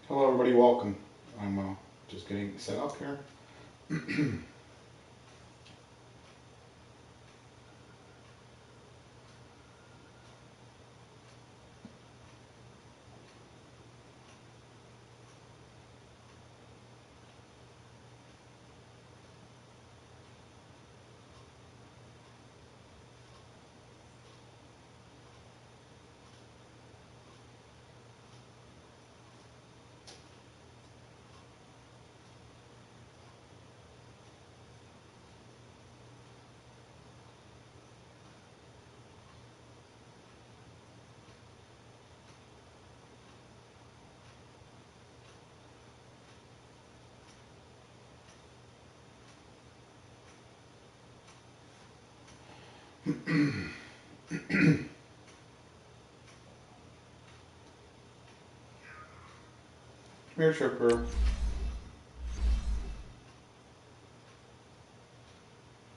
Hello everybody, welcome. I'm just getting set up here. Come here, Tripper.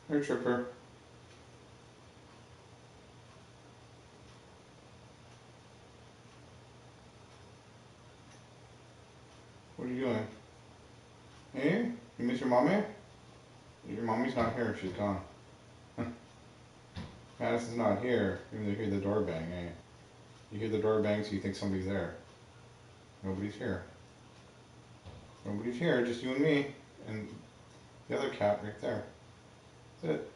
Here, Tripper. What are you doing? Hey, you miss your mommy? Your mommy's not here, she's gone. Madison's not here, even though you hear the door bang, eh? You hear the door bang, so you think somebody's there. Nobody's here. Nobody's here, just you and me, and the other cat right there. That's it.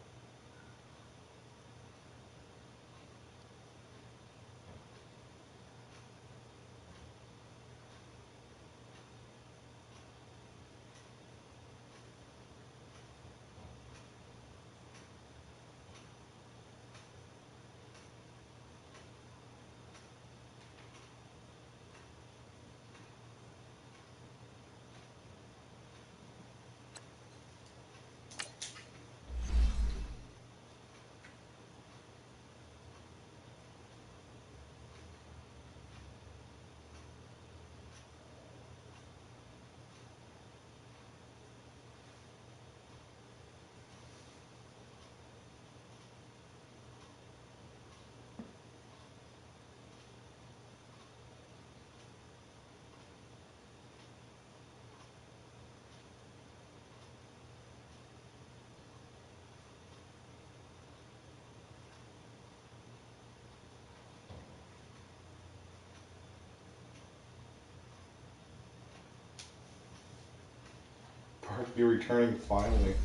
Park be returning finally.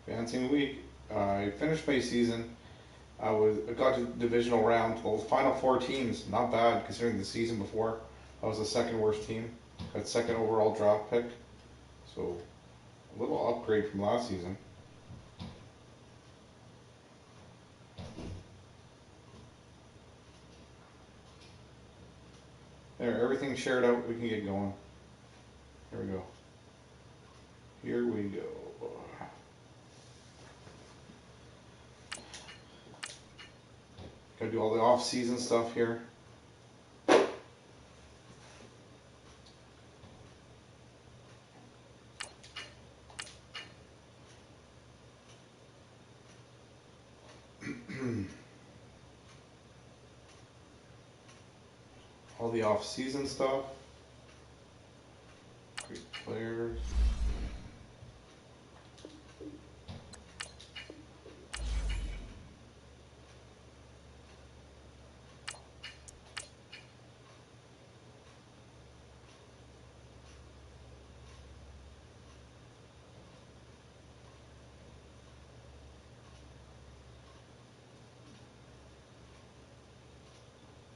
Advancing week. I finished my season. I got to divisional round. Well, final four teams, not bad considering the season before. I was the second worst team. Got second overall draft pick, so a little upgrade from last season. There, everything's shared out. We can get going. Here we go. Here we go. Gotta do all the off-season stuff here. All the off-season stuff. Great players.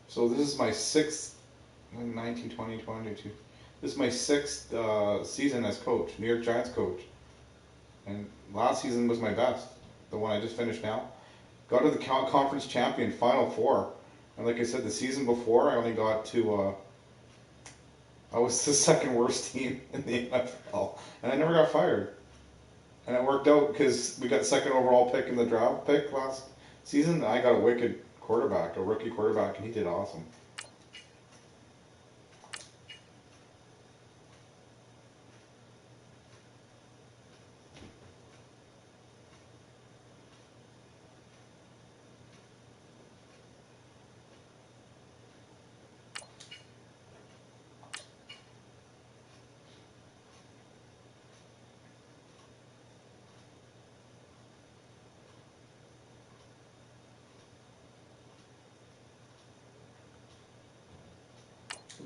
So this is my sixth, 19, 20, 22. This is my sixth season as coach, New York Giants coach. And last season was my best, the one I just finished now. Got to the conference champion final four. And like I said, the season before I only got to, I was the second worst team in the NFL. And I never got fired. And it worked out because we got second overall pick in the draft pick last season. And I got a wicked quarterback, a rookie quarterback, and he did awesome.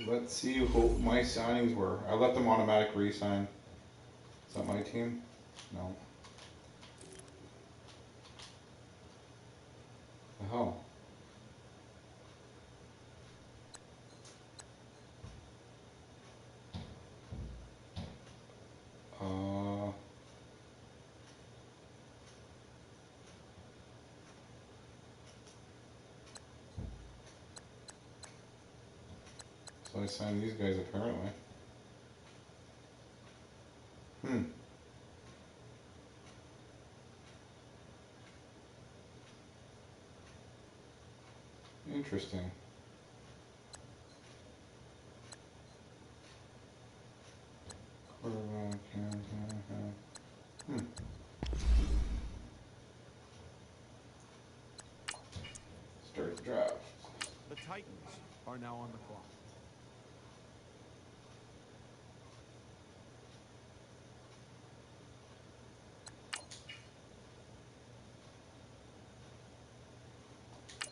Let's see who my signings were. I let them automatic re-sign. Is that my team? No. The hell? Uh, so I signed these guys apparently. Hmm. Interesting. Quarterback. Hmm. Start the draft. The Titans are now on the clock.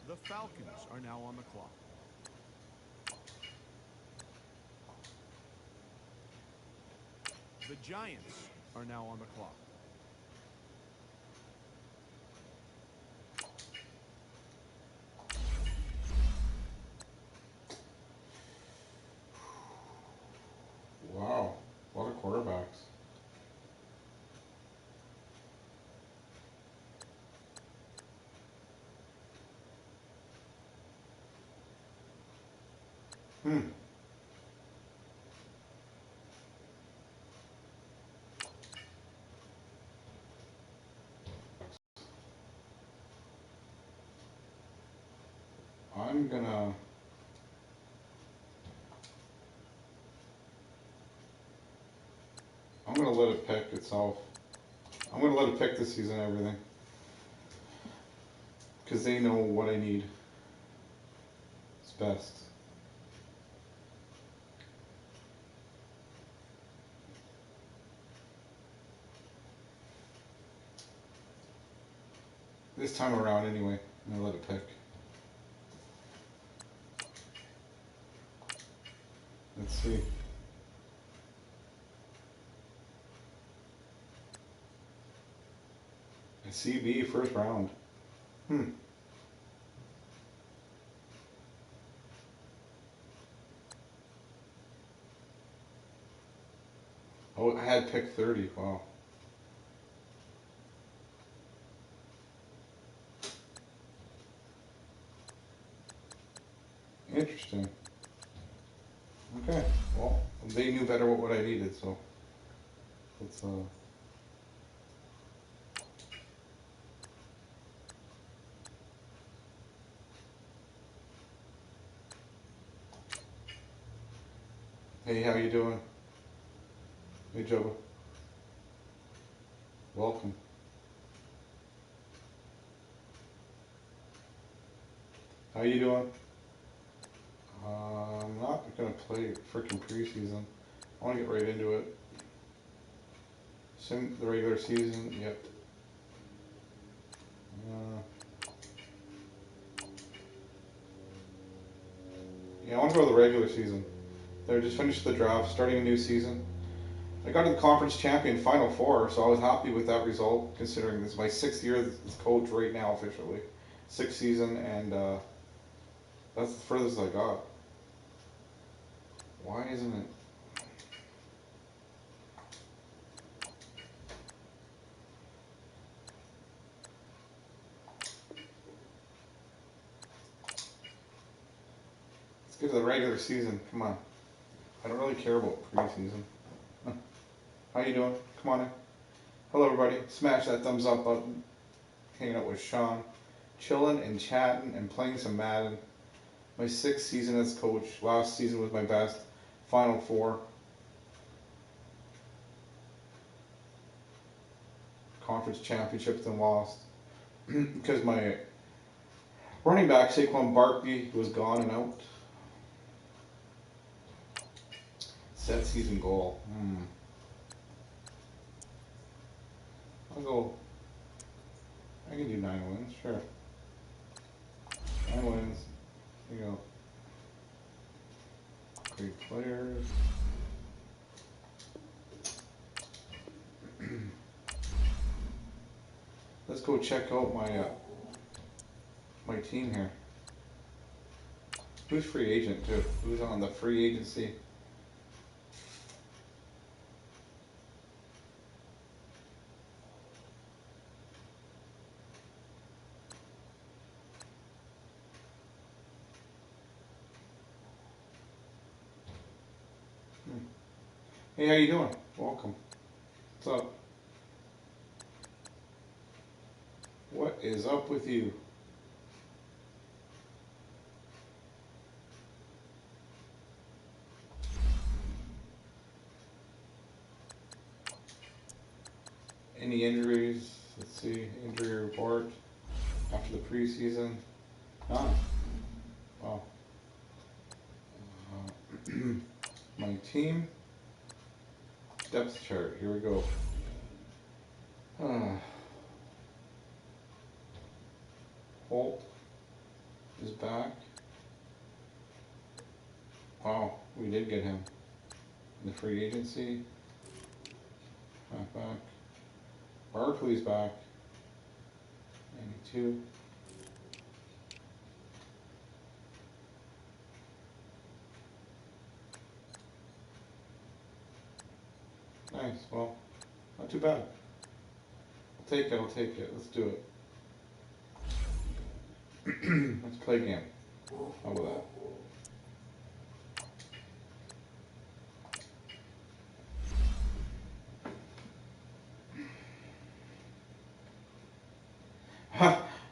The Falcons are now on the clock. The Giants are now on the clock. Wow. A lot of quarterbacks. Hmm. I'm gonna. I'm gonna let it pick itself. I'm gonna let it pick this season everything. Because they know what I need. It's best. This time around anyway. I'm gonna let it pick. Let's see. A CB first round. Hmm. Oh, I had pick 30. Wow. Interesting. Okay. Well, they knew better what I needed, so let's Hey, how you doing? Hey, Joe. Welcome. How you doing? I'm not gonna play freaking preseason. I want to get right into it. Sim the regular season. Yep. Uh, yeah, I want to go to the regular season. They just finished the draft, starting a new season. I got to the conference champion final four, so I was happy with that result, considering this is my 6th year as coach right now officially, 6th season, and that's the furthest I got. Why isn't it? Let's get to the regular season. Come on. I don't really care about preseason. How you doing? Come on in. Hello, everybody. Smash that thumbs up button. Hanging out with Sean, chilling and chatting and playing some Madden. My 6th season as coach. Last season was my best. Final four. Conference championships and lost because my running back Saquon Barkley was gone and out. Set season goal. I'll go. I can do 9 wins. Sure. 9 wins. There you go. Great players. Let's go check out my team here. Who's free agent too? Who's on the free agency? Hey, how you doing? Welcome. What's up? What is up with you? Any injuries? Let's see. Injury report after the preseason. None. Wow. My team. Depth chart. Here we go. Holt is back. Wow, we did get him in the free agency. Back. Barkley's back. 92. Nice. Well, not too bad. I'll take it. Let's do it. Let's play a game. How about that?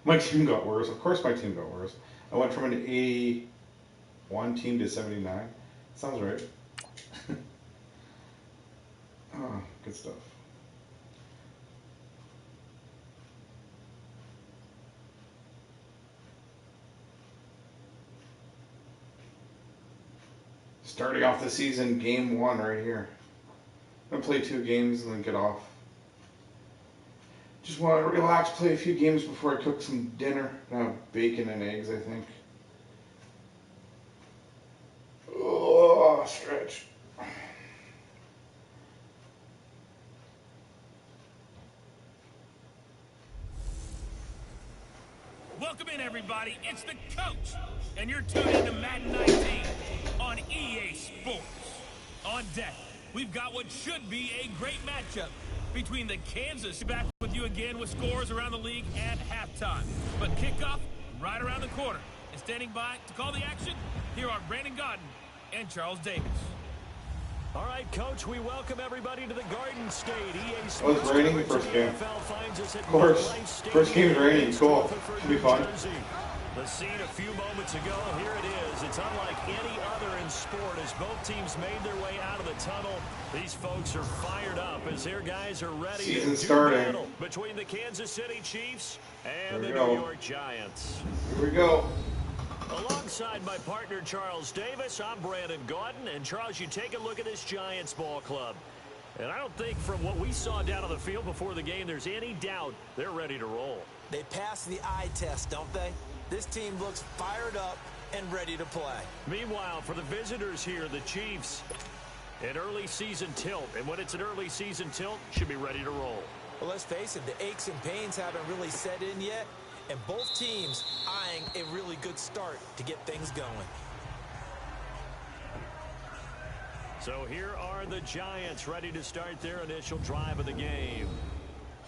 My team got worse. Of course my team got worse. I went from an 81 team to 79. Sounds right. Oh, good stuff. Starting off the season, game 1 right here. I'm gonna play 2 games and then get off. Just want to relax, play a few games before I cook some dinner. I have bacon and eggs, I think. Oh, stretch. Welcome in, everybody. It's the coach, and you're tuned into Madden 19 on EA Sports. On deck, we've got what should be a great matchup between the Kansas. Back with you again with scores around the league at halftime. But kickoff right around the corner. And standing by to call the action, here are Brandon Godden and Charles Davis. All right, Coach, we welcome everybody to the Garden State. EA Sports. Oh, it's raining the first game. Of course. First game is raining. Cool. Should be fun. The scene a few moments ago, here it is. It's unlike any other in sport as both teams made their way out of the tunnel. These folks are fired up as their guys are ready Season to starting. battle between the Kansas City Chiefs and the New York Giants. Here we go. Alongside my partner, Charles Davis, I'm Brandon Godden. And, Charles, you take a look at this Giants ball club. And I don't think from what we saw down on the field before the game, there's any doubt they're ready to roll. They pass the eye test, don't they? This team looks fired up and ready to play. Meanwhile, for the visitors here, the Chiefs, an early season tilt. And when it's an early season tilt, should be ready to roll. Well, let's face it, the aches and pains haven't really set in yet. And both teams eyeing a really good start to get things going. So here are the Giants ready to start their initial drive of the game.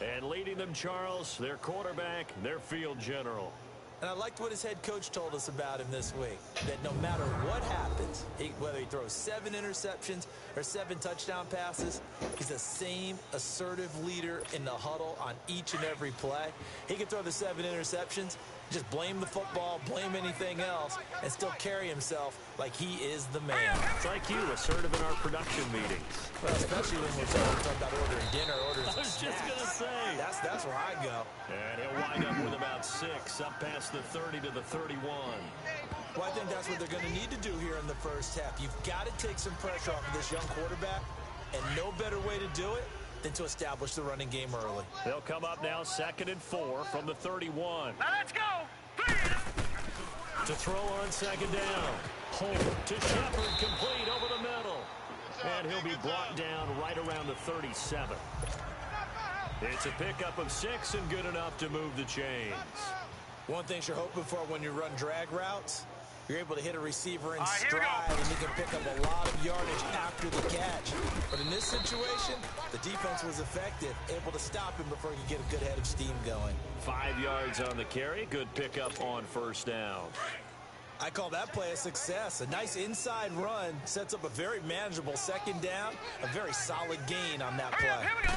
And leading them, Charles, their quarterback, their field general. And I liked what his head coach told us about him this week, that no matter what happens, whether he throws 7 interceptions or 7 touchdown passes, he's the same assertive leader in the huddle on each and every play. He can throw the 7 interceptions, just blame the football, blame anything else, and still carry himself like he is the man. It's like you, assertive in our production meetings. Well, especially when we're talking about ordering dinner, ordering I was just going to say. That's where I go. And he'll wind up with about 6, up past the 30 to the 31. Well, I think that's what they're going to need to do here in the first half. You've got to take some pressure off of this young quarterback, and no better way to do it than to establish the running game early. They'll come up now 2nd and 4 from the 31. Now let's go. To throw on 2nd down. Holt to Shepard, complete be brought down right around the 37. It's a pickup of 6 and good enough to move the chains. One thing you're hoping for when you run drag routes, you're able to hit a receiver in stride, and you can pick up a lot of yardage after the catch. But in this situation, the defense was effective, able to stop him before he could get a good head of steam going. 5 yards on the carry. Good pickup on first down. I call that play a success. A nice inside run sets up a very manageable second down, a very solid gain on that play. Here we go.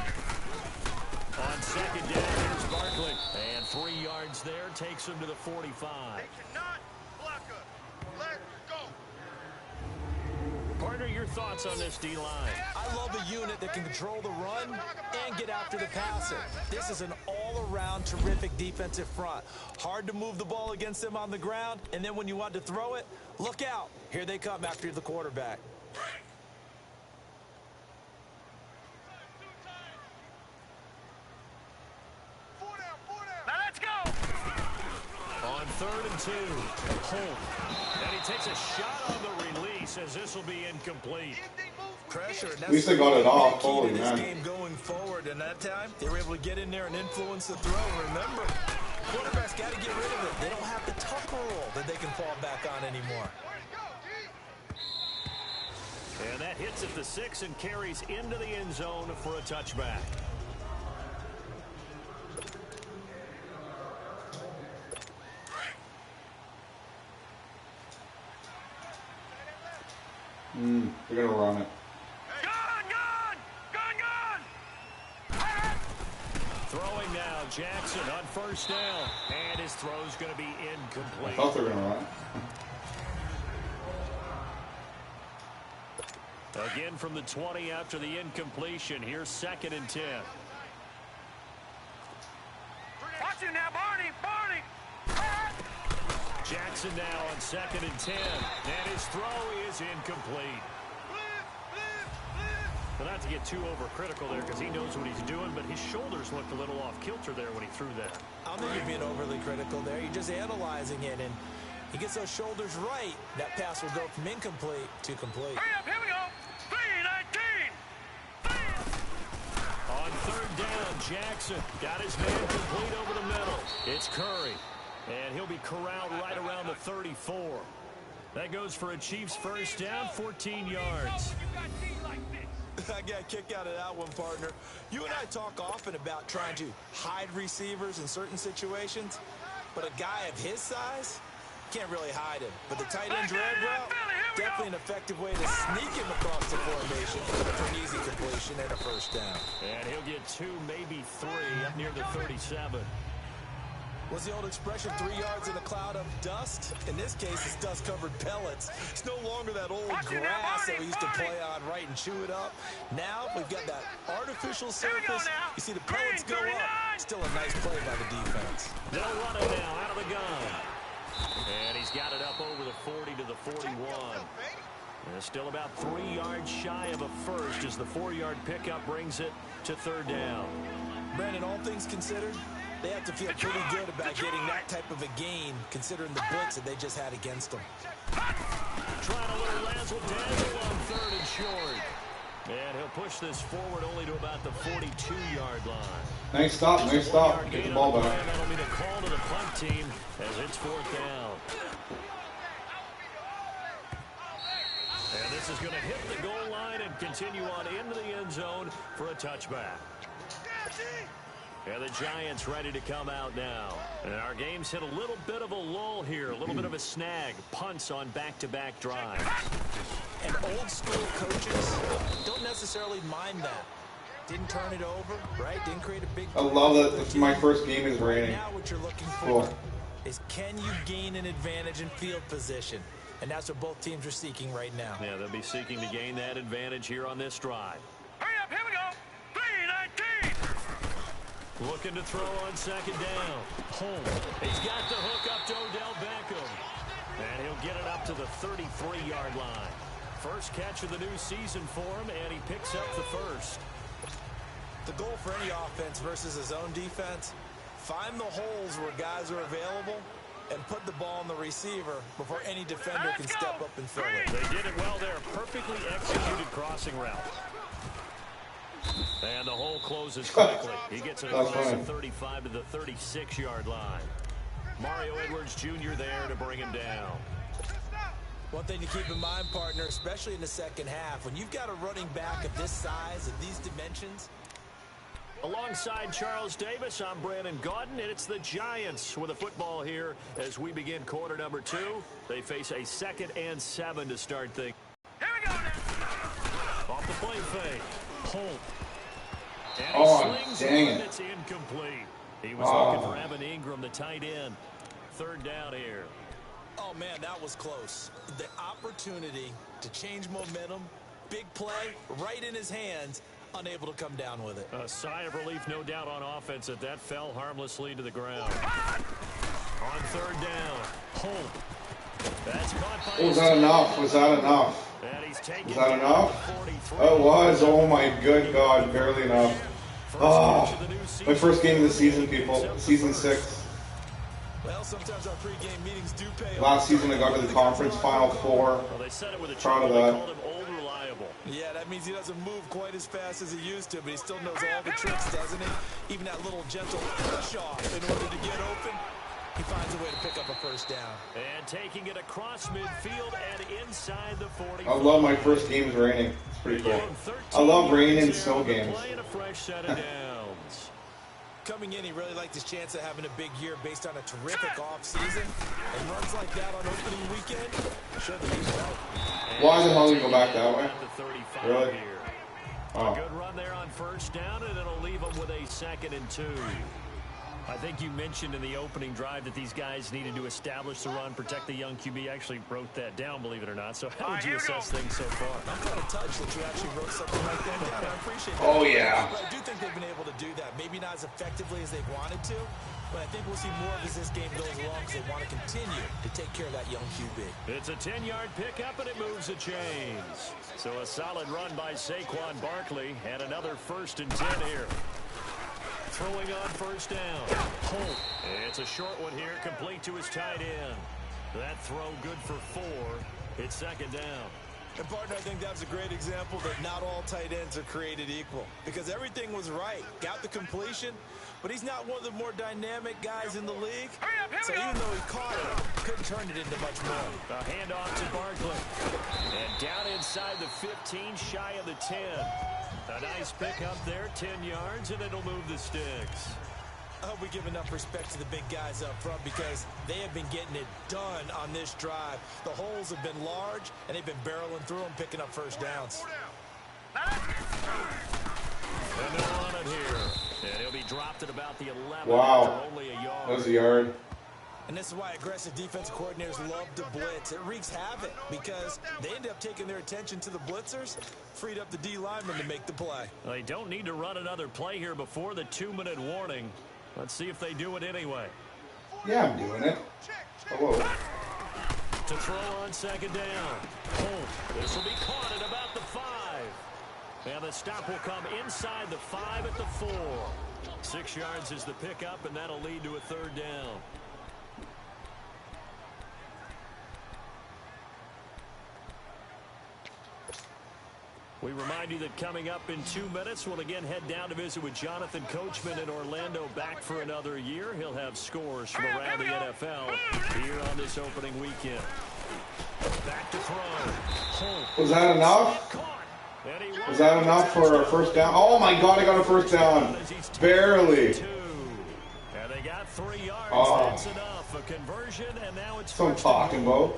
On second down, here's Barkley. And 3 yards there takes him to the 45. Cannot block us. Let's go. Partner, your thoughts on this D-line? I love a unit that can control the run and get after the passer. This is an all-around terrific defensive front. Hard to move the ball against them on the ground, and then when you want to throw it, look out. Here they come after the quarterback. Now let's go. On 3rd and 2, Holt. And he takes a shot on the release as this will be incomplete. Pressure. At least they got it off. Holy this man. game going forward, and that time they were able to get in there and influence the throw. Remember, quarterbacks got to get rid of it. They don't have the tucker roll that they can fall back on anymore. And that hits at the 6 and carries into the end zone for a touchback. They're gonna run it. Throwing now, Jackson on first down. And his throw's going to be I incomplete. thought they were gonna run it. Again from the 20 after the incompletion. Here's 2nd and 10. Watch you now, Barney. Barney. Jackson now on 2nd and 10. And his throw is incomplete. Well, not to get too overcritical there because he knows what he's doing, but his shoulders looked a little off kilter there when he threw that. I don't think you're being overly critical there. You're just analyzing it, and he gets those shoulders right. That pass will go from incomplete to complete. Hurry up, here we go. 3-19. On 3rd down, Jackson got his man complete over the middle. It's Curry, and he'll be corralled right around the 34. That goes for a Chiefs first down, 14 yards. You got teeth like this. I got a kick out of that one, partner. You and I talk often about trying to hide receivers in certain situations, but a guy of his size can't really hide him. But the tight end drag route, definitely an effective way to sneak him across the formation for an easy completion and a first down. And he'll get 2, maybe 3 up near the 37. What's the old expression, 3 yards in a cloud of dust? In this case, it's dust-covered pellets. It's no longer that old grass that we used to play on, right, and chew it up. Now, we've got that artificial surface. You see the pellets go up. Still a nice play by the defense. They'll run it now out of the gun. And he's got it up over the 40 to the 41. And still about 3 yards shy of a first as the 4-yard pickup brings it to 3rd down. Brandon, all things considered, they have to feel pretty good about getting that type of a gain, considering the blitz that they just had against them. Trying a little razzle-dazzle on 3rd and short. And he'll push this forward only to about the 42-yard line. Nice stop, nice stop. Get the ball back. That'll be the call to the punt team as it's 4th down. And this is going to hit the goal line and continue on into the end zone for a touchback. And the Giants ready to come out now. And our game's hit a little bit of a lull here, a little bit of a snag. Punts on back-to-back drives. And old-school coaches don't necessarily mind that. Didn't turn it over, right? Didn't create a big... I love that it's my first game is raining. Now what you're looking for Cool. is can you gain an advantage in field position? And that's what both teams are seeking right now. Yeah, they'll be seeking to gain that advantage here on this drive. Hurry up, here we go. 3-19. Looking to throw on 2nd down. Home. He's got the hook up to Odell Beckham. And he'll get it up to the 33-yard line. First catch of the new season for him, and he picks up the first. The goal for any offense versus his own defense, find the holes where guys are available and put the ball on the receiver before any defender can step up and fill it. They did it well there. Perfect perfectly executed crossing route. And the hole closes quickly. He gets it across the 35 to the 36-yard line. Mario Edwards Jr. there to bring him down. One thing to keep in mind, partner, especially in the second half, when you've got a running back of this size, of these dimensions. Alongside Charles Davis, I'm Brandon Gaudin, and it's the Giants with a football here as we begin quarter number 2. They face a 2nd and 7 to start things. Here we go now. Off the play fake. Holt. And Oh, he slings dang one. it. It's incomplete. He was looking for Evan Ingram, the tight end. 3rd down here. Oh, man, that was close. The opportunity to change momentum, big play, right in his hands, unable to come down with it. A sigh of relief, no doubt, on offense that fell harmlessly to the ground. On 3rd down, Holt. That's caught by Was that enough? Was that enough? And he's taken Was that enough? 43. It was. Oh my good God, barely enough. Oh, my first game of the season, people. Season 6. Well, sometimes our pregame meetings do pay off. Last season I got to the conference Final 4. Well, they said it with a Proud of they that. called him old reliable. Yeah, that means he doesn't move quite as fast as he used to, but he still knows all the tricks, doesn't he? Even that little gentle push off in order to get open, he finds a way to pick up a first down. And taking it across midfield and inside the 40. I love my first games raining. It's pretty cool. I love rain and snow games. Playing a fresh set of downs. Coming in, he really liked his chance of having a big year based on a terrific offseason. And runs like that on opening weekend showed that he's right. Why the hell did you go back that way? Really? Here. Oh. A good run there on 1st down, and it'll leave him with a 2nd and 2. I think you mentioned in the opening drive that these guys needed to establish the run, protect the young QB. Actually wrote that down, believe it or not. So how would you assess things so far? I'm kind of touched that you actually wrote something like that down. I appreciate that. Oh, yeah. But I do think they've been able to do that. Maybe not as effectively as they wanted to, but I think we'll see more of as this game goes along because they want to continue to take care of that young QB. It's a 10-yard pickup, and it moves the chains. So a solid run by Saquon Barkley, and another 1st and 10 here. Throwing on 1st down. Holt. It's a short one here, complete to his tight end. That throw good for 4. It's 2nd down. And, partner, I think that was a great example that not all tight ends are created equal. Because everything was right. Got the completion, but he's not one of the more dynamic guys in the league. So even though he caught it, couldn't turn it into much more. A handoff to Barkley. And down inside the 15, shy of the 10. A nice pickup there, 10 yards, and it'll move the sticks. I hope we give enough respect to the big guys up front because they have been getting it done on this drive. The holes have been large, and they've been barreling through them, picking up 1st downs. And they're on it here. And he'll be dropped at about the 11 Wow. after only a yard. That was a yard. And this is why aggressive defensive coordinators love to blitz. It wreaks havoc because they end up taking their attention to the blitzers, freed up the D lineman to make the play. They don't need to run another play here before the 2-minute warning. Let's see if they do it anyway. Yeah, I'm doing it. Hello. To throw on 2nd down. Holt. This will be caught at about the 5. And the stop will come inside the 5 at the 4. 6 yards is the pickup, and that'll lead to a 3rd down. We remind you that coming up in 2 minutes, we'll again head down to visit with Jonathan Coachman in Orlando, back for another year. He'll have scores from around the NFL here on this opening weekend. Back to throw. Holt. Was that enough? Was that enough for a 1st down? Oh my God, I got a 1st down. Barely. And they got 3 yards. Oh. That's enough. A conversion, and now it's That's what I'm talking about.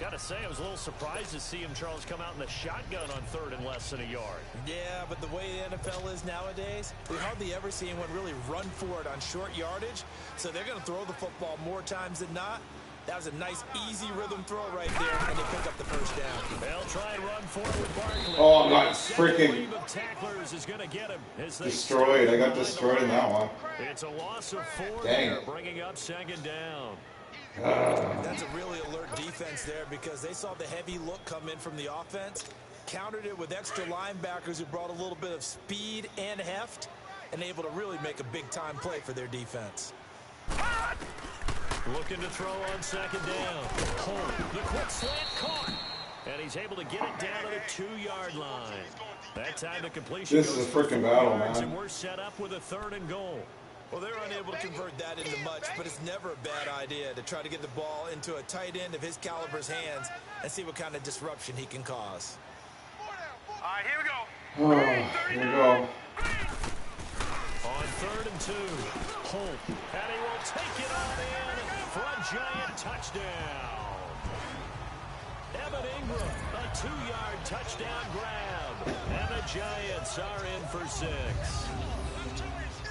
Gotta say, I was a little surprised to see him, Charles, come out in the shotgun on 3rd and less than a yard. Yeah, but the way the NFL is nowadays, we hardly ever see anyone really run for it on short yardage. So they're going to throw the football more times than not. That was a nice, easy rhythm throw right there, and they pick up the 1st down. They'll try and run forward with Barkley. Oh, I got freaking tacklers is gonna get him destroyed. I got destroyed in that one. It's a loss of 4 Dang there, it. bringing up 2nd down. That's a really alert defense there because they saw the heavy look come in from the offense, countered it with extra linebackers who brought a little bit of speed and heft, and able to really make a big-time play for their defense. Looking to throw on 2nd down. Holt, the quick slant caught. And he's able to get it down to the 2-yard line. That time the completion This is a freaking battle, man. And we're set up with a 3rd and goal. Well, they're unable to convert that into much, but it's never a bad idea to try to get the ball into a tight end of his caliber's hands and see what kind of disruption he can cause. All right, here we go. Oh, here we go. On 3rd and 2, Holt, and he will take it on in for a giant touchdown. Evan Ingram, a 2-yard touchdown grab, and the Giants are in for 6.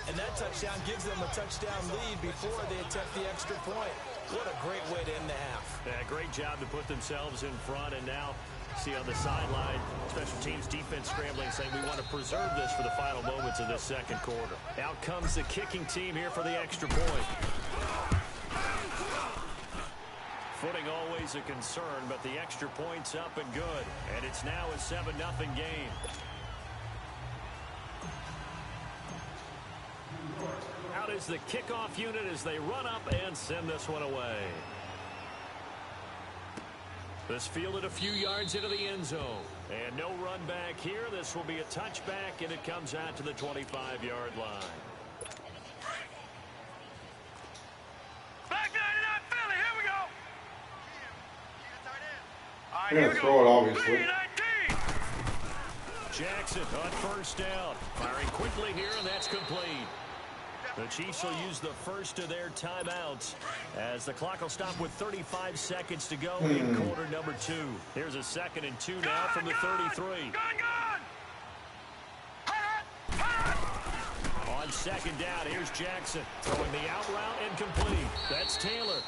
And that touchdown gives them a touchdown lead before they attempt the extra point. What a great way to end the half. Yeah, great job to put themselves in front, and now see on the sideline, special teams defense scrambling, saying we want to preserve this for the final moments of this 2nd quarter. Out comes the kicking team here for the extra point. Footing always a concern, but the extra point's up and good, and it's now a 7-0 game. Out is the kickoff unit as they run up and send this one away. This fielded a few yards into the end zone. And no run back here. This will be a touchback, and it comes out to the 25-yard line. Back 99 Philly, here we go. All right, They're here going we to throw it, go. obviously. 3-19. Jackson on 1st down. Firing quickly here, and that's complete. The Chiefs will use the first of their timeouts as the clock will stop with 35 seconds to go in quarter number 2. Here's a 2nd and 2 now from the 33. On 2nd down, here's Jackson throwing the out route incomplete. That's Taylor.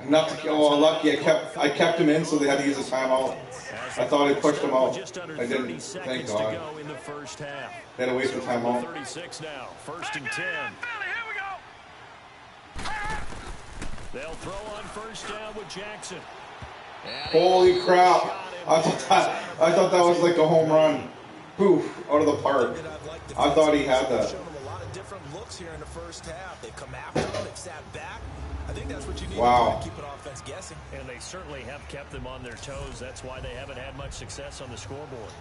Not to, oh, lucky. I kept him in, so they had to use a timeout. I thought I pushed him out. I didn't. Thank God. In the first half. They had to wait for timeout. 36 now. 1st and 10. They'll throw on 1st down with Jackson. Holy crap! I thought that was like a home run. Poof, out of the park. I thought he had that. Shown them a lot of different looks here in the first half. They've come after him. They've sat back. I think that's what you need to keep an offense guessing. And they certainly have kept them on their toes. That's why they haven't had much success on the scoreboard.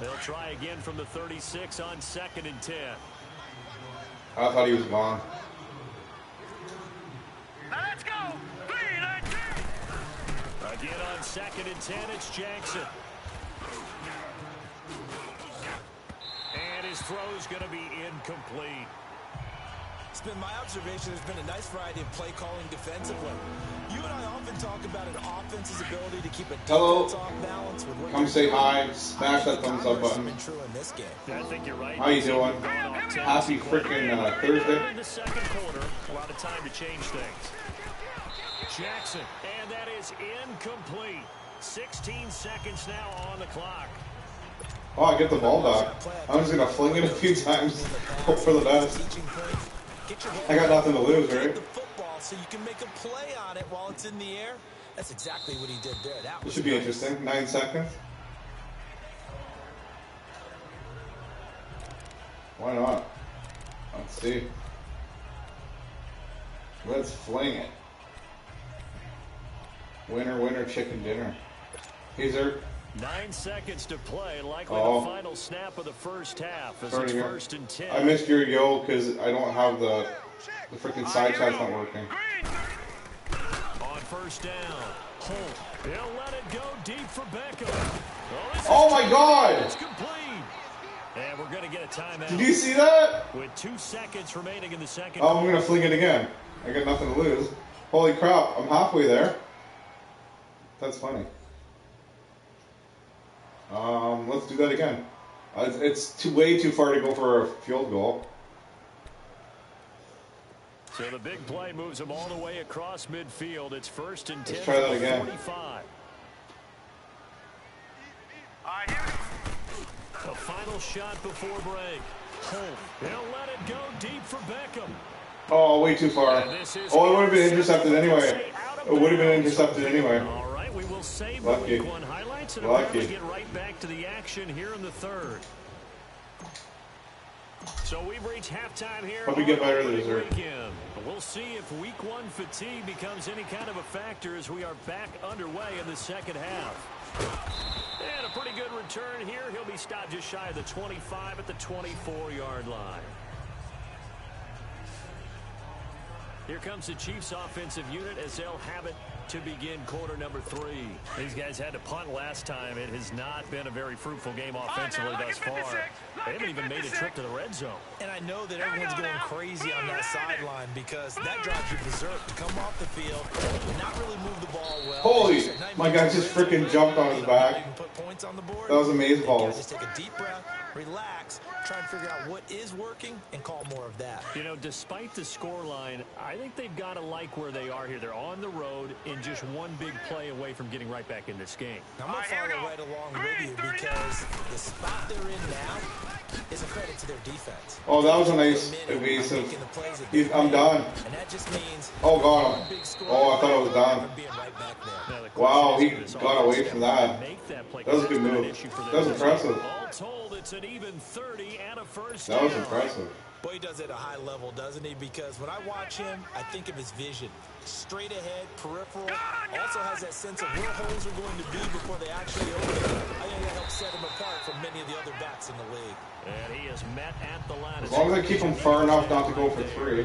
They'll try again from the 36 on 2nd and 10. I thought he was gone. Now let's go. 3-19. Again on 2nd and 10, it's Jackson. And his throw's going to be incomplete. It's been my observation there's been a nice variety of play calling defensively. You and I often talk about an offense's ability to keep a defense off balance. Come say hi. Smash that thumbs up button. True in this game. I think you're right. How you doing? Happy freaking Thursday. In the 2nd quarter, a lot of time to change things. Jackson, and that is incomplete. 16 seconds now on the clock. Oh, I get the ball back. I'm just going to fling it a few times. Hope for the best. I got nothing to lose, right? The football so you can make a play on it while it's in the air. That's exactly what he did there. That This should be interesting. 9 seconds. Why not? Let's see. Let's fling it. Winner, winner, chicken dinner. He's 9 seconds to play, likely the final snap of the first half as it's 1st and 10. I missed your yo because I don't have the freaking side chat's not working. On 1st down, Holt. He'll let it go deep for Beckham. Oh my God! It's complete. And we're going to get a timeout. Did you see that? With 2 seconds remaining in the 2nd. Oh, I'm going to fling it again. I got nothing to lose. Holy crap, I'm halfway there. That's funny. Let's do that again. It's way too far to go for a field goal. So the big play moves him all the way across midfield. It's 1st and 10. Let's try that again. 45. A final shot before break. Holt. He'll let it go deep for Beckham. Oh, way too far. Oh, it would have been intercepted anyway. It would have been intercepted anyway. All right, we will save Lucky. the week 1 highlights and Lucky. get right back to the action here in the 3rd. So we've reached halftime here. Hope we get better this year. We'll see if week 1 fatigue becomes any kind of a factor as we are back underway in the 2nd half. And a pretty good return here. He'll be stopped just shy of the 25 at the 24-yard line. Here comes the Chiefs offensive unit as they'll have it to begin quarter number 3. These guys had to punt last time. It has not been a very fruitful game offensively thus far. They haven't even made a trip to the red zone. And I know that everyone's going crazy on that sideline because that drives you berserk to come off the field and not really move the ball well. Holy, my guy just freaking jumped on his back. That was amazing balls. Just take a deep breath, relax, try and figure out what is working and call more of that. You know, despite the scoreline, I think they've got to like where they are here. They're on the road in just one big play away from getting right back in this game. I'm going to follow right along with you because the spot they're in now is a credit to their defense. Oh, that was a nice evasive. I'm done. And that just means got him. Oh, I thought it was done. Wow, he got away from that. That was a good move. That was impressive. All told, it's an even 30 and a first That was down. impressive. Boy, he does it at a high level, doesn't he? Because when I watch him, I think of his vision. Straight ahead, peripheral. Also has that sense of where holes are going to be before they actually open. I think that helps set him apart from many of the other backs in the league. And he is met at the line. As long as I keep him far enough not to go for 3.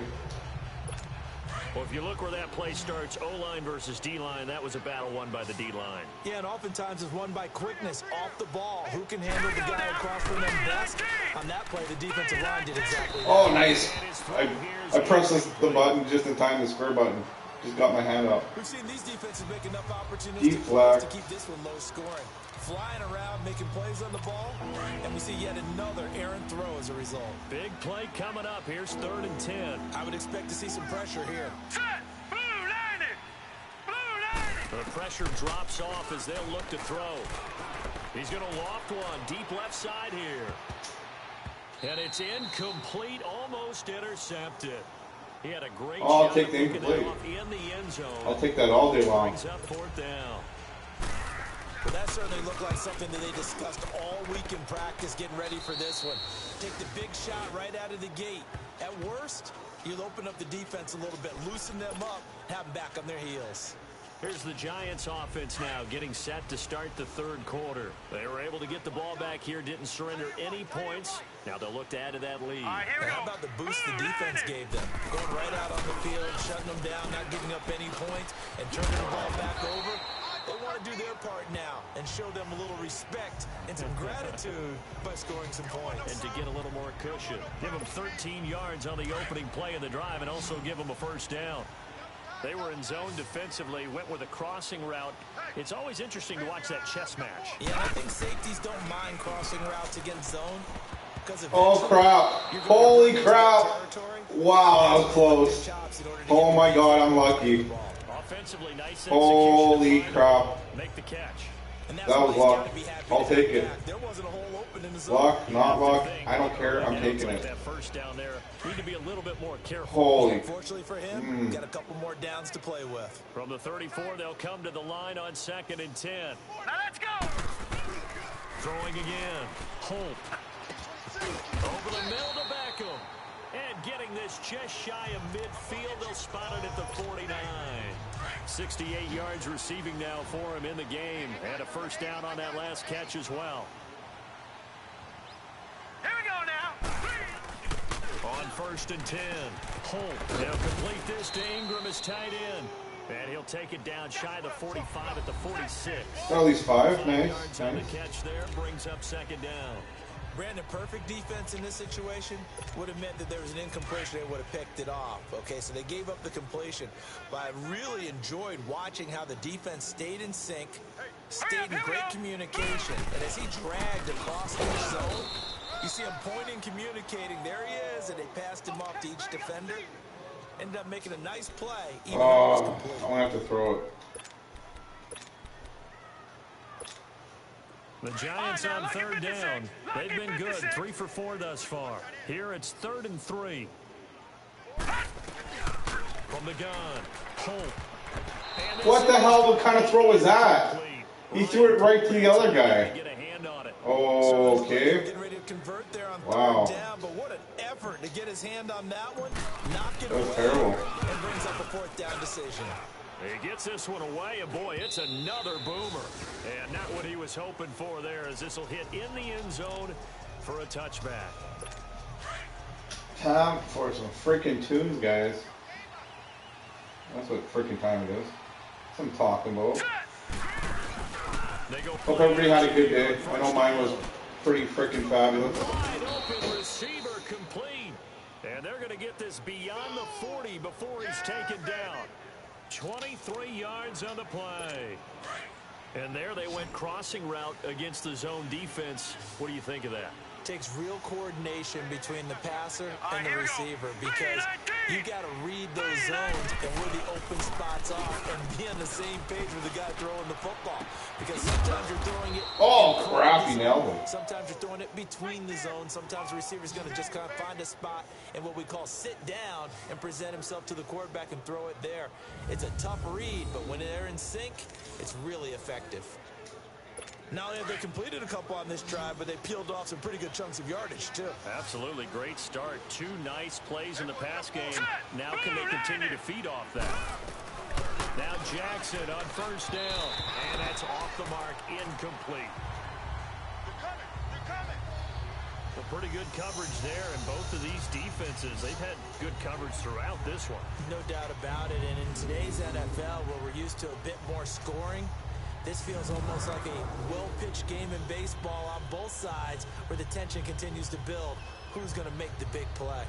Well, if you look where that play starts, O-line versus D-line, that was a battle won by the D-line. Yeah, and oftentimes it's won by quickness off the ball. Who can handle the guy across from them best? On that play, the defensive line did exactly that. Oh, nice. I pressed the button just in time, the square button. Just got my hand up. We've seen these defenses make enough opportunities to keep this one low scoring. Flying around, making plays on the ball, and we see yet another errant throw as a result. Big play coming up. Here's 3rd and 10. I would expect to see some pressure here. The pressure drops off as they'll look to throw. He's going to loft one deep left side here. And it's incomplete, almost intercepted. He had a great I'll shot take the incomplete. in the end zone. I'll take that all day long. Brings up 4th down. Well, that certainly looked like something that they discussed all week in practice, getting ready for this one. Take the big shot right out of the gate. At worst, you'll open up the defense a little bit, loosen them up, have them back on their heels. Here's the Giants offense now getting set to start the 3rd quarter. They were able to get the ball back here, didn't surrender any points. Now they'll look to add to that lead. How about the boost the defense gave them? Going right out on the field, shutting them down, not giving up any points, and turning the ball back over. They want to do their part now and show them a little respect and some gratitude by scoring some points. And to get a little more cushion. Give them 13 yards on the opening play of the drive and also give them a 1st down. They were in zone defensively, went with a crossing route. It's always interesting to watch that chess match. Yeah, I think safeties don't mind crossing routes against zone. Oh, crap. Holy crap. Wow, that was close. Oh, my God, I'm lucky. Offensively, nice Holy crap. Make the catch. That was luck. I'll take it. Luck, not luck. I don't care. I'm taking it. That 1st down there. Need to be a little bit more careful. Holy. Fortunately for him, got a couple more downs to play with. From the 34, they'll come to the line on 2nd and 10. Now let's go. Throwing again. Holt. Over the middle to Beckham. And getting this just shy of midfield, they'll spot it at the 49. 68 yards receiving now for him in the game. And a 1st down on that last catch as well. Here we go now. On 1st and 10. Holt. They'll complete this to Ingram as tight end. And he'll take it down shy of the 45 at the 46. At least 5. Nice. Yards on the catch there brings up 2nd down. Brandon, perfect defense in this situation would have meant that there was an incompletion. They would have picked it off. Okay, so they gave up the completion. But I really enjoyed watching how the defense stayed in sync, stayed in great communication. And as he dragged across the zone, you see him pointing, communicating. There he is, and they passed him off to each defender. Ended up making a nice play, even though it was complete. I'm going to have to throw it. The Giants on 3rd down. They've been good. 3 for 4 thus far. Here it's 3rd and 3. From the gun. Holt. What the hell? What kind of throw is that? He threw it right to the other guy. Get a hand on it. Oh, okay. Getting ready to convert there on Wow. 3rd down, but what an effort to get his hand on that one. Knock it That was away. terrible. And brings up a 4th down decision. He gets this one away, and boy, it's another boomer. And not what he was hoping for there, as this will hit in the end zone for a touchback. Time for some freaking tunes, guys. That's what freaking time it is. That's what I'm talking about. Hope everybody had a good day. I know mine was pretty freaking fabulous. Wide open receiver complete. And they're going to get this beyond the 40 before he's taken down. 23 yards on the play. And there they went crossing route against the zone defense. What do you think of that? Takes real coordination between the passer and the receiver, because you got to read those zones and where the open spots are and be on the same page with the guy throwing the football. Because sometimes you're throwing it. Oh, crap, he nailed him. Sometimes you're throwing it between the zones. Sometimes the receiver's going to just kind of find a spot and what we call sit down and present himself to the quarterback and throw it there. It's a tough read, but when they're in sync, it's really effective. Not only have they completed a couple on this drive, but they peeled off some pretty good chunks of yardage, too. Absolutely. Great start. 2 nice plays in the pass game. Now can they continue to feed off that? Now Jackson on first down. And that's off the mark. Incomplete. Well, pretty good coverage there. And both of these defenses, they've had good coverage throughout this one. No doubt about it. And in today's NFL, where we're used to a bit more scoring, this feels almost like a well-pitched game in baseball on both sides, where the tension continues to build. Who's going to make the big play?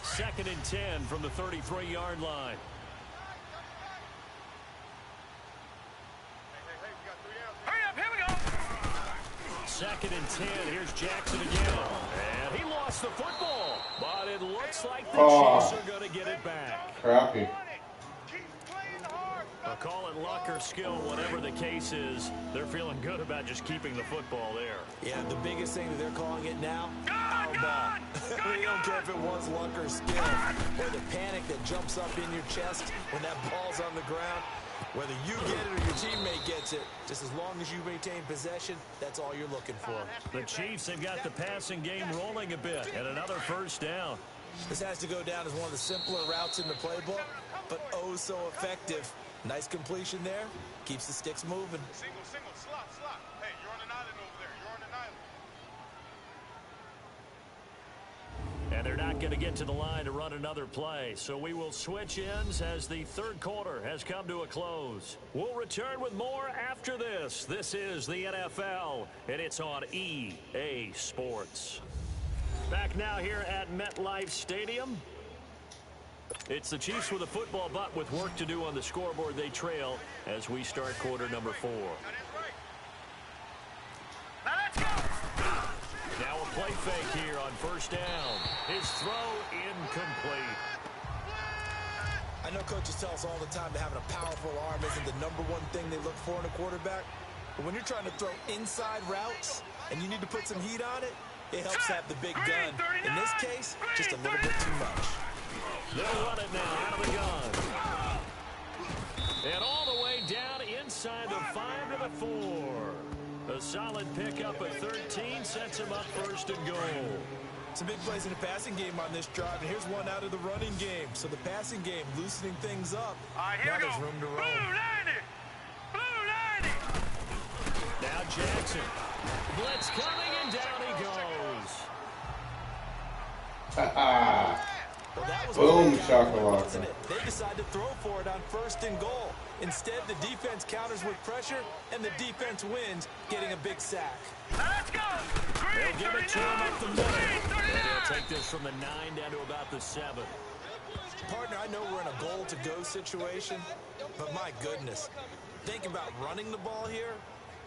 Second and 10 from the 33-yard line. Second and 10. Here's Jackson again. And he lost the football. But it looks like the Chiefs are going to get it back. Crappy. I'll call it luck or skill, whatever the case is. They're feeling good about just keeping the football there. Yeah, the biggest thing that they're calling it now, our ball. They don't care if it was luck or skill, or the panic that jumps up in your chest when that ball's on the ground. Whether you get it or your teammate gets it, just as long as you maintain possession, that's all you're looking for. The Chiefs have got the passing game rolling a bit, and another first down. This has to go down as one of the simpler routes in the playbook, but oh so effective. Nice completion there. Keeps the sticks moving. Single, slot. Hey, you're on an island over there. You're on an island. And they're not going to get to the line to run another play. So we will switch ends as the third quarter has come to a close. We'll return with more after this. This is the NFL, and it's on EA Sports. Back now here at MetLife Stadium. It's the Chiefs with a football, but with work to do on the scoreboard. They trail as we start quarter number 4. Now a play fake here on first down. His throw incomplete. I know coaches tell us all the time that having a powerful arm isn't the #1 thing they look for in a quarterback. But when you're trying to throw inside routes and you need to put some heat on it, it helps have the big gun. In this case, just a little bit too much. They'll run it now out of the gun. And all the way down inside the 5 to the 4. A solid pickup at 13 sets him up first and goal. Some big plays in the passing game on this drive, and here's one out of the running game. So the passing game loosening things up. Now there's room to roam. Now Jackson. Blitz coming, and down he goes. Well, that was Boom, shakalaka, shakalaka. wasn't it? They decide to throw for it on first and goal. Instead, the defense counters with pressure, and the defense wins, getting a big sack. Let's go! They'll give it to him up the middle. And they'll take this from the 9 down to about the 7. Partner, I know we're in a goal-to-go situation, but my goodness, think about running the ball here.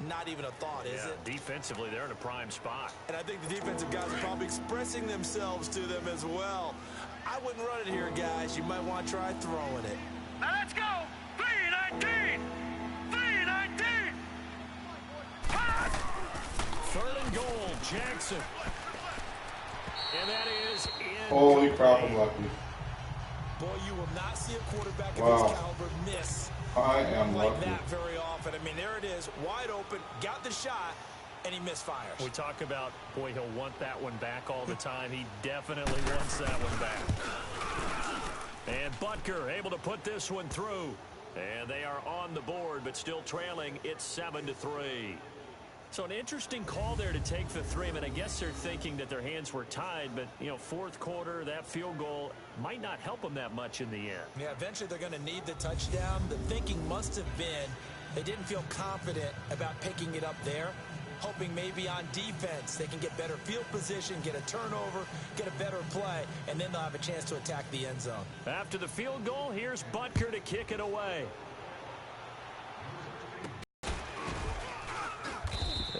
Not even a thought, is it? Defensively, they're in a prime spot. And I think the defensive guys are probably expressing themselves to them as well. I wouldn't run it here, guys. You might want to try throwing it. Now let's go! 3-19! 3-19! Pass! Third and goal, Jackson. And that is in. Holy crap, I'm lucky. Boy, you will not see a quarterback of Wow. this caliber miss I am like lucky. that very often. I mean, there it is, wide open, got the shot, and he misfires. We talk about, boy, he'll want that one back all the time. He definitely wants that one back. And Butker able to put this one through. And they are on the board, but still trailing. It's 7-3. So an interesting call there to take the 3. I mean, I guess they're thinking that their hands were tied, but, you know, fourth quarter, that field goal might not help them that much in the end. Yeah, eventually they're going to need the touchdown. The thinking must have been they didn't feel confident about picking it up there, hoping maybe on defense they can get better field position, get a turnover, get a better play, and then they'll have a chance to attack the end zone. After the field goal, here's Butker to kick it away.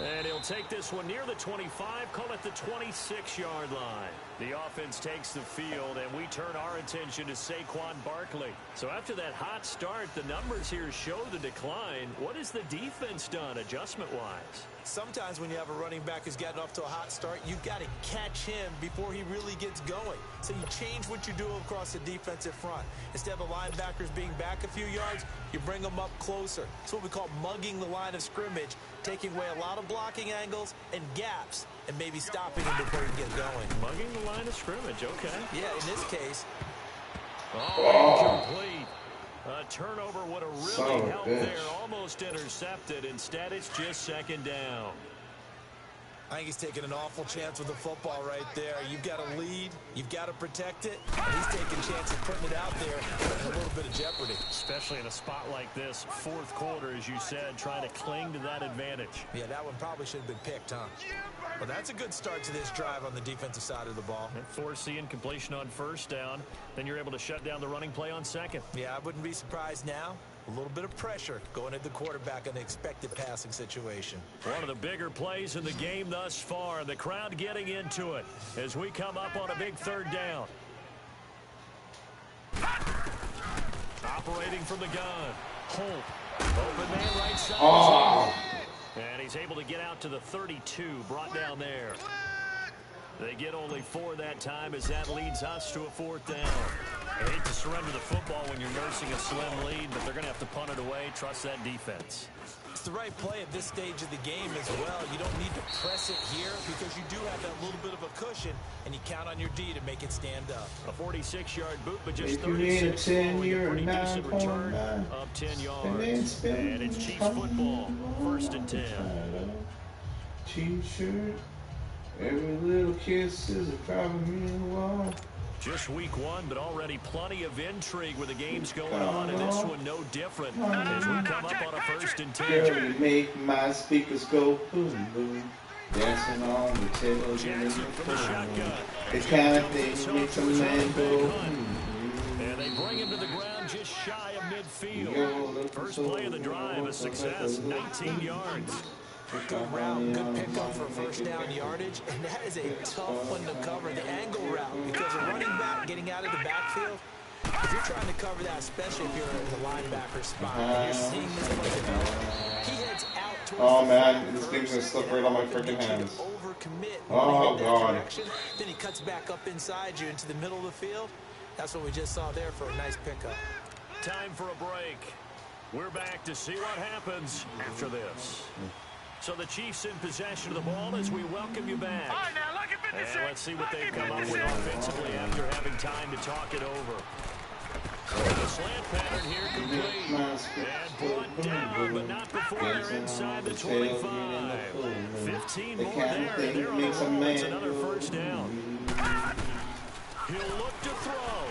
And he'll take this one near the 25, call it the 26-yard line. The offense takes the field, and we turn our attention to Saquon Barkley. So after that hot start, the numbers here show the decline. What has the defense done adjustment-wise? Sometimes when you have a running back who's gotten off to a hot start, you've got to catch him before he really gets going. So you change what you do across the defensive front. Instead of the linebackers being back a few yards, you bring them up closer. It's what we call mugging the line of scrimmage, taking away a lot of blocking angles and gaps, and maybe stopping him before he gets going. Mugging the line of scrimmage, okay. Yeah, in this case. Incomplete. A turnover would have really helped there. Almost intercepted. Instead, it's just second down. I think he's taking an awful chance with the football right there. You've got to lead. You've got to protect it. And he's taking chances putting it out there in a little bit of jeopardy. Especially in a spot like this, fourth quarter, as you said, trying to cling to that advantage. Yeah, that one probably should have been picked, huh? Well, that's a good start to this drive on the defensive side of the ball. And forcing completion on first down. Then you're able to shut down the running play on second. Yeah, I wouldn't be surprised now. A little bit of pressure going at the quarterback in the expected passing situation. One of the bigger plays in the game thus far. The crowd getting into it as we come up on a big third down. Operating from the gun. Holt. Open man right side. And he's able to get out to the 32. Brought down there. They get only 4 that time as that leads us to a fourth down. I hate to surrender the football when you're nursing a slim lead, but they're going to have to punt it away. Trust that defense. It's the right play at this stage of the game as well. You don't need to press it here because you do have that little bit of a cushion, and you count on your D to make it stand up. A 46-yard boot, but just if 36 following a pretty decent return of 10 yards. And it's Chiefs football, 1st and 10. T-shirt, every little kiss is a driving me along. Just week 1, but already plenty of intrigue where the game's going on, and this one no different as we come up on a 1st and 10. Girl, you make my speakers go boom, boom. Dancing on the tail of the shotgun. The kind of thing makes a man go boom. And they bring him to the ground just shy of midfield. First play of the drive, a success, 19 yards. Good route, good pickup for first down yardage, and that is a tough one to cover, the angle route, because a running back getting out of the backfield, if you're trying to cover that, especially if you're in the linebacker spot, and you're seeing this play develop, he heads out towards this game's gonna slip right on my freaking hands. Overcommit direction, then he cuts back up inside you into the middle of the field. That's what we just saw there for a nice pickup. Time for a break. We're back to see what happens after this. So the Chiefs in possession of the ball as we welcome you back. And let's see what they've come up with offensively after having time to talk it over. So the slant pattern here complete. And brought down, but not before they're inside the 25. 15 more there. They're on the roll. It's another first down. He'll look to throw.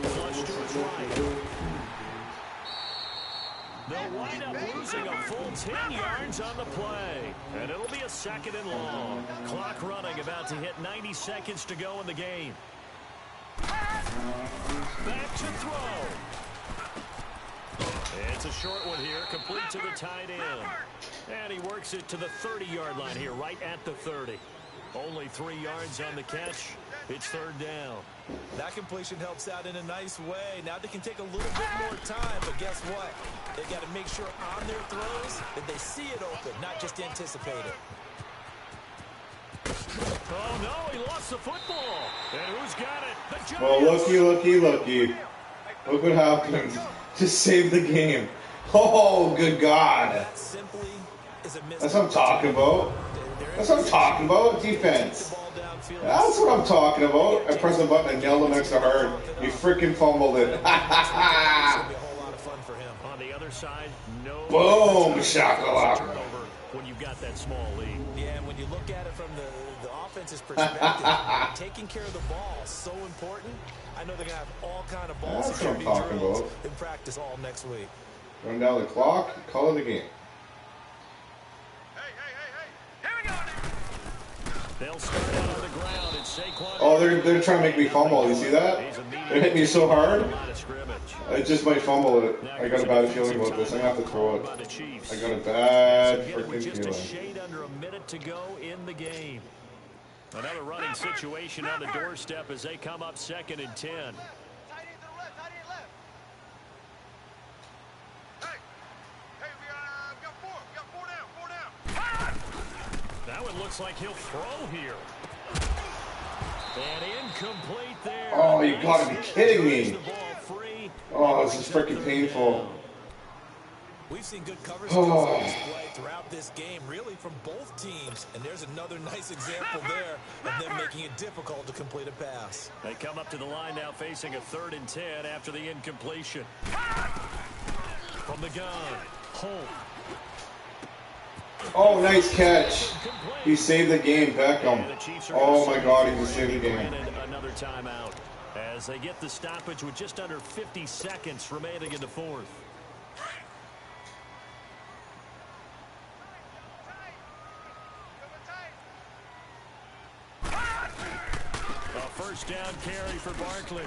Flush to his right. They'll wind up losing a full 10 yards on the play. And it'll be a 2nd and long. Clock running, about to hit 90 seconds to go in the game. Back to throw. It's a short one here, complete to the tight end. And he works it to the 30-yard line here, right at the 30. Only 3 yards on the catch. It's 3rd down. That completion helps out in a nice way. Now they can take a little bit more time, but guess what? They got to make sure on their throws that they see it open, not just anticipate it. Oh, no, he lost the football. And who's got it? The Giants. Well, looky. Look what happened. Just save the game. Oh, good God. That simply That's what I'm talking about. That's what I'm talking about. Defense. That's what I'm talking about. I pressed the button and nailed him extra hard. He freaking fumbled it. On the other side, no Boom, shakalaka. when you've got that small lead. Yeah, and when you look at it from the offense's perspective, taking care of the ball is so important. I know they're going to have all kind of ball That's what I'm security talking drills about. in practice all next week. Run down the clock, call it the game. Here we go. They'll start out on the ground. It's Saquon. Oh, they're trying to make me fumble. You see that? They hit me so hard. I just might fumble it. I got a bad feeling about this. I'm going to have to throw it. I got a bad freaking Just a feeling. shade under a minute to go in the game. Another running situation on the doorstep as they come up 2nd and 10. Tight end to the left, tight end left. Hey, we got four down. That one looks like he'll throw here. And incomplete there. Oh, you gotta be kidding me. The ball free. Oh, this is freaking painful. We've seen good coverage on display throughout this game, really from both teams. And there's another nice example there of them making it difficult to complete a pass. They come up to the line now facing a 3rd and 10 after the incompletion. From the gun, Holt. Oh, nice catch. He saved the game, Beckham. Oh my God, he just saved the game. Another timeout as they get the stoppage with just under 50 seconds remaining in the 4th. A first down carry for Barkley.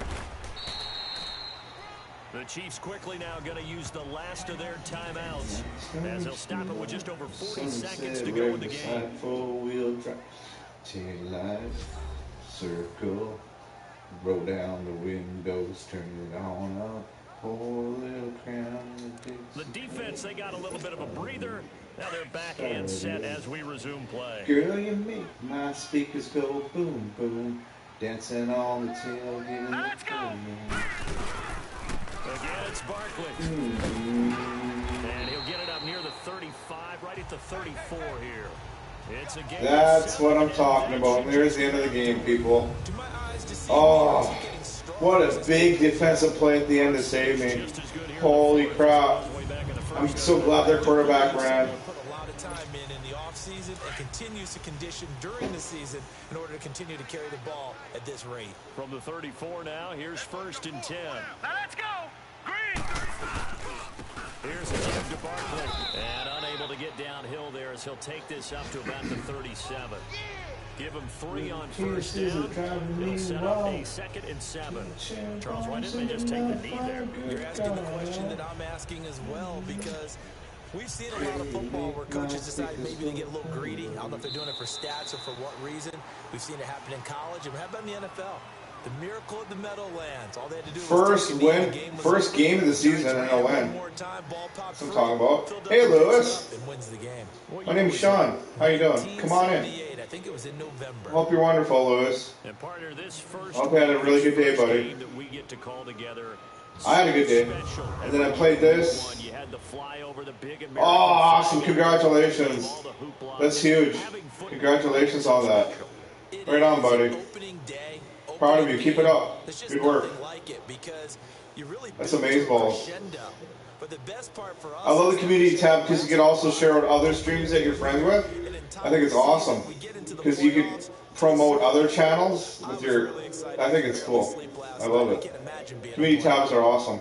The Chiefs quickly now going to use the last of their timeouts as they'll stop it with just over 40 seconds to go in the game. Four-wheel drive, tail light, circle, roll down the windows, turn it on up, whole little crown. The defense, they got a little bit of a breather. Now they're back and set as we resume play. Girl, you make my speakers go boom, boom, dancing on the tailgate. Now let's go. Again, it's Barkley. And he'll get it up near the 35, right at the 34 here. It's a game. That's what I'm talking about. And there's the end of the game, people. Oh, what a big defensive play at the end to save me. Holy crap. I'm so glad their quarterback ran. Put a lot of time in the offseason and continues to condition during the season in order to continue to carry the ball at this rate. From the 34 now, here's 1st and 10. Now let's go. Green. Here's a give to Barkley. And unable to get downhill there as he'll take this up to about the 37. Give him 3 on 1st down. He'll set up a 2nd and 7. Charles, why didn't they just take the knee there? You're asking the question that I'm asking as well, because we've seen a lot of football where coaches decide maybe they get a little greedy. I don't know if they're doing it for stats or for what reason. We've seen it happen in college, and how about in the NFL? The miracle of the Meadowlands. All they had to do was First game of the season and a win. That's what I'm talking about. Hey, Lewis. And wins the game. My name's Sean. How you doing? Come on in. I think it was in November. Hope you're wonderful, Lewis. And partner, this first Hope you had a really good day, buddy. game that we get to call together. I had a good day. And then I played this. You had the fly over the big Oh, awesome. Congratulations. That's huge. Congratulations on that. Right on, buddy. Proud of you. Keep it up. Good work. That's amazeballs. I love the community tab because you can also share out other streams that you're friends with. I think it's awesome because you can promote other channels with your. I think it's cool. I love it. Community tabs are awesome.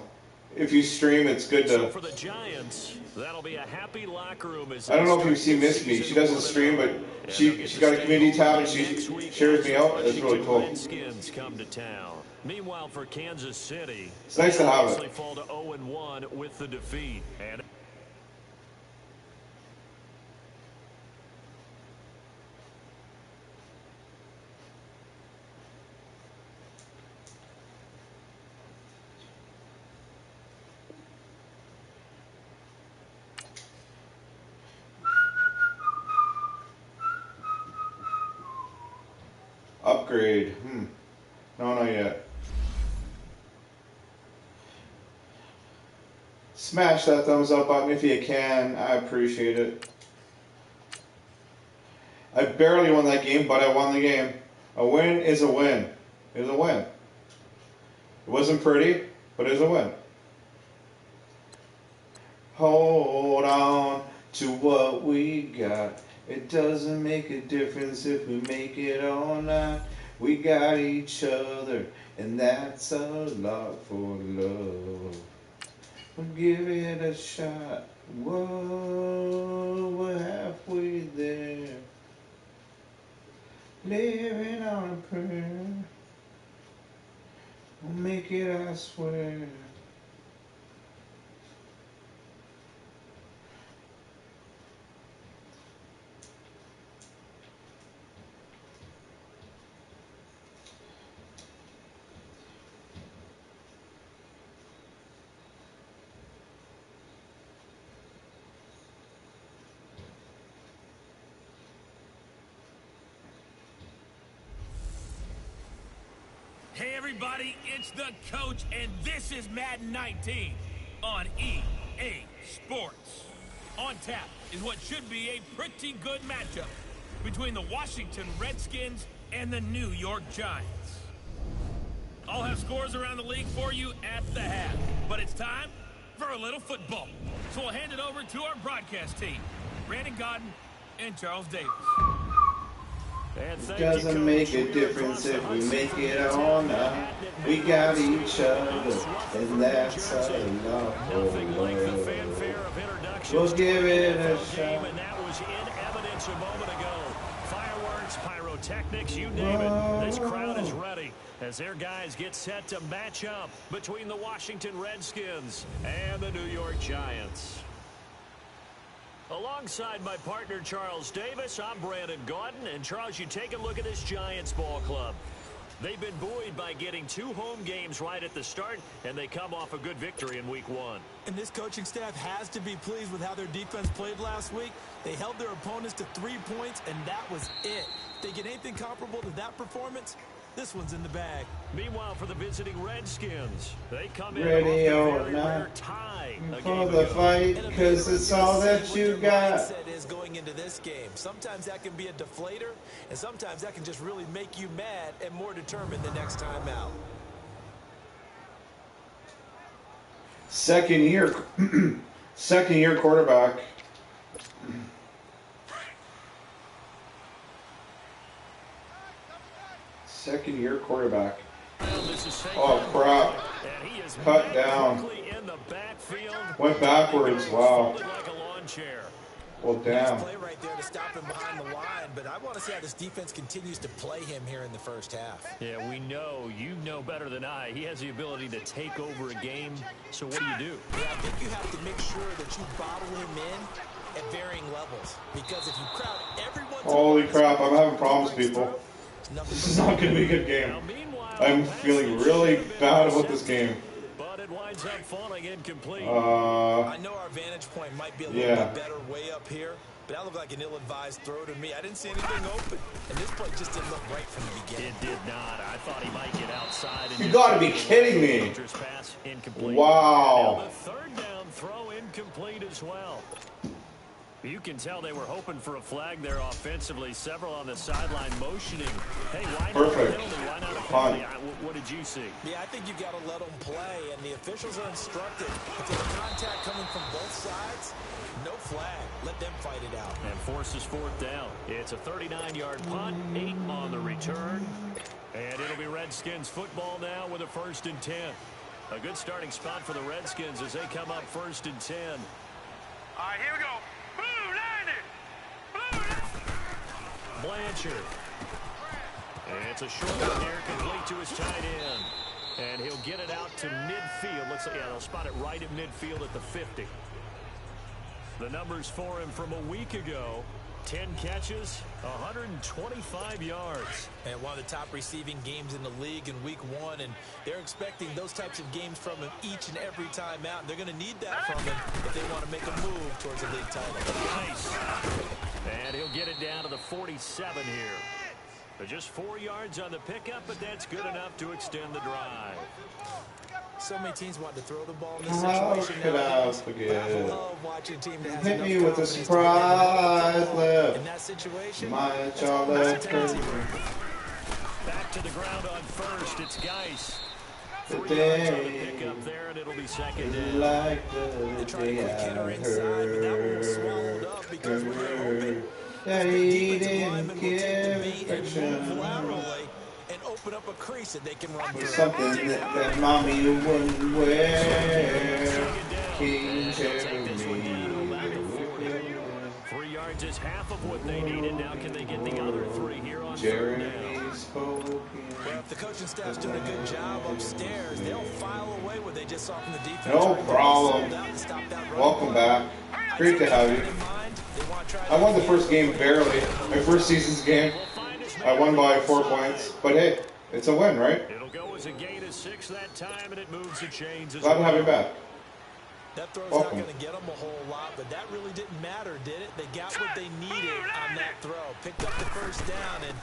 If you stream, it's good to. For the Giants, that'll be a happy locker room. I don't know if you've seen Miss Me. She doesn't stream, but she got a community tab and she shares me out. It's really cool. Redskins come to town. Meanwhile, for Kansas City, it's nice to have it. They fall to 0-1 with the defeat. And upgrade. No, not yet. Smash that thumbs up button if you can. I appreciate it. I barely won that game, but I won the game. A win is a win. It was a win. It wasn't pretty, but it was a win. Hold on to what we got. It doesn't make a difference if we make it or not. We got each other, and that's a lot for love. Give it a shot. Whoa, we're halfway there. Living on a prayer. We'll make it, I swear. Hey everybody, it's the coach, and this is Madden 19 on EA Sports. On tap is what should be a pretty good matchup between the Washington Redskins and the New York Giants. I'll have scores around the league for you at the half, but it's time for a little football. So we'll hand it over to our broadcast team, Brandon Godden and Charles Davis. It doesn't make a difference if we make it or not. We got each other, and that's a lot for love. We'll give it a shot. And that was in evidence a moment ago. Fireworks, pyrotechnics, you name it. This crowd is ready as their guys get set to match up between the Washington Redskins and the New York Giants. Alongside my partner, Charles Davis, I'm Brandon Godden. And, Charles, you take a look at this Giants ball club. They've been buoyed by getting 2 home games right at the start, and they come off a good victory in Week 1. And this coaching staff has to be pleased with how their defense played last week. They held their opponents to 3 points, and that was it. If they get anything comparable to that performance, this one's in the bag. Meanwhile, for the visiting Redskins, they come in Ready off or a very not rare tie a for game the ago. fight, because it's all that you got. Mindset is going into this game. Sometimes that can be a deflator, and sometimes that can just really make you mad and more determined the next time out. Second year quarterback. Second year quarterback. Oh crap. And he is Cut down. quickly in the backfield. Went backwards. Wow. Folded like a lawn chair. Well, damn. Nice play right there to stop him behind the line, but I want to see how this defense continues to play him here in the first half. Yeah, we know. You know better than I. He has the ability to take over a game. So what do you do? Yeah, I think you have to make sure that you bottle him in at varying levels, because if you crowd everyone... Holy crap, I'm having problems, people. This is not going to be a good game. Now, meanwhile, I'm feeling really bad about this game. But it winds up falling incomplete. I know our vantage point might be a little yeah. bit better way up here, but that looked like an ill-advised throw to me. I didn't see anything open, and this play just didn't look right from the beginning. It did not. I thought he might get outside. And You got to be kidding me. Pass, incomplete. Wow. Now the third down throw incomplete as well. You can tell they were hoping for a flag there offensively. Several on the sideline motioning. Hey, why not a penalty? Why not a penalty? What did you see? Yeah, I think you got to let them play, and the officials are instructed. If there's contact coming from both sides, no flag. Let them fight it out. And forces fourth down. It's a 39-yard punt, 8 on the return. And it'll be Redskins football now with a 1st and 10. A good starting spot for the Redskins as they come up 1st and 10. All right, here we go. Blue Blanchard. And it's a short one here, complete to his tight end. And he'll get it out to midfield. Looks like, yeah, they'll spot it right at midfield at the 50. The numbers for him from a week ago: 10 catches, 125 yards. And one of the top receiving games in the league in Week 1, and they're expecting those types of games from him each and every time out. They're going to need that from him if they want to make a move towards a league title. Nice. And he'll get it down to the 47 here. But just 4 yards on the pickup, but that's good enough to extend the drive. so many teams want to throw the ball in this How situation could I nowadays. forget? I love watching a team that has Hit enough me with a confidence to surprise in left. that situation. My That's child almost a left tendency. Back to the ground on first. It's Geis. 3 yards on the Today, pickup there, and it'll be second down. like They the tried a day quick hitter I inside, but that one was swallowed up because what they're hoping that is he the defensive didn't lineman will give take the bait and move affection. laterally and open up a crease that they can run through. Something that mommy wouldn't wear. King Jeremy. 3 yards is half of what they needed. Now can they get the other 3 here on third down? Jeremy spoken. Well, if the coaching staff's doing a good job upstairs, they'll file away what they just saw from the defense. No problem. Welcome back. Great to have you. I won the first game barely. My first season's game. I won by 4 points. But hey, it's a win, right? It'll go as a gain of 6 that time, and it moves the chains as Glad to well. have you back. That throw's Welcome. not going to get them a whole lot, but that really didn't matter, did it? They got what they needed on that throw. Picked up the first down, and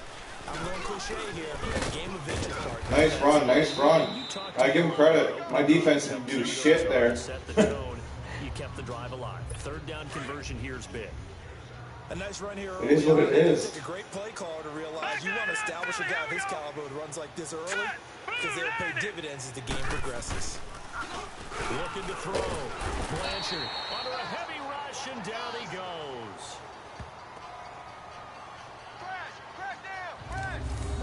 I'm going cliche here, but game of inches, partner. Nice run, nice run. I give him credit. My defense didn't do shit there. Set the tone. You kept the drive alive. Third down conversion here is big. A nice run here It is what it is. It's a great play caller to realize you want to establish a guy of his caliber who runs like this early because they'll pay dividends as the game progresses. Looking to throw. Blanchard under a heavy rush, and down he goes.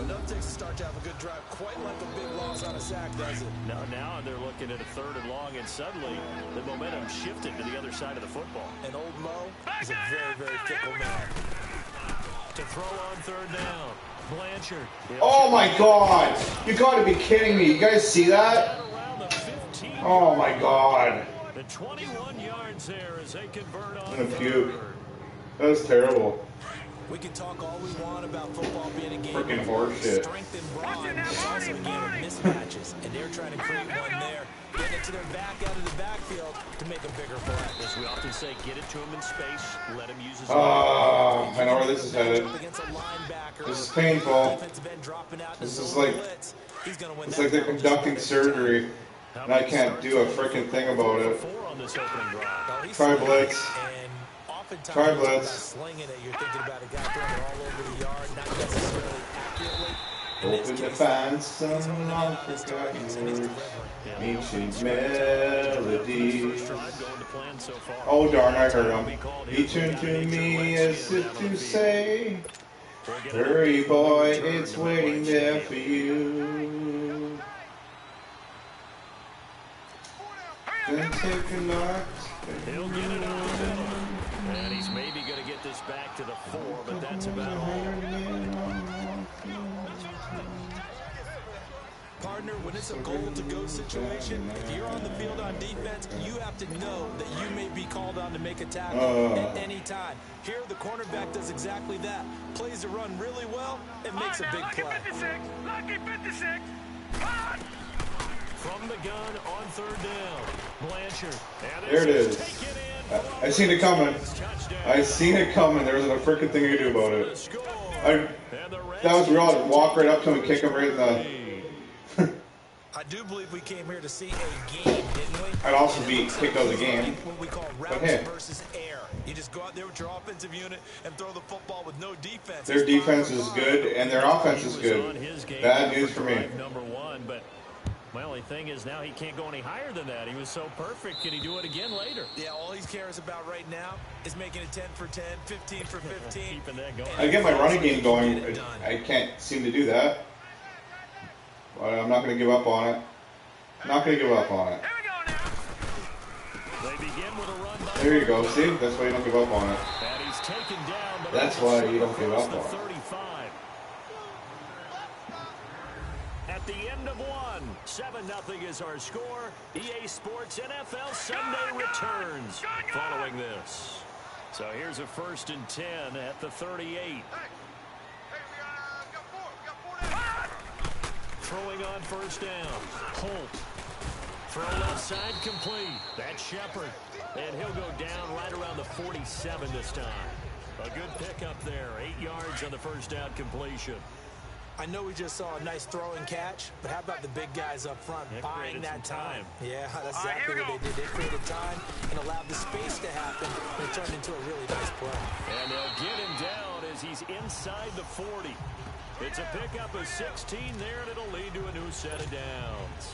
Enough takes to start to have a good drive, quite like a big loss on a sack, does it? Now they're looking at a 3rd and long, and suddenly the momentum shifted to the other side of the football. And old Mo is a very, very fickle man. To throw on 3rd down. Blanchard. Oh my god! You gotta be kidding me. You guys see that? Around the 15. Oh my god. The 21 yards there as they convert on I'm gonna puke. 3rd. That was terrible. We can talk all we want about football being a game Freaking of horseshit. strength and brawn. It's also a game of mismatches, and they're trying to create one there. Getting it to their back out of the backfield to make a bigger play. As we often say, get it to him in space, let him use his I know where this is headed. Against a linebacker, This is painful. defensive end dropping out This in is zone like- blitz. He's gonna win It's that like they're battle just conducting about surgery, and I can't do a freaking thing about it. 4 on this opening drive. Well, he's Try slinging blitz. it, and oftentimes Try when you talk blitz. about slinging it, you're thinking about a guy throwing it all over the yard, not necessarily accurately. In this Hoping to case, find he's some honing in on his targets, and he's unforgotten delivering. ancient melodies. First drive going to plan so far. Oh darn, I heard him. He turned to me as if to say, hurry boy, it's waiting there for you. Then take a knock. He'll get it out the middle. And he's maybe going to get this back to the 4, but that's about all. Partner, when it's a goal-to-go situation, if you're on the field on defense, you have to know that you may be called on to make a tackle at any time. Here, the cornerback does exactly that. Plays the run really well and makes a big play. Lucky 56. From the gun on 3rd down. Blanchard. And There it is. taken in for I seen it coming. touchdown. I seen it coming. There wasn't a freaking thing you could do about The it. score. That was real. I'd walk right up to him and kick him right in the. I do believe we came here to see a game, didn't we? I'd also be kicked out of the game. What we call routes hey. versus air. You just go out there with your offensive unit and throw the football with no defense. Their It's defense 5 is for 5. good and their offense He is was on good. his game Bad for news for me. drive number 1, but my only thing is now he can't go any higher than that. He was so perfect. Can he do it again later? Yeah, all he cares about right now is making it 10 for 10, 15 for 15. Keeping that going. I get my running game going. I can't seem to do that. But I'm not going to give up on it. Not going to give up on it. They begin with a run by There you go. See? That's why you don't give up on it. and he's taken down, but That's why you don't give across up the on it. 35. At the end of 1, 7-0 is our score. EA Sports NFL Sunday returns following this. So here's a 1st and 10 at the 38. Hey, we got 4. We got 4 down. Throwing on 1st down. Holt. Throw left side complete. That's Shepard. And he'll go down right around the 47 this time. A good pickup there. 8 yards on the 1st down completion. I know we just saw a nice throw and catch, but how about the big guys up front buying that time? Yeah, that's exactly what they did. They created time and allowed the space to happen, and it turned into a really nice play. And they'll get him down as he's inside the 40. It's a pickup of 16 there, and it'll lead to a new set of downs.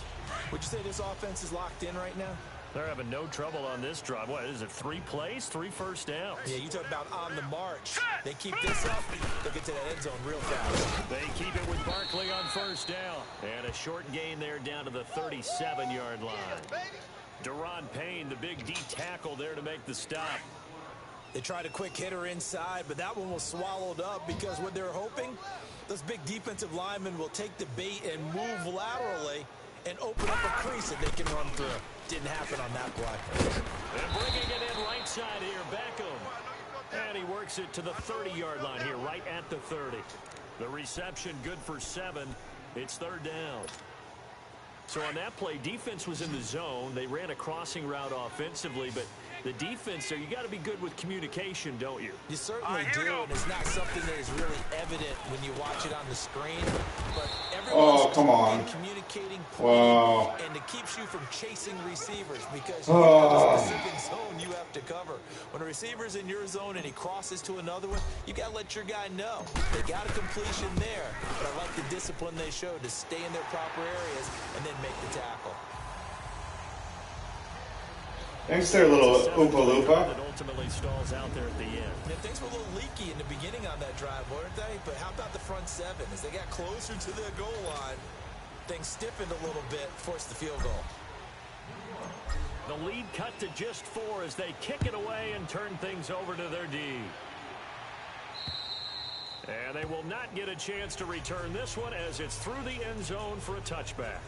Would you say this offense is locked in right now? They're having no trouble on this drive. What is it, 3 plays, 3 first downs? Yeah, you talk about on the march. They keep this up, they'll get to that end zone real fast. They keep it with Barkley on first down. And a short gain there down to the 37-yard line. Deron Payne, the big D tackle there to make the stop. They tried a quick hitter inside, but that one was swallowed up because what they're hoping, those big defensive linemen will take the bait and move laterally and open up a crease that they can run through. Didn't happen on that play. And bringing it in right side here, Beckham. And he works it to the 30-yard line here, right at the 30. The reception good for 7. It's third down. So on that play, defense was in the zone. They ran a crossing route offensively, but the defense there, you got to be good with communication, don't you? You certainly do, and it's not something that is really evident when you watch it on the screen. But everyone's communicating, pointing, and it keeps you from chasing receivers because you have a specific zone you have to cover. When a receiver's in your zone and he crosses to another one, you got to let your guy know. They got a completion there, but I like the discipline they showed to stay in their proper areas and then make the tackle. Thanks there, little Oompa Loompa. That ultimately stalls out there at the end. Yeah, things were a little leaky in the beginning on that drive, weren't they? But how about the front 7? As they got closer to their goal line, things stiffened a little bit, forced the field goal. The lead cut to just 4 as they kick it away and turn things over to their D. And they will not get a chance to return this one as it's through the end zone for a touchback.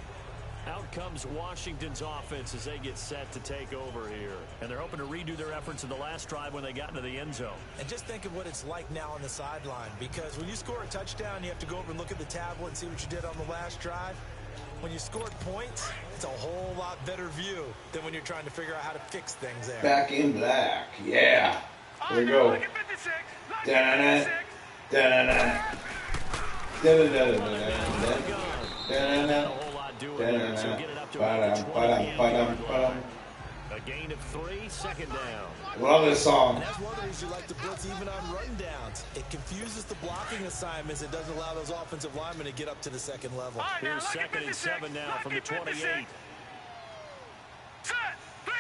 Out comes Washington's offense as they get set to take over here. And they're hoping to redo their efforts in the last drive when they got into the end zone. And just think of what it's like now on the sideline. Because when you score a touchdown, you have to go over and look at the tablet and see what you did on the last drive. When you scored points, it's a whole lot better view than when you're trying to figure out how to fix things there. Back in black. Yeah. Here we go. Da-na-na. Da-na-na. Da-na-na. Da-na-na. So get it up to about the 20-yard line. A gain of 3, second down. Love this song. And that's one of the reasons you like to blitz even on rundowns. It confuses the blocking assignments. It doesn't allow those offensive linemen to get up to the second level. Here's 2nd and 7 now from the 28. Set, 3-19.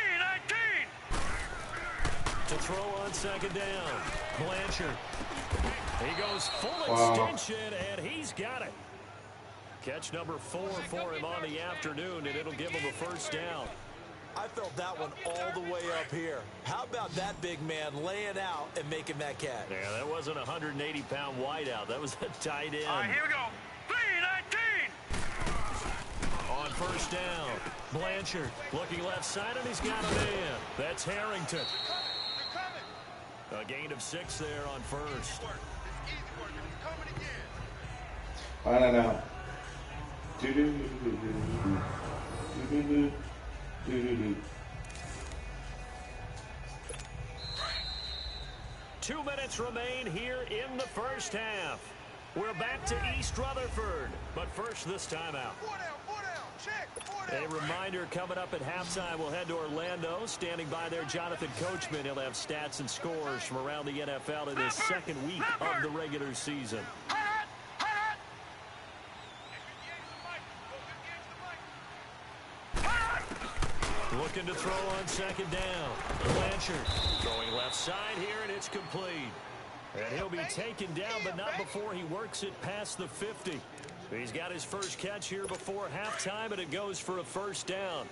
To throw on second down. Blanchard. He goes full extension, and he's got it. Catch number 4 for him on the afternoon, and it'll give him a first down. I felt that one all the way up here. How about that big man laying out and making that catch? Yeah, that wasn't a 180-pound wideout. That was a tight end. All right, here we go. 3-19. On first down, Blanchard looking left side, and he's got a man. That's Harrington. A gain of 6 there on first. I don't know. 2 minutes remain here in the first half. We're back to East Rutherford, but first this timeout. A reminder coming up at halftime, we'll head to Orlando. Standing by there, Jonathan Coachman. He'll have stats and scores from around the NFL in his second week of the regular season. Looking to throw on second down. Blanchard going left side here, and it's complete. And he'll be taken down, but not before he works it past the 50. He's got his first catch here before halftime, and it goes for a first down.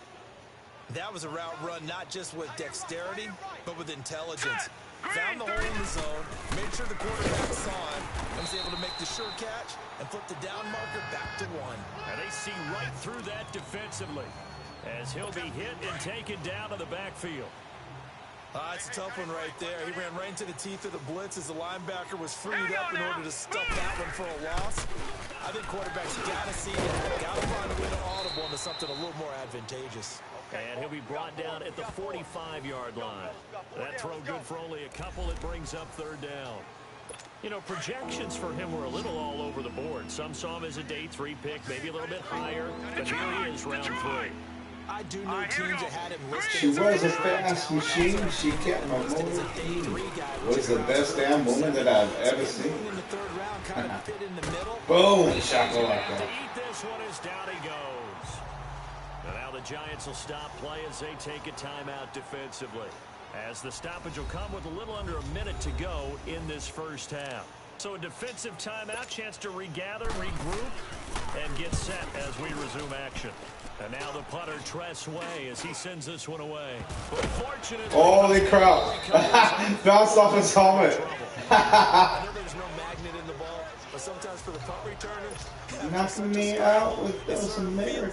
That was a route run not just with dexterity, but with intelligence. Found the hole in the zone, made sure the quarterback saw him, and was able to make the sure catch and flip the down marker back to 1. And they see right through that defensively as he'll be hit and taken down to the backfield. It's a tough one right there. He ran right into the teeth of the blitz as the linebacker was freed up in order to stuff that one for a loss. I think quarterbacks got to see it, got to find a way to audible into something a little more advantageous. And he'll be brought down at the 45-yard line. That throw good for only a couple. It brings up third down. You know, projections for him were a little all over the board. Some saw him as a day 3 pick, maybe a little bit higher, but here he is, round 3. I do know teams that had him listed. She was a fast machine. She kept my motor. Was the best damn woman that I've ever seen. Boom! Shakalaka. This one is down he goes. And now the Giants will stop play as they take a timeout defensively. As the stoppage will come with a little under a minute to go in this first half. So a defensive timeout, chance to regather, regroup, and get set as we resume action. And now the punter Tress Way as he sends this one away. But fortunately, holy crap! Bounced off his helmet. I know there's no magnet in the ball, but sometimes for the punt returner, knocking me out with those American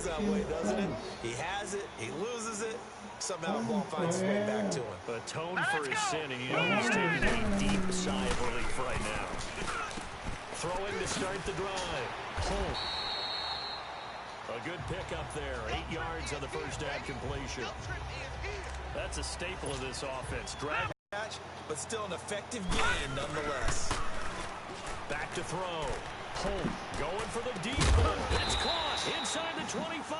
doesn't it? He has it, he loses it. Somehow the ball finds its way back to him. Atone for his sin, and you know he's taking a deep sigh of relief right now. Throwing to start the drive. Home. A good pickup there. 8 yards on the first half completion. That's a staple of this offense. Drag catch, but still an effective gain nonetheless. Back to throw. Home. Going for the deep one. It's caught inside the 25.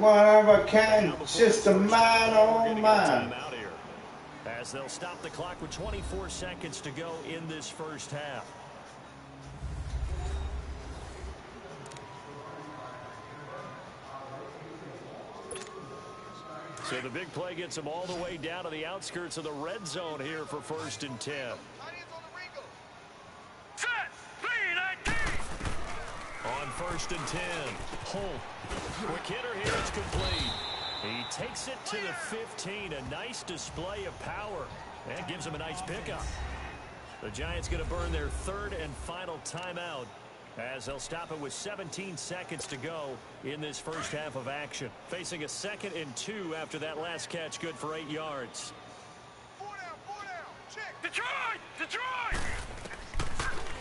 One of a kind, just a man on mine. As they'll stop the clock with 24 seconds to go in this first half. So the big play gets them all the way down to the outskirts of the red zone here for 1st and 10. On 1st and 10. Holt. Quick hitter here. It's complete. He takes it to the 15. A nice display of power. And gives him a nice pickup. The Giants going to burn their 3rd and final timeout as they'll stop it with 17 seconds to go in this first half of action. Facing a 2nd and 2 after that last catch, good for 8 yards. 4 down, check. Detroit!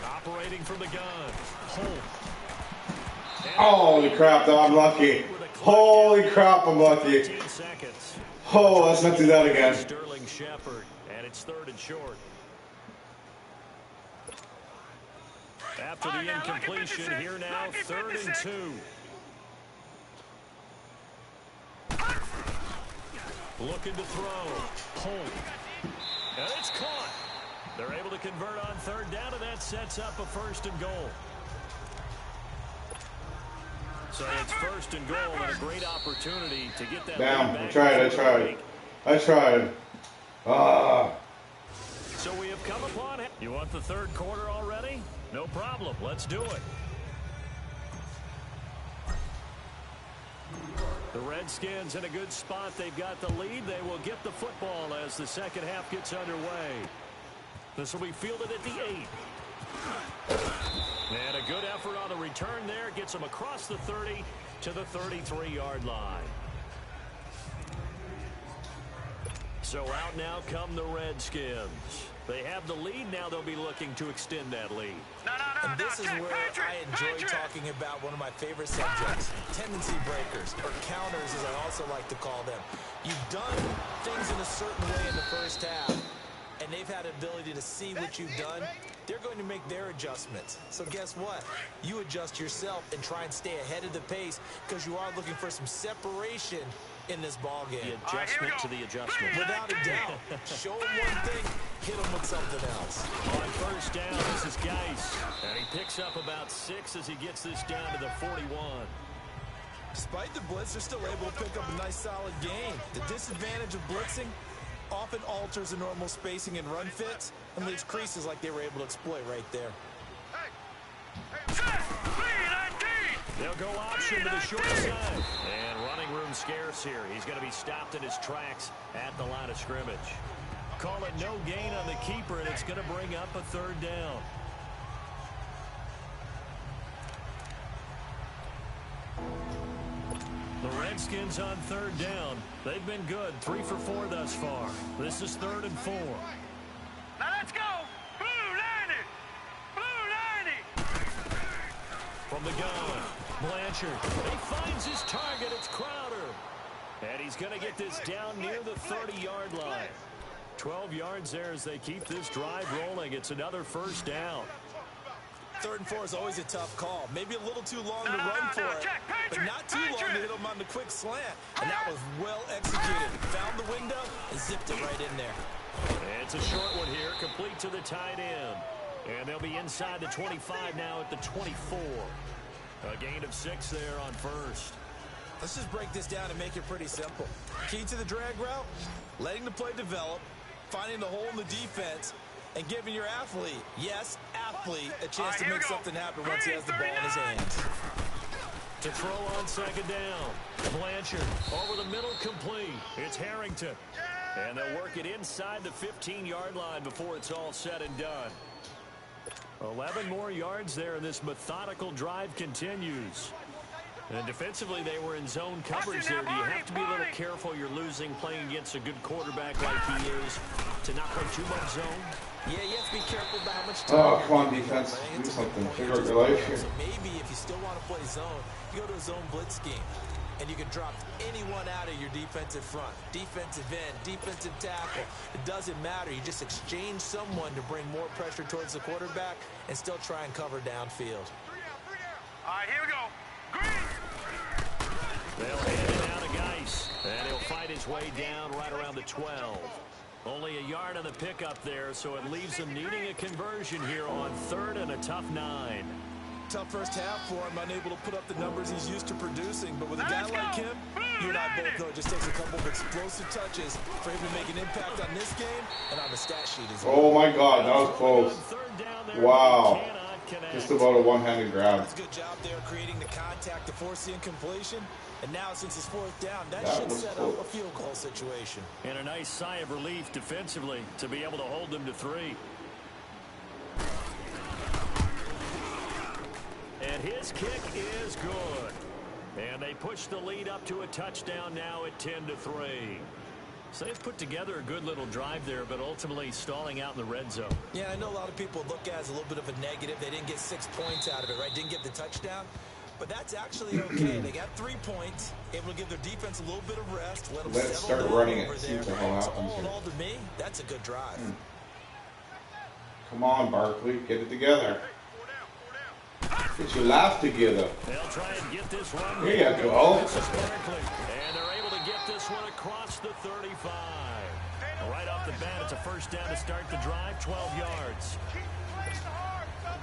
Operating from the gun. Holt. Holy crap, I'm lucky. Holy crap, I'm lucky. Oh, let's not do that again. Sterling Shepard, and it's 3rd and short. After the incompletion, here now, 3rd and 2. Looking to throw. Holt. And it's caught. They're able to convert on 3rd down, and that sets up a 1st and goal. So it's 1st and goal and a great opportunity to get that. Damn, I tried. So we have come upon it. You want the 3rd quarter already? No problem. Let's do it. The Redskins in a good spot. They've got the lead. They will get the football as the second half gets underway. This will be fielded at the 8. And a good effort on the return there. Gets them across the 30 to the 33-yard line. So out now come the Redskins. They have the lead. Now they'll be looking to extend that lead. And this is where I enjoy talking about one of my favorite subjects, tendency breakers, or counters as I also like to call them. You've done things in a certain way in the first half, and they've had the ability to see what you've done. They're going to make their adjustments. So guess what? You adjust yourself and try and stay ahead of the pace because you are looking for some separation in this ball game. The adjustment to the adjustment. Without a doubt. Show them one thing, hit them with something else. On 1st down, this is Geis. And he picks up about 6 as he gets this down to the 41. Despite the blitz, they're still able to pick up a nice solid gain. The disadvantage of blitzing often alters the normal spacing and run fits and leaves creases like they were able to exploit right there. They'll go option to the short side. And running room scarce here. He's going to be stopped in his tracks at the line of scrimmage. Call it no gain on the keeper, and it's going to bring up a 3rd down. The Redskins on 3rd down. They've been good. 3 for 4 thus far. This is 3rd and 4. Now let's go. Blue 90. Blue 90. From the gun, Blanchard. He finds his target. It's Crowder. And he's going to get this down near the 30-yard line. 12 yards there as they keep this drive rolling. It's another first down. 3rd and 4 is always a tough call. Maybe a little too long to run for it, but not too long to hit him on the quick slant. And that was well executed. Found the window and zipped it right in there. It's a short one here, complete to the tight end. And they'll be inside the 25 now at the 24. A gain of 6 there on first. Let's just break this down and make it pretty simple. Key to the drag route, letting the play develop, finding the hole in the defense, and giving your athlete, yes, athlete, a chance to make something happen once he has the ball in his hands. To throw on 2nd down. Blanchard over the middle, complete. It's Harrington. And they'll work it inside the 15-yard line before it's all said and done. 11 more yards there, and this methodical drive continues. And defensively, they were in zone coverage there. Do you have to be a little careful? You're losing playing against a good quarterback like he is to not play too much zone? Yeah, you have to be careful about how much time. Oh, come on, defense. Do something. Figure out your life here. So maybe if you still want to play zone, you go to a zone blitz scheme. And you can drop anyone out of your defensive front. Defensive end, defensive tackle. It doesn't matter. You just exchange someone to bring more pressure towards the quarterback and still try and cover downfield. All right, here we go. Green. They'll hand it down to Geis. And he'll fight his way down right around the 12. Only a yard on the pickup there, so it leaves him needing a conversion here on 3rd and a tough 9. Tough first half for him, unable to put up the numbers he's used to producing. But with a guy like him, you and I both know it just takes a couple of explosive touches for him to make an impact on this game and on the stat sheet as well. Oh my God, that was close. Wow. Just about a one-handed grab. That's a good job there creating the contact to force the incompletion. And now since it's 4th down, that should set up a field goal situation. And a nice sigh of relief defensively to be able to hold them to 3. And his kick is good. And they push the lead up to a touchdown now at 10-3. So they've put together a good little drive there, but ultimately stalling out in the red zone. Yeah, I know a lot of people look at it as a little bit of a negative. They didn't get 6 points out of it, right? Didn't get the touchdown. But that's actually okay. They got 3 points, able to give their defense a little bit of rest. Let them Let's start running it. See what the hell happens here. All to me, that's a good drive. Come on, Barkley. Get it together. Get your life together. They'll try and get this one. Here you go. This is Barkley. And they're able to get this one across the 35. Right off the bat, it's a first down to start the drive, 12 yards.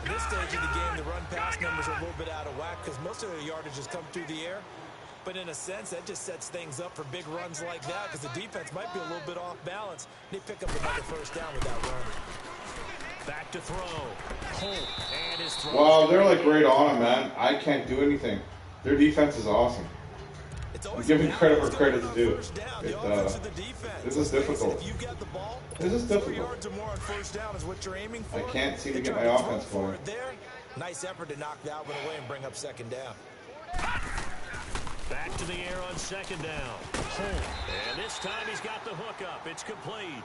At this stage of the game, the run-pass numbers are a little bit out of whack because most of their yardage has come through the air. But in a sense, that just sets things up for big runs like that because the defense might be a little bit off balance. They pick up another first down with that run. Back to throw. Holt and his throw. Wow, they're like right on him, man. I can't do anything. Their defense is awesome. I'm giving credit where credit's due. This is difficult. This is difficult. I can't seem to get my offense going. Nice effort to knock that one away and bring up 2nd down. Back to the air on 2nd down. And this time he's got the hook up. It's complete.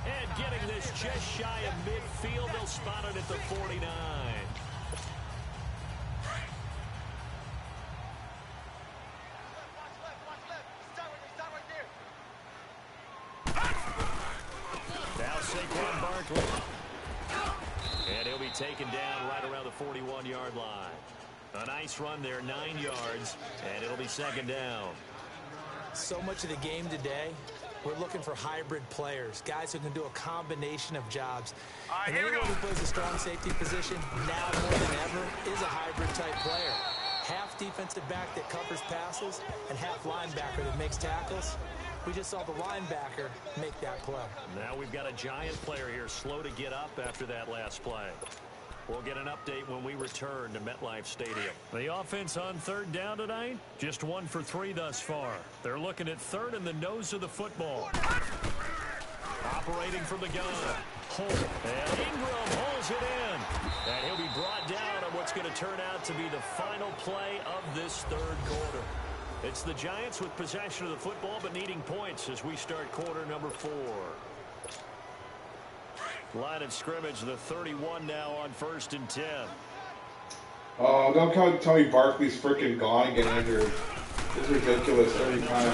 And getting this just shy of midfield, they'll spot it at the 49. Now Saquon Barkley. And he'll be taken down right around the 41-yard line. A nice run there, 9 yards, and it'll be 2nd down. So much of the game today, we're looking for hybrid players, guys who can do a combination of jobs. And anyone who plays a strong safety position, now more than ever, is a hybrid-type player. Half defensive back that covers passes and half linebacker that makes tackles. We just saw the linebacker make that play. Now we've got a giant player here slow to get up after that last play. We'll get an update when we return to MetLife Stadium. The offense on 3rd down tonight, just 1 for 3 thus far. They're looking at 3rd in the nose of the football. Operating from the gun. Holt. And Ingram holds it in. And he'll be brought down on what's going to turn out to be the final play of this 3rd quarter. It's the Giants with possession of the football but needing points as we start quarter number 4. Line of scrimmage, the 31 now on 1st and 10. Oh, don't tell me Barkley's freaking gone and getting injured. This is ridiculous every time.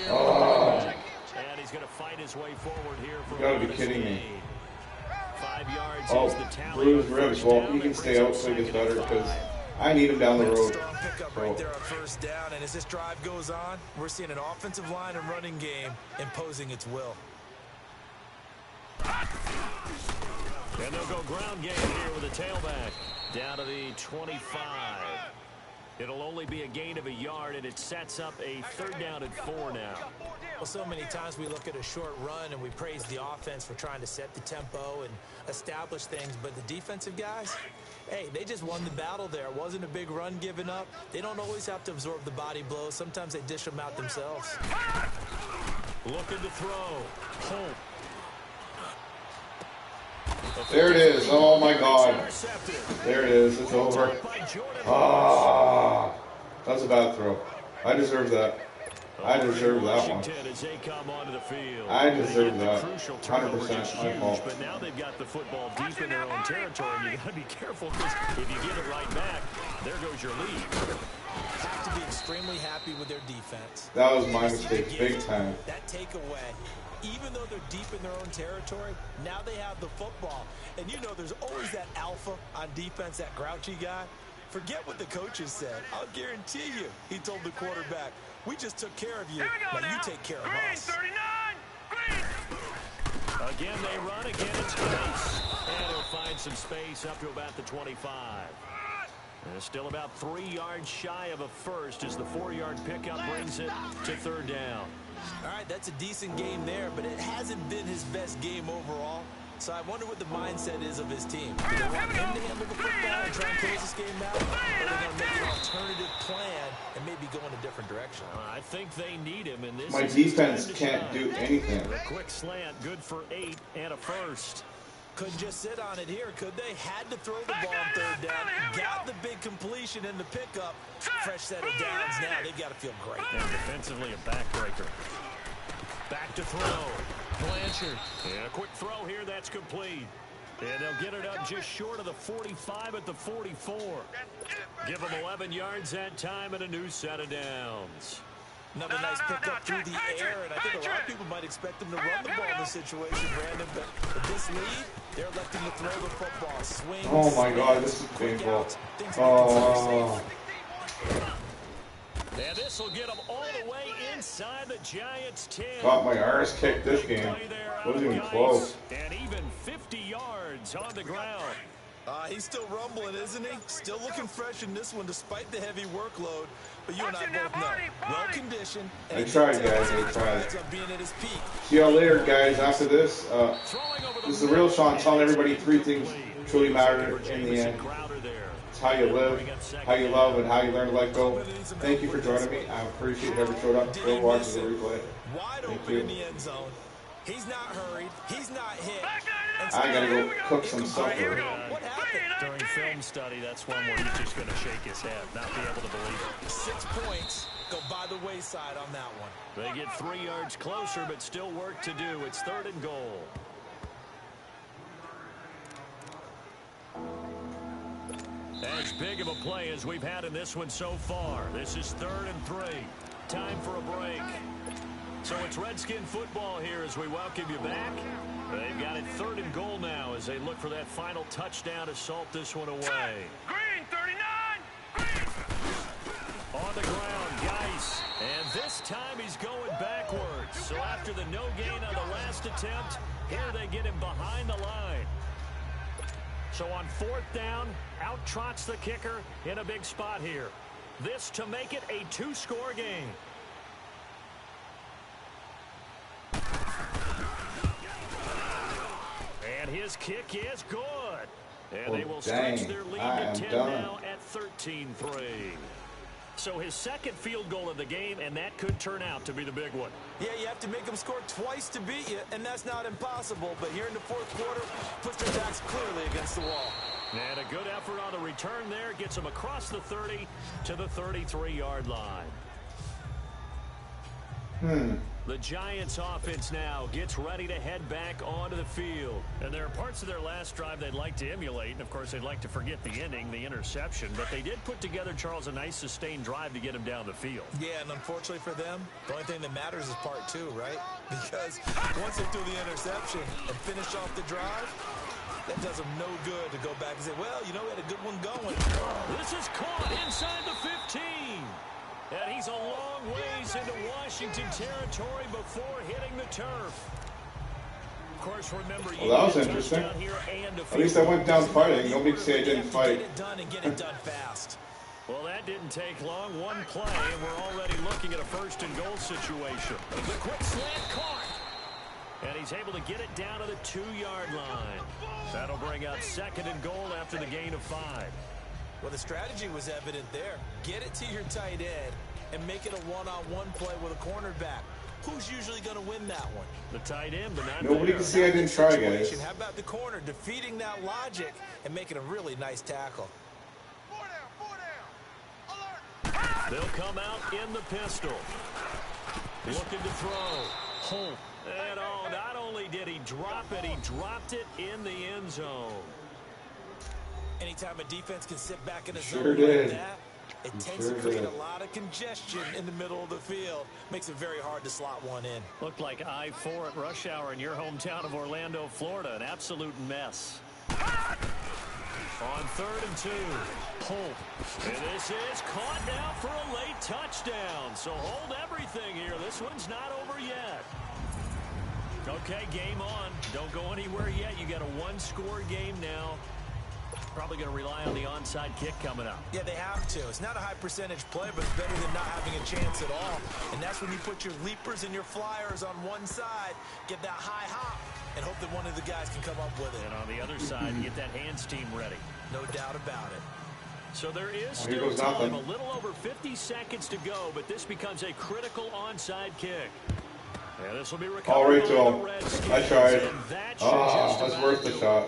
And he's going to fight his way forward here for You gotta be kidding me. 5 yards Oh, is the tally. bruised ribs. Well, he can stay out so he gets better because I need him down the road. Strong pickup right there on first down, and as this drive goes on, we're seeing an offensive line and running game imposing its will. And they'll go ground game here with a tailback. Down to the 25. It'll only be a gain of a yard, and it sets up a 3rd down and 4 now. Well, so many times we look at a short run and we praise the offense for trying to set the tempo and establish things, but the defensive guys, hey, they just won the battle there. It wasn't a big run given up. They don't always have to absorb the body blows. Sometimes they dish them out themselves. Looking to throw. Holt. There it is. Oh my God. There it is. It's over. Ah, that's a bad throw. I deserve that. I deserve that one. I deserve that. 100% my fault. But now they've got the football deep in their own territory, and you got to be careful because if you give it right back, there goes your lead. Have to be extremely happy with their defense. That was my mistake, big time. That takeaway, even though they're deep in their own territory, now they have the football. And you know there's always that alpha on defense, that grouchy guy. Forget what the coaches said. I'll guarantee you, he told the quarterback, we just took care of you. Now you take care of us. Again, they run. Again, it's space. And he'll find some space up to about the 25. And still about 3 yards shy of a first as the 4-yard pickup brings it to 3rd down. All right, that's a decent game there, but it hasn't been his best game overall. So I wonder what the mindset is of his team. Do they want him to handle the football and try and close this game out? Or are they going to make an alternative plan and maybe go in a different direction? I think they need him in this. My defense can't do anything. A quick slant, good for 8 and a first. Couldn't just sit on it here, could they? Had to throw the ball on 3rd down. Got the big completion in the pickup. Fresh set of downs now. They've got to feel great. And defensively a backbreaker. Back to throw. Blanchard. And a quick throw here. That's complete. And they'll get it up just short of the 45 at the 44. Give them 11 yards that time and a new set of downs. Another nice pickup through the air, and I think a lot of people might expect them to run the ball in this situation, Brandon. But with this lead, they're electing to throw the football. Swing. Oh my God, this is painful. Oh. And this will get them all the way inside the Giants' 10. Got my arse kicked this game. Wasn't even close. And even 50 yards on the ground. He's still rumbling, isn't he? Still looking fresh in this one despite the heavy workload. But you and I both know, well-conditioned. I tried, guys. I tried. Being at his peak. See y'all later, guys. After this, this is the real Sean telling everybody 3 things truly matter in the end. It's how you live, how you love, and how you learn to let go. Thank you for joining me. I appreciate whoever showed up. Go watch the replay. Thank you. He's not hurried. He's not hit. I gotta go cook some supper. What happened? During film study, that's one where he's just going to shake his head, not be able to believe it. 6 points go by the wayside on that one. They get 3 yards closer, but still work to do. It's 3rd and goal. As big of a play as we've had in this one so far. This is 3rd and 3. Time for a break. So it's Redskin football here as we welcome you back. They've got it 3rd and goal now as they look for that final touchdown to salt this one away. Green, 39! On the ground, Geis. And this time he's going backwards. So after the no gain on the last attempt, here they get him behind the line. So on 4th down, out trots the kicker in a big spot here. This to make it a 2-score game. And his kick is good. And they will stretch their lead to 10 now at 13-3. So his 2nd field goal of the game, and that could turn out to be the big one. Yeah, you have to make them score twice to beat you, and that's not impossible. But here in the 4th quarter, puts their backs clearly against the wall. And a good effort on the return there. Gets them across the 30 to the 33-yard line. The Giants offense now gets ready to head back onto the field. And there are parts of their last drive they'd like to emulate. And, of course, they'd like to forget the ending, the interception. But they did put together, Charles, a nice sustained drive to get him down the field. Yeah, and unfortunately for them, the only thing that matters is part two, right? Because once they threw the interception and finished off the drive, that does them no good to go back and say, well, you know, we had a good one going. This is caught inside the 15. And he's a long ways into Washington territory before hitting the turf. Of course, remember, well, that was interesting. At least I went down fighting. Nobody can say I didn't fight. Get it done and get it done fast. Well, that didn't take long. One play, and we're already looking at a first and goal situation. The quick slant caught. And he's able to get it down to the 2-yard line. That'll bring up second and goal after the gain of 5. Well, the strategy was evident there. Get it to your tight end and make it a one-on-one play with a cornerback. Who's usually going to win that one? The tight end, but not nobody there. can see I didn't try, guys. How about the corner defeating that logic and making a really nice tackle? 4 down. Alert. They'll come out in the pistol. Looking to throw. Holt. And oh, not only did he drop it, he dropped it in the end zone. Anytime a defense can sit back in a Sure zone did. like that, it tends to create a lot of congestion in the middle of the field. Makes it very hard to slot one in. Looked like I-4 at rush hour in your hometown of Orlando, Florida. An absolute mess. On 3rd and 2. Holt. And this is caught now for a late touchdown. So hold everything here. This one's not over yet. Okay, game on. Don't go anywhere yet. You got a one-score game now. Probably going to rely on the onside kick coming up. Yeah, they have to. It's not a high percentage play, but it's better than not having a chance at all. And that's when you put your leapers and your flyers on one side, get that high hop, and hope that one of the guys can come up with it. And on the other side, get that hands team ready. No doubt about it. So there is still time, a little over 50 seconds to go, but this becomes a critical onside kick. And this will be recovered. All right, so I tried. That's worth the shot.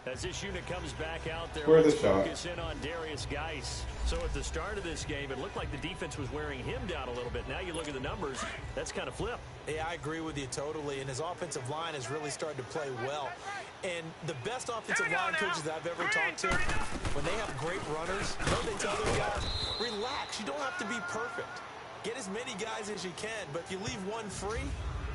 As this unit comes back out there, Where's let's the shot? focus in on Darius Geis. So at the start of this game, it looked like the defense was wearing him down a little bit. Now you look at the numbers, that's kind of flipped. Yeah, I agree with you totally. And his offensive line has really started to play well. And the best offensive line coaches I've ever talked to, when they have great runners, you know they tell their guys, relax, you don't have to be perfect. Get as many guys as you can, but if you leave one free,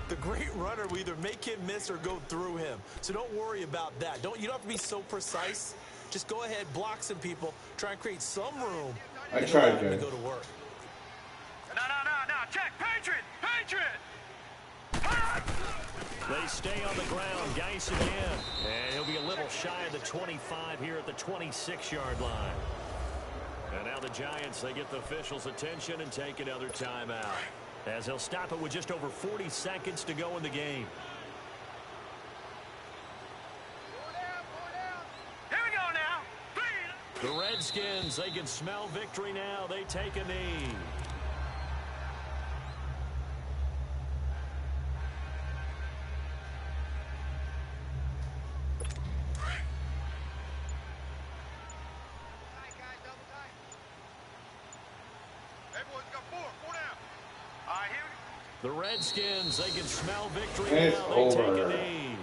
the great runner will either make him miss or go through him. So don't worry about that. You don't have to be so precise. Just go ahead, block some people, try and create some room. I tried, to guys. go to work. No. Check. Patriot. They stay on the ground. Geis again. And he'll be a little shy of the 25 here at the 26-yard line. And now the Giants, they get the officials' attention and take another timeout, as they'll stop it with just over 40 seconds to go in the game. Here we go now. The Redskins, they can smell victory now. They take a knee. Everyone's got 4 down. All right, here we go. The Redskins, they can smell victory It's now. They take over. a knee.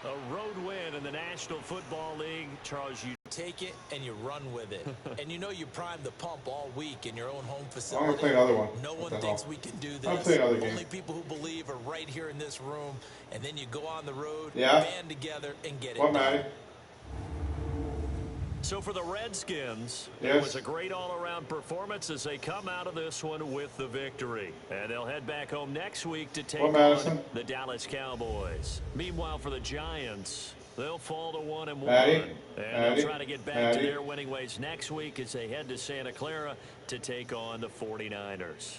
A road win in the National Football League. Charles, you Take it and you run with it. And you know you primed the pump all week in your own home I'm facility. going to play another one. No What one the thinks hell? we can do I'll this. play another game. Only people who believe are right here in this room. And then you go on the road, Yeah? band together, and get it What, done. Matty? So for the Redskins, it Yes. was a great all-around performance as they come out of this one with the victory. And they'll head back home next week to take Well, on Madison? the Dallas Cowboys. Meanwhile, for the Giants, they'll fall to 1-1. Matty? And Matty? they'll try to get back to Matty? their winning ways next week as they head to Santa Clara to take on the 49ers.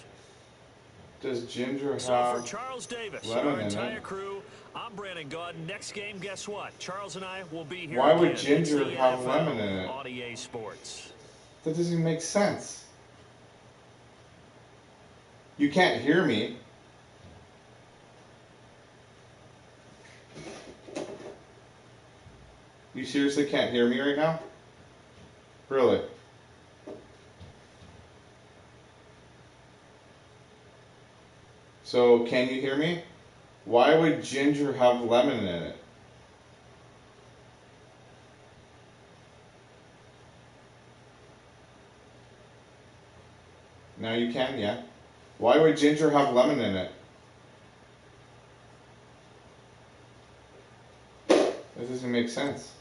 Does Ginger So for have... Charles Davis, lemon our in it? entire crew, I'm Brandon Gaudin. Next game, guess what? Charles and I will be here Why would again. It's ginger the have NFL lemon in it? on EA Sports. That doesn't even make sense. You can't hear me. You seriously can't hear me right now? Really? So, can you hear me? Why would ginger have lemon in it? Now you can, yeah. Why would ginger have lemon in it? That doesn't make sense.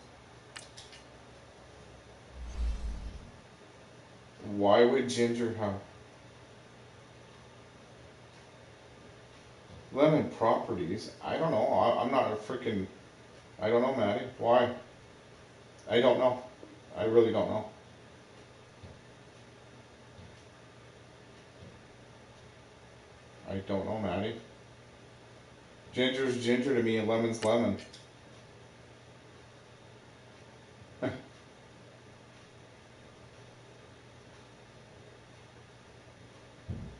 Why would ginger have lemon properties? I don't know. I'm not a freaking. I don't know, Maddie. Why? I don't know. I really don't know. I don't know, Maddie. Ginger's ginger to me and lemon's lemon.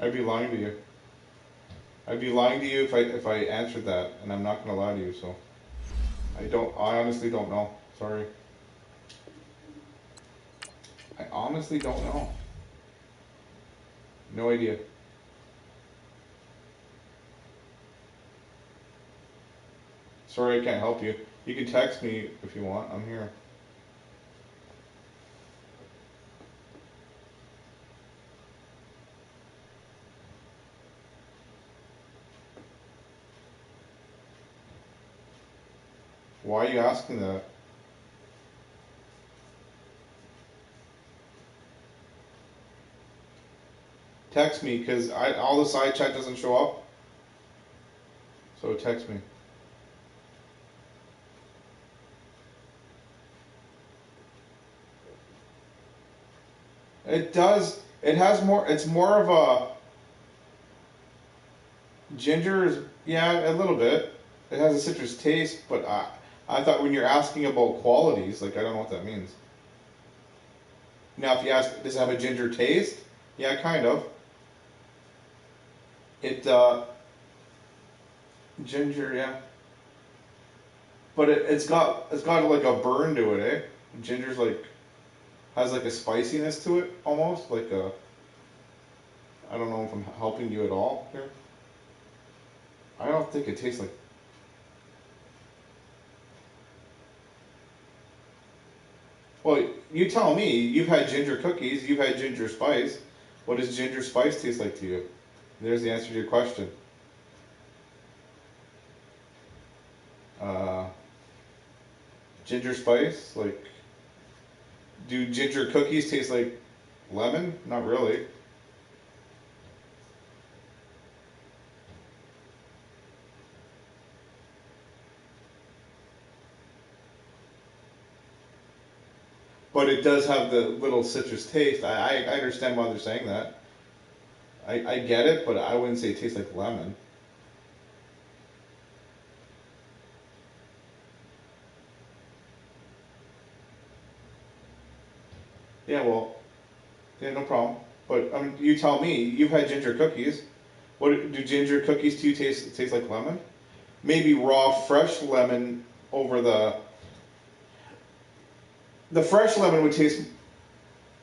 I'd be lying to you. I'd be lying to you if I answered that, and I'm not gonna lie to you. So I honestly don't know. Sorry. I honestly don't know. No idea. Sorry, I can't help you. You can text me if you want. I'm here. Why are you asking that? Text me, because all the side chat doesn't show up. So text me. It does. It has more. It's more of a ginger. Yeah, a little bit. It has a citrus taste, but I thought when you're asking about qualities, like I don't know what that means. Now, if you ask, does it have a ginger taste? Yeah, kind of. It ginger, yeah. But it's got like a burn to it, eh? Ginger's like has like a spiciness to it, almost like a. I don't know if I'm helping you at all here. I don't think it tastes like. Well, you tell me. You've had ginger cookies. You've had ginger spice. What does ginger spice taste like to you? There's the answer to your question. Uh, Ginger spice, like, do ginger cookies taste like lemon? Not really. But it does have the little citrus taste. I understand why they're saying that. I get it, but I wouldn't say it tastes like lemon. Yeah, well, yeah, no problem. But you tell me. You've had ginger cookies. What do ginger cookies to you taste like lemon? Maybe raw, fresh lemon over the fresh lemon would taste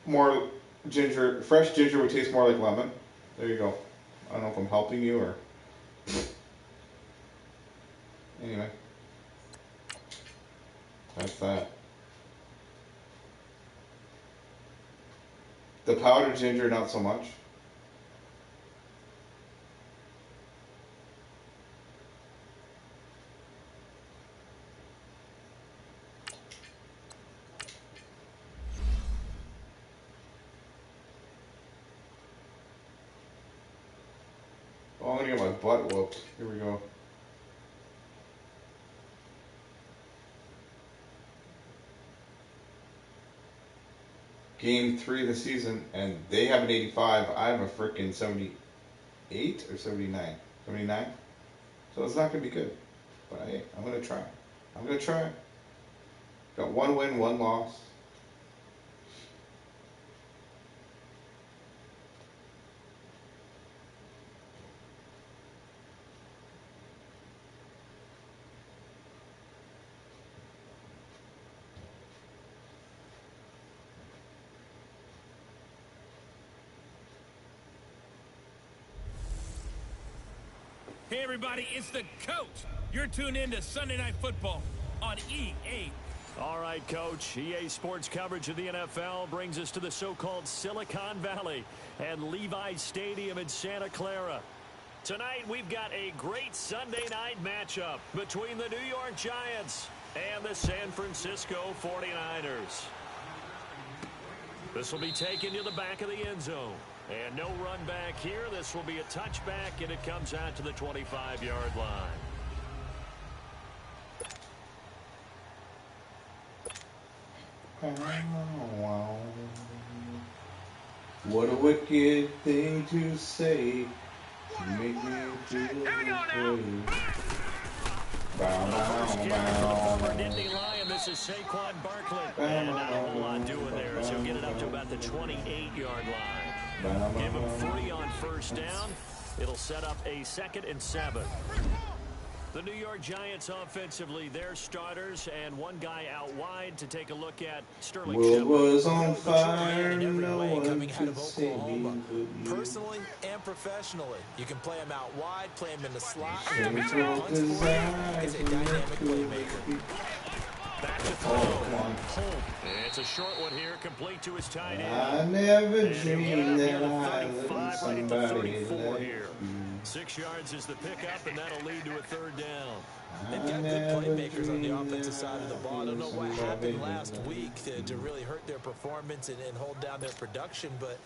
more ginger. Fresh ginger would taste more like lemon. There you go. I don't know if I'm helping you or anyway. That's that. The powdered ginger, not so much. Oh, I'm gonna get my butt whooped. Here we go. Game 3 of the season, and they have an 85. I have a freaking 78 or 79. 79. So it's not gonna be good. But hey, I'm gonna try. I'm gonna try. Got one win, one loss. Hey, everybody, it's the coach. You're tuned in to Sunday Night Football on EA. All right, Coach. EA Sports coverage of the NFL brings us to the so-called Silicon Valley and Levi's Stadium in Santa Clara. Tonight, we've got a great Sunday night matchup between the New York Giants and the San Francisco 49ers. This will be taken to the back of the end zone. And no run back here. This will be a touchback, and it comes out to the 25-yard line. What a wicked thing to say to make me feel afraid. This is Saquon Barkley. And not a whole lot doing there, so get it up to about the 28-yard line. Give him 3 on first down. It'll set up a 2nd and 7. The New York Giants offensively, their starters and one guy out wide to take a look at. Sterling World was on fire, in every no way one coming out could of save Oklahoma. me. Personally and professionally, you can play him out wide, play him in the slot, He's and he's a dynamic playmaker. Back to throw. It's a short one here, complete to his tight end. I never dreamed that I would somebody like you. 6 yards is the pickup, and that'll lead to a 3rd down. They've got good playmakers on the offensive side of the ball. I don't know what happened last week to really hurt their performance and hold down their production, but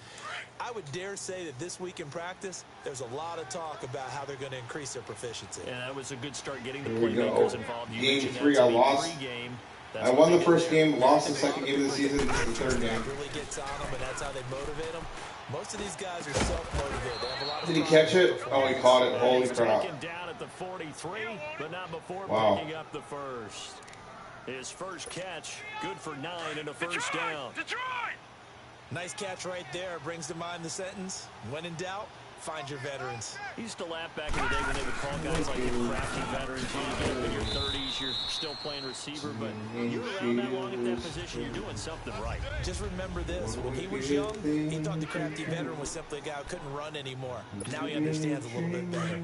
I would dare say that this week in practice, there's a lot of talk about how they're going to increase their proficiency. Yeah, that was a good start getting the Here we playmakers go. involved. Game 3, I lost. I won the first game, lost the second game of the season. This is the 3rd game. Really gets on them, and that's how they motivate them. Most of these guys are self-motivated. They have a lot of Did he catch it? Oh, he caught it. Holy crap. Taken down at the 43, but not before picking up the first. His first catch, good for 9 and a first down. Detroit! Nice catch right there. Brings to mind the sentence, when in doubt, find your veterans. He used to laugh back in the day when they would call guys like the crafty veterans. You get up in your 30s, you're still playing receiver, but you're around that long at that position, you're doing something right. Just remember this. When he was young, he thought the crafty veteran was simply a guy who couldn't run anymore. Now he understands a little bit better.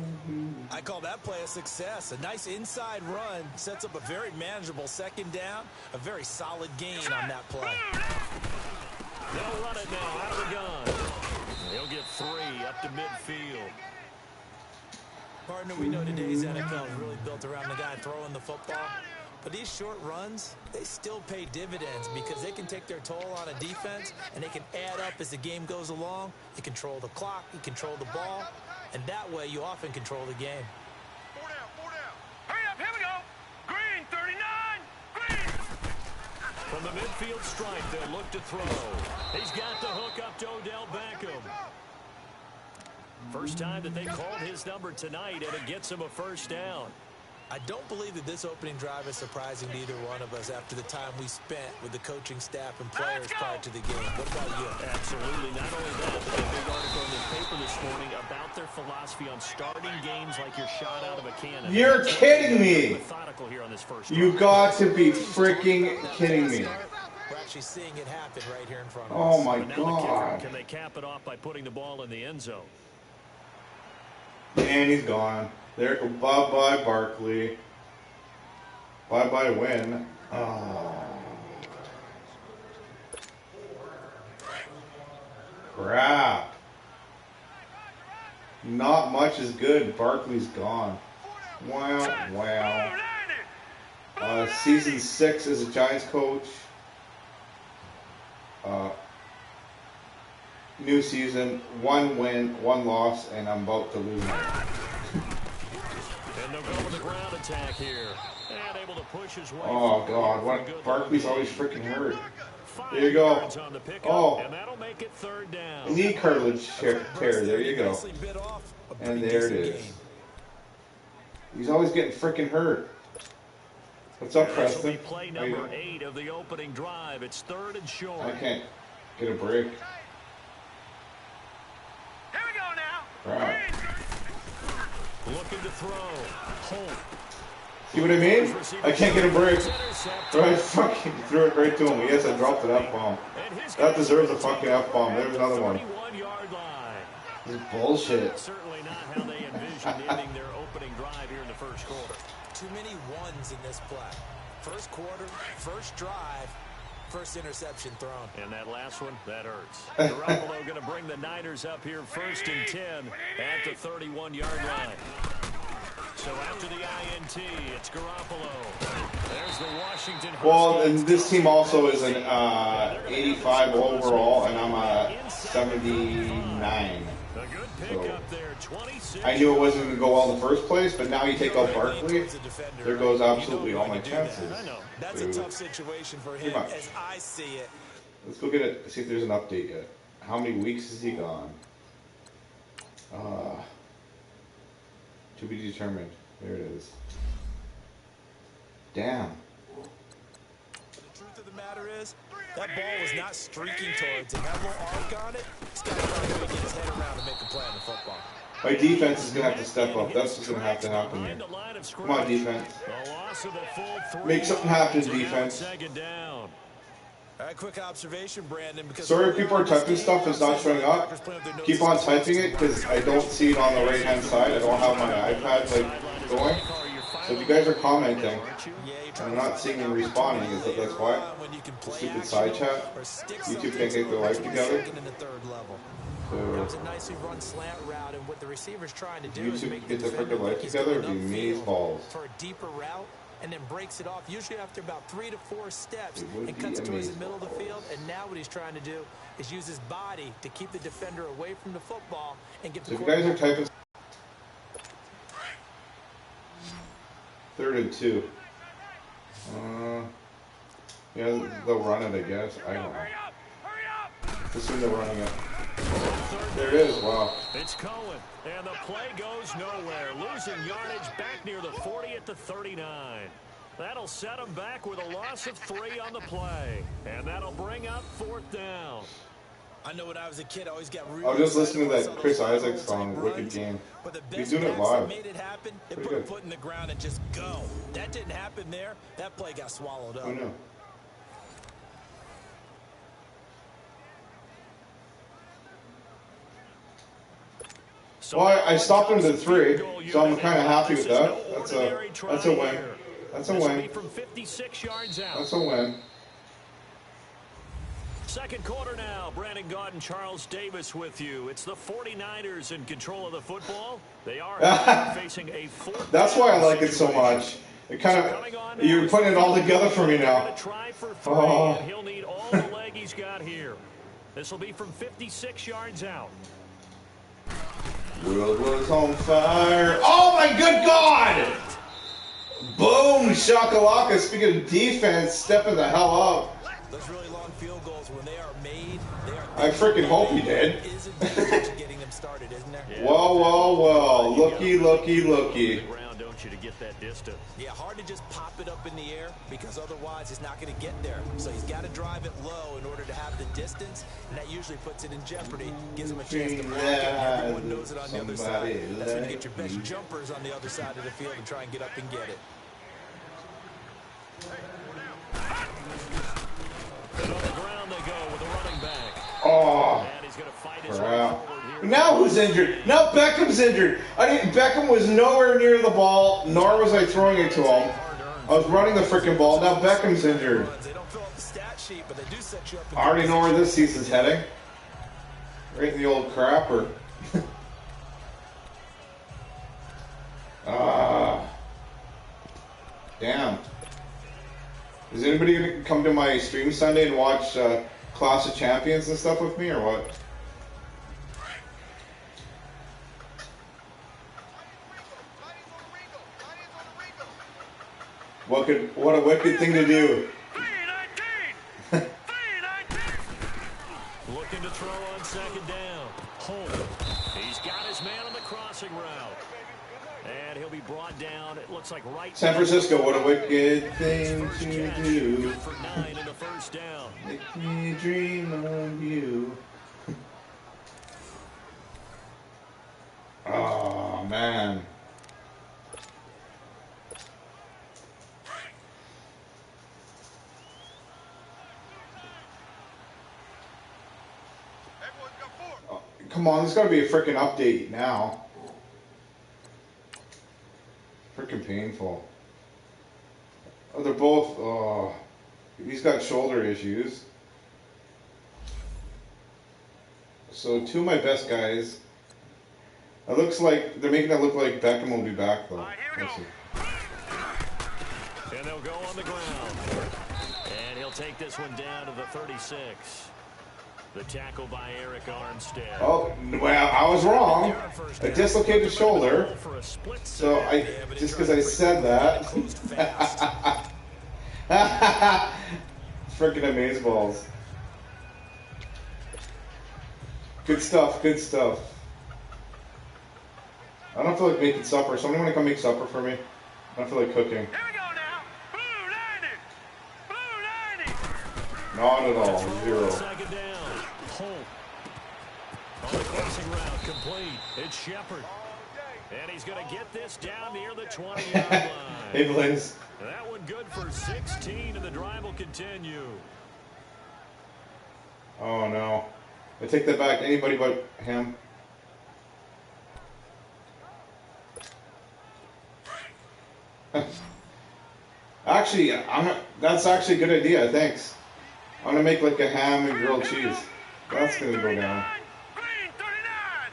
I call that play a success. A nice inside run sets up a very manageable 2nd down, a very solid gain on that play. They'll run it now out of the gun. He'll get 3 up to midfield. Partner, we know today's NFL is really built around the guy throwing the football. But these short runs, they still pay dividends because they can take their toll on a defense and they can add up as the game goes along. You control the clock, you control the ball, and that way you often control the game. 4 down. Hurry up, here we go. Green, 39. Green. From the midfield stripe, they'll look to throw. He's got the hook up to Odell Beckham. First time that they called his number tonight, and it gets him a first down. I don't believe that this opening drive is surprising to either one of us after the time we spent with the coaching staff and players prior to the game. What about you? Absolutely. Not only that, but a big article in the paper this morning about their philosophy on starting games like you're shot out of a cannon. You're kidding me. Methodical here on this first You drive. got to be freaking kidding me. We're actually seeing it happen right here in front of us. Oh my But now the kicker, God. can they cap it off by putting the ball in the end zone? And he's gone. There go. Bye-bye, Barkley. Bye-bye, win. Oh. Crap. Not much is good. Barkley's gone. Wow. Season 6 as a Giants coach. New season, 1 win, 1 loss, and I'm about to lose. And they'll go with the ground attack here. And able to push his way. Oh God, what? Barkley's always freaking hurt. There you go. Oh, and that'll make it 3rd down. knee cartilage tear. There you go. And there it is. He's always getting freaking hurt. What's up, This will be Preston? play number 8 of the opening drive. It's 3rd and short. I can't get a break. Here we go now. Crap. Looking to throw. Holt. See what I mean? I can't get a break. So I fucking threw it right to him. Yes, I dropped an F-bomb. That deserves a fucking F-bomb. There's another one. 21-yard line. This is bullshit. Certainly not how they envisioned decision ending their opening drive here in the first quarter. Too many ones in this play. First quarter, first drive, first interception thrown. And that last one, that hurts. Garoppolo going to bring the Niners up here 1st and 10 at the 31-yard line. So after the INT, it's Garoppolo. There's the Washington. Well, and this team also is an 85 overall, and I'm a 79. A good pick up there, 26. I knew it wasn't going to go well in the first place, but now you take out Barkley, there goes absolutely all my chances. I know. That's a tough situation for him as I see it. Let's go get it, see if there's an update yet. How many weeks is he gone? To be determined. There it is. Damn. The truth of the matter is, that ball was not streaking towards him. That little arc on it, he's got to find a way to get his head around and make a play on the football. My defense is going to have to step up. That's what's going to have to happen here. Come on, defense. Make something happen, defense. All right, quick observation, Brandon. Sorry if people are typing stuff that's not showing up. Keep on typing it because I don't see it on the right-hand side. I don't have my iPad going. So if you guys are commenting and I'm not seeing and responding, that's why. The stupid side chat. YouTube can't get their life together. So It's a nicely run slant route, and what the receiver's trying to do is YouTube make get their freaking life together, it'd be maze balls. for a deeper route, and then breaks it off, usually after about 3 to 4 steps, It would and be cuts towards the amazing. middle of the field. And now what he's trying to do is use his body to keep the defender away from the football and get the So if you guys are typing 3rd and 2. Yeah, they'll run it, I guess. I don't know. Assume they're running it. There it is. Wow. It's Cohen, and the play goes nowhere. Losing yardage back near the 40 at the 39. That'll set him back with a loss of 3 on the play. And that'll bring up 4th down. I know when I was a kid, I always got really I was just listening to excited that when I Chris saw those Isaac song, type Wicked runs. Game. But the He's best doing it backs that live. made it happen, they Pretty put a good. foot in the ground and just go. That didn't happen there. That play got swallowed up. Oh no. Well, I stopped him to 3, so I'm kind of happy with that. That's a win. That's a win. From 56 yards out. That's a win. Second quarter now. Brandon Gaudin, Charles Davis with you. It's the 49ers in control of the football. They are facing a 4th. That's why I like it so much. It kind of, you're putting it all together for me now. Try for 3, Oh. and he'll need all the leg he's got here. This will be from 56 yards out. World was on fire. Oh my good God! Boom, shakalaka. Speaking of defense, stepping the hell up. Those really long field goals, when they are made, they are. I freaking hope he did. Is advantage to getting them started, isn't there? Well, well, well. Looky, looky, looky. Ground, don't you, to get that distance. Yeah, hard to just pop it up in the air because otherwise he's not going to get there. So he's got to drive it low in order to have the distance, and that usually puts it in jeopardy, gives him a chance to block it. Everyone knows it on the other side. That's when you get your best jumpers on the other side of the field and try and get up and get it. And on the ground they go with a running back. Oh, And he's going to fight his way crap. forward here. Now who's injured? Now Beckham's injured. Beckham was nowhere near the ball, nor was I throwing it to him. I was running the freaking ball. Now Beckham's injured. They don't fill up the stat sheet, but they do set you up. I already know where this season's heading. Right in the old crapper. Damn. Is anybody going to come to my stream Sunday and watch Clash of Champions and stuff with me, or what? What a wicked thing to do. Looking to throw on 2nd down. Holt. He's got his man on the crossing route. And he'll be brought down, it looks like right. San Francisco, what a wicked thing to do. Good for 9 in the 1st down. Make me dream of you. Oh, man. Everyone's got 4. Oh, come on, there's got to be a freaking update now. freaking painful. Oh, they're both. He's got shoulder issues. So two of my best guys. It looks like they're making it look like Beckham will be back though. All right, here we Let's go. see. And they'll go on the ground. And he'll take this one down to the 36. The tackle by Eric Armstead. Oh, well, I was wrong. A dislocated shoulder. So just because I said that. Freaking amazeballs. Good stuff, good stuff. I don't feel like making supper. Somebody want to come make supper for me? I don't feel like cooking. Here we go now. Blue 90. Blue 90. Not at all. Zero. Second down. Holt. On the crossing route, complete. It's Shepard. And he's going to get this down near the 20-yard line. Hey, Blaze. That one good for 16, and the drive will continue. Oh, no. I take that back. Anybody but him. Actually, that's actually a good idea. Thanks. I'm gonna make like a ham and grilled cheese. That's gonna go down. Green 39.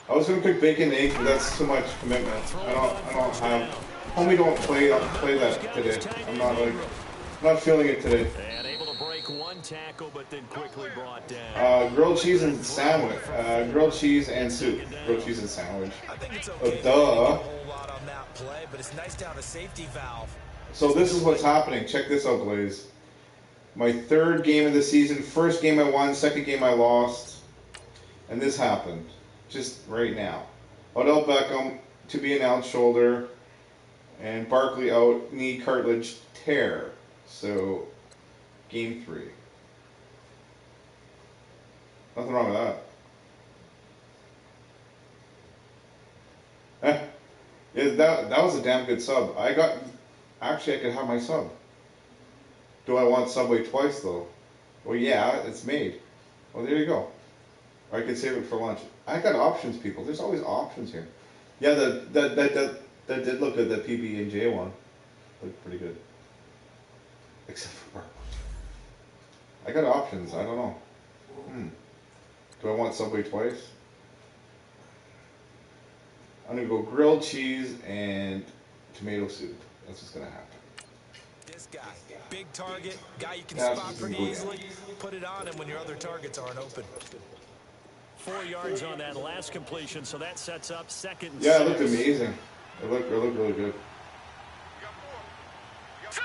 I was gonna cook bacon and eggs, but that's too much commitment. I don't have. Homie, don't play that today. I'm not feeling it today. And able to break one tackle, but then quickly brought down. Grilled cheese and sandwich. Grilled cheese and soup. Grilled cheese and sandwich. I think it's okay. Duh. A whole lot on that play, but it's nice to have a safety valve. So this is what's happening. Check this out, Blaze. My third game of the season. First game I won. Second game I lost. And this happened. Just right now. Odell Beckham to be announced shoulder. And Barkley out knee cartilage tear. So game 3. Nothing wrong with that. Yeah, that was a damn good sub. Actually, I could have my sub. Do I want Subway twice, though? Well, yeah, it's made. Well, there you go. Or I could save it for lunch. I got options, people. There's always options here. Yeah, that did look good, that PB&J one. Looked pretty good. Except for... I got options. I don't know. Do I want Subway twice? I'm going to go grilled cheese and tomato soup. That's what's going to happen. This guy, big target, guy you can That's spot pretty easily. Put it on him when your other targets aren't open. 4 yards on that last completion, so that sets up second and Yeah, it looked 6. amazing. It looked really good. You got 4. Set.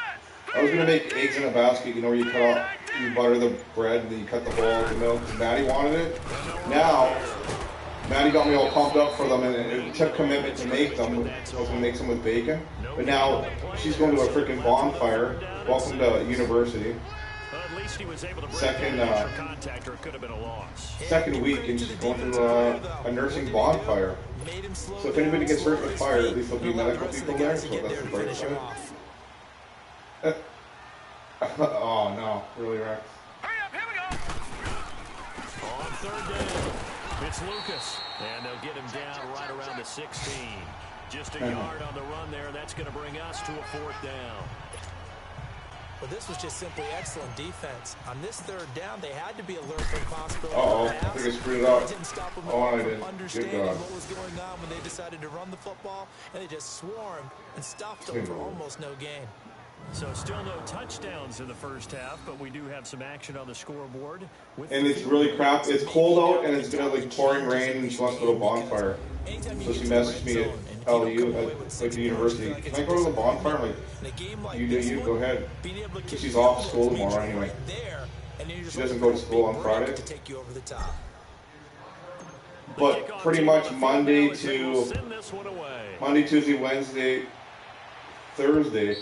I was going to make eggs in a basket, you know, where you cut off, you butter the bread and then you cut the hole out the milk. Maddie wanted it. Now, Maddie got me all pumped up for them, and it took commitment to make them. I was going to make some with bacon. But now, she's going to a freaking bonfire. Welcome to university. Well, at least he was able to break Second, that extra contact, or it could have been a loss. Second week, and she's going to a nursing bonfire. So if anybody gets hurt with fire, at least there'll be medical people there, so that's the bright side. Oh no, really, Rex? Hurry up, here we go. On third down, it's Lucas, and they'll get him down right around the 16. Just a yard on the run there, and that's going to bring us to a 4th down. Well, this was just simply excellent defense. On this third down, they had to be alert for the possibility Uh-oh, of a I pass. think I screwed it up. It didn't stop them Oh, I from did. Good understanding God. what was going on when they decided to run the football, and they just swarmed and stopped them for almost no gain. So still no touchdowns in the first half, but we do have some action on the scoreboard. And it's really crap. It's cold out, and it's gonna like pouring rain, and she wants to go to a bonfire. So she messaged me at LU, at the university. Can I go to the bonfire? I'm like, you do you, go ahead. She's off school tomorrow anyway. She doesn't go to school on Friday. But pretty much Monday, Tuesday, Wednesday, Thursday.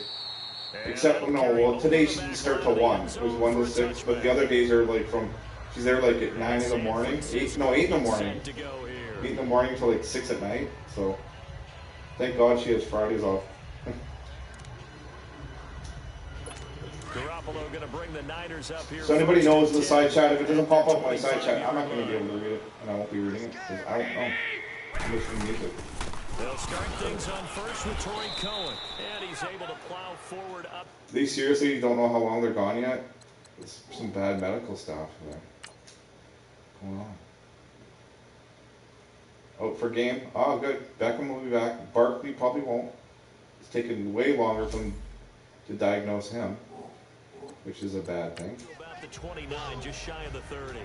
Except, no, well, today she didn't start till 1. It was 1 to 6, but the other days are like she's there like at 9 in the morning. 8 in the morning. 8 in the morning till like 6 at night. So, thank God she has Fridays off. Garoppolo going to bring the Niners up here. So anybody knows the side chat, if it doesn't pop up my side chat, I'm not going to be able to read it, and I won't be reading it, because I don't know. I'm listening to music. They'll start things on first with Torrey Cohen. And he's able to plow forward up. They seriously don't know how long they're gone yet? There's some bad medical stuff there going on. Out for game. Oh, good. Beckham will be back. Barkley probably won't. It's taken way longer for them to diagnose him, which is a bad thing. About the 29, just shy of the 30.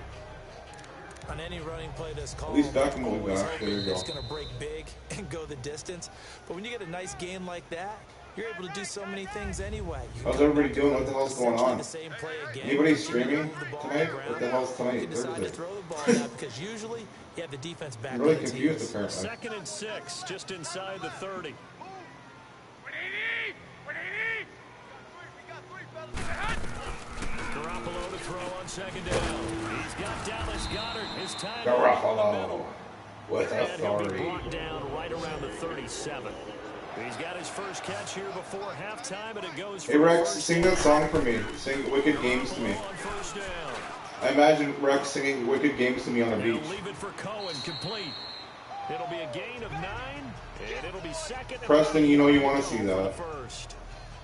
On any running play that's called, at least Beckham will be back. There you go. It's going to break big and go the distance. But when you get a nice game like that, you're able to do so many things anyway. How's everybody doing? What the hell's going on? Anybody streaming tonight? What the hell's tonight? You decide to throw the ball out because usually you have the defense back. I'm really confused apparently. 2nd and 6, just inside the 30. Garoppolo to throw on 2nd down. He's got Dallas Goedert. His time Garoppolo with and he'll be authority. brought down right around the 37. He's got his first catch here before halftime, and it goes for Hey Rex, sing that song for me. Sing Wicked Games to me. I imagine Rex singing Wicked Games to me on a beach. Leave it for Cohen, complete. It'll be a gain of 9, and it'll be second. Preston, you know you want to see that. First.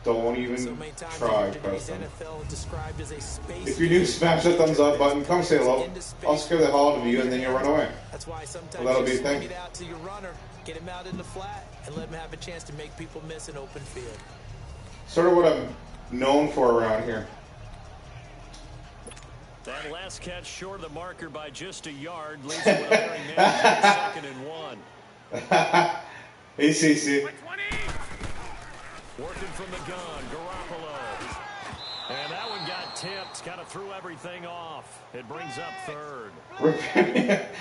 Don't even try, Preston. If you're new, smash that thumbs up button. Come say hello. I'll scare the hell out of you, and then you'll run away. That's why sometimes that'll be a you thing. get out to your runner, get him out in the flat, and let him have a chance to make people miss an open field. Sort of what I'm known for around here. That last catch short of the marker by just a yard leaves him with a very manageable 2nd and 1. Hey, CC. Working from the gun, Garoppolo. And that one got tipped, kind of threw everything off. It brings up 3rd.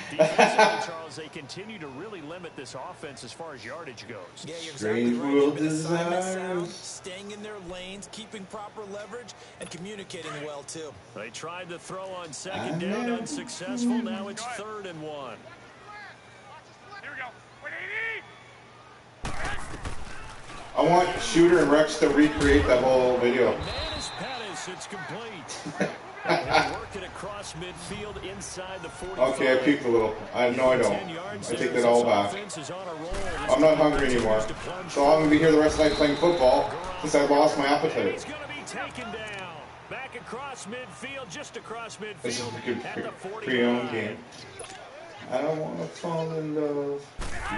Defensively, Charles, they continue to really limit this offense as far as yardage goes. Yeah, you're exactly right. Assignment sound, staying in their lanes, keeping proper leverage, and communicating well, too. They tried to throw on 2nd down, unsuccessful. Now it's 3rd and 1. Here we go. I want Shooter and Rex to recreate that whole video. Pettis, it's complete. And working across midfield inside the 45. Okay, I peeked a little. I don't. I take that all back. I'm not hungry anymore. So I'm going to be here the rest of the night playing football since I lost my appetite. He's going to be taken down. Back across midfield, just across midfield. This is a good at the 49. pre-owned game. I don't want to fall in love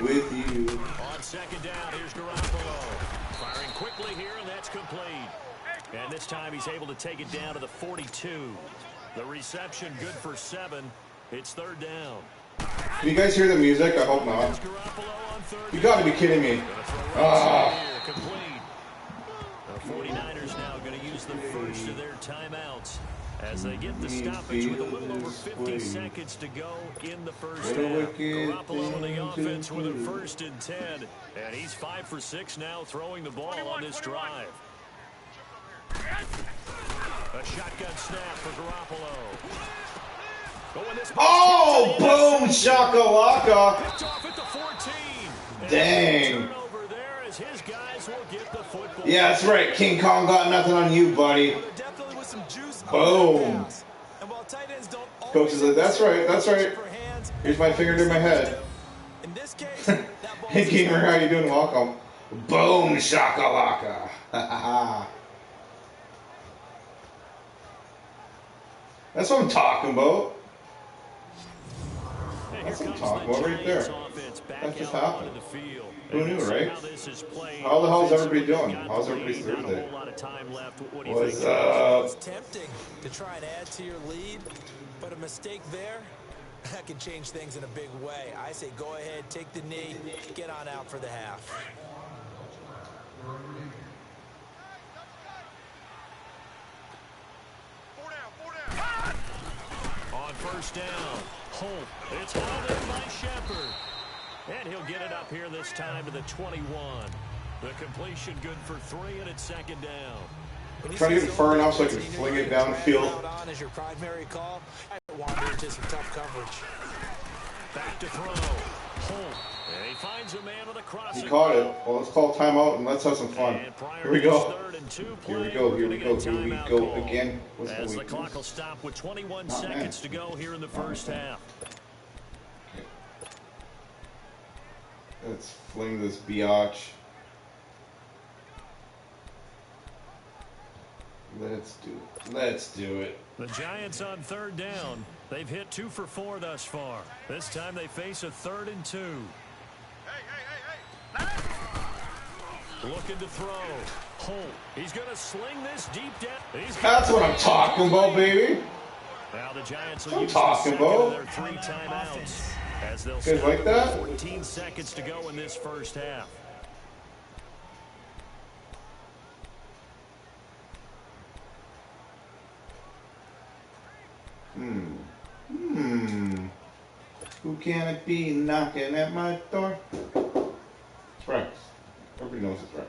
with you. On 2nd down, here's Garoppolo. Firing quickly here, and that's complete. And this time he's able to take it down to the 42. The reception good for 7. It's 3rd down. Can you guys hear the music? I hope not. You got to be kidding me. Complete. The 49ers now going to use the first of their timeouts as they get the stoppage with a little over 50 seconds to go in the first half. Garoppolo in the offense with a 1st and 10. And he's 5 for 6 now throwing the ball on this drive. A shotgun snap for Garoppolo. Oh, boom, shakalaka. Picked off at the 14. Dang. Turnover there as his guys will get the football. Yeah, that's right. King Kong got nothing on you, buddy. Boom. Coach is like, that's right, that's right. Here's my finger to my head. Hey, Gamer, how you doing? Welcome. Boom, shakalaka. That's what I'm talking about. That's what I'm talking about right there. That just happened. Who knew, right? How the hell's everybody doing? How's everybody's Thursday? What's up? It's tempting to try and add to your lead, but a mistake there, that can change things in a big way. I say go ahead, take the knee, get on out for the half. On 1st down, Holt. It's hauled in by Shepard. And he'll get it up here this time to the 21. The completion good for 3, and it's 2nd down. I'm trying to get it far enough so I can fling it downfield. As your primary call, I wander into some tough coverage. Back to throw. Holt. And he finds a man with a cross. He caught it. Well, let's call timeout and let's have some fun. Here we go. Here we go. Here we go. Here we go again. As the clock will stop with 21 seconds to go here in the first half. Let's fling this biatch. Let's do it. Let's do it. The Giants on third down. They've hit 2 for 4 thus far. This time they face a 3rd and 2. Hey. Looking to throw. Holt. He's going to sling this deep down. That's what I'm talking about, baby. Now the Giants What will I'm use talking the second of about. their 3 timeouts as they'll You guys like that? 14 seconds to go in this first half. Who can it be knocking at my door? It's Rex. Everybody knows it's Rex.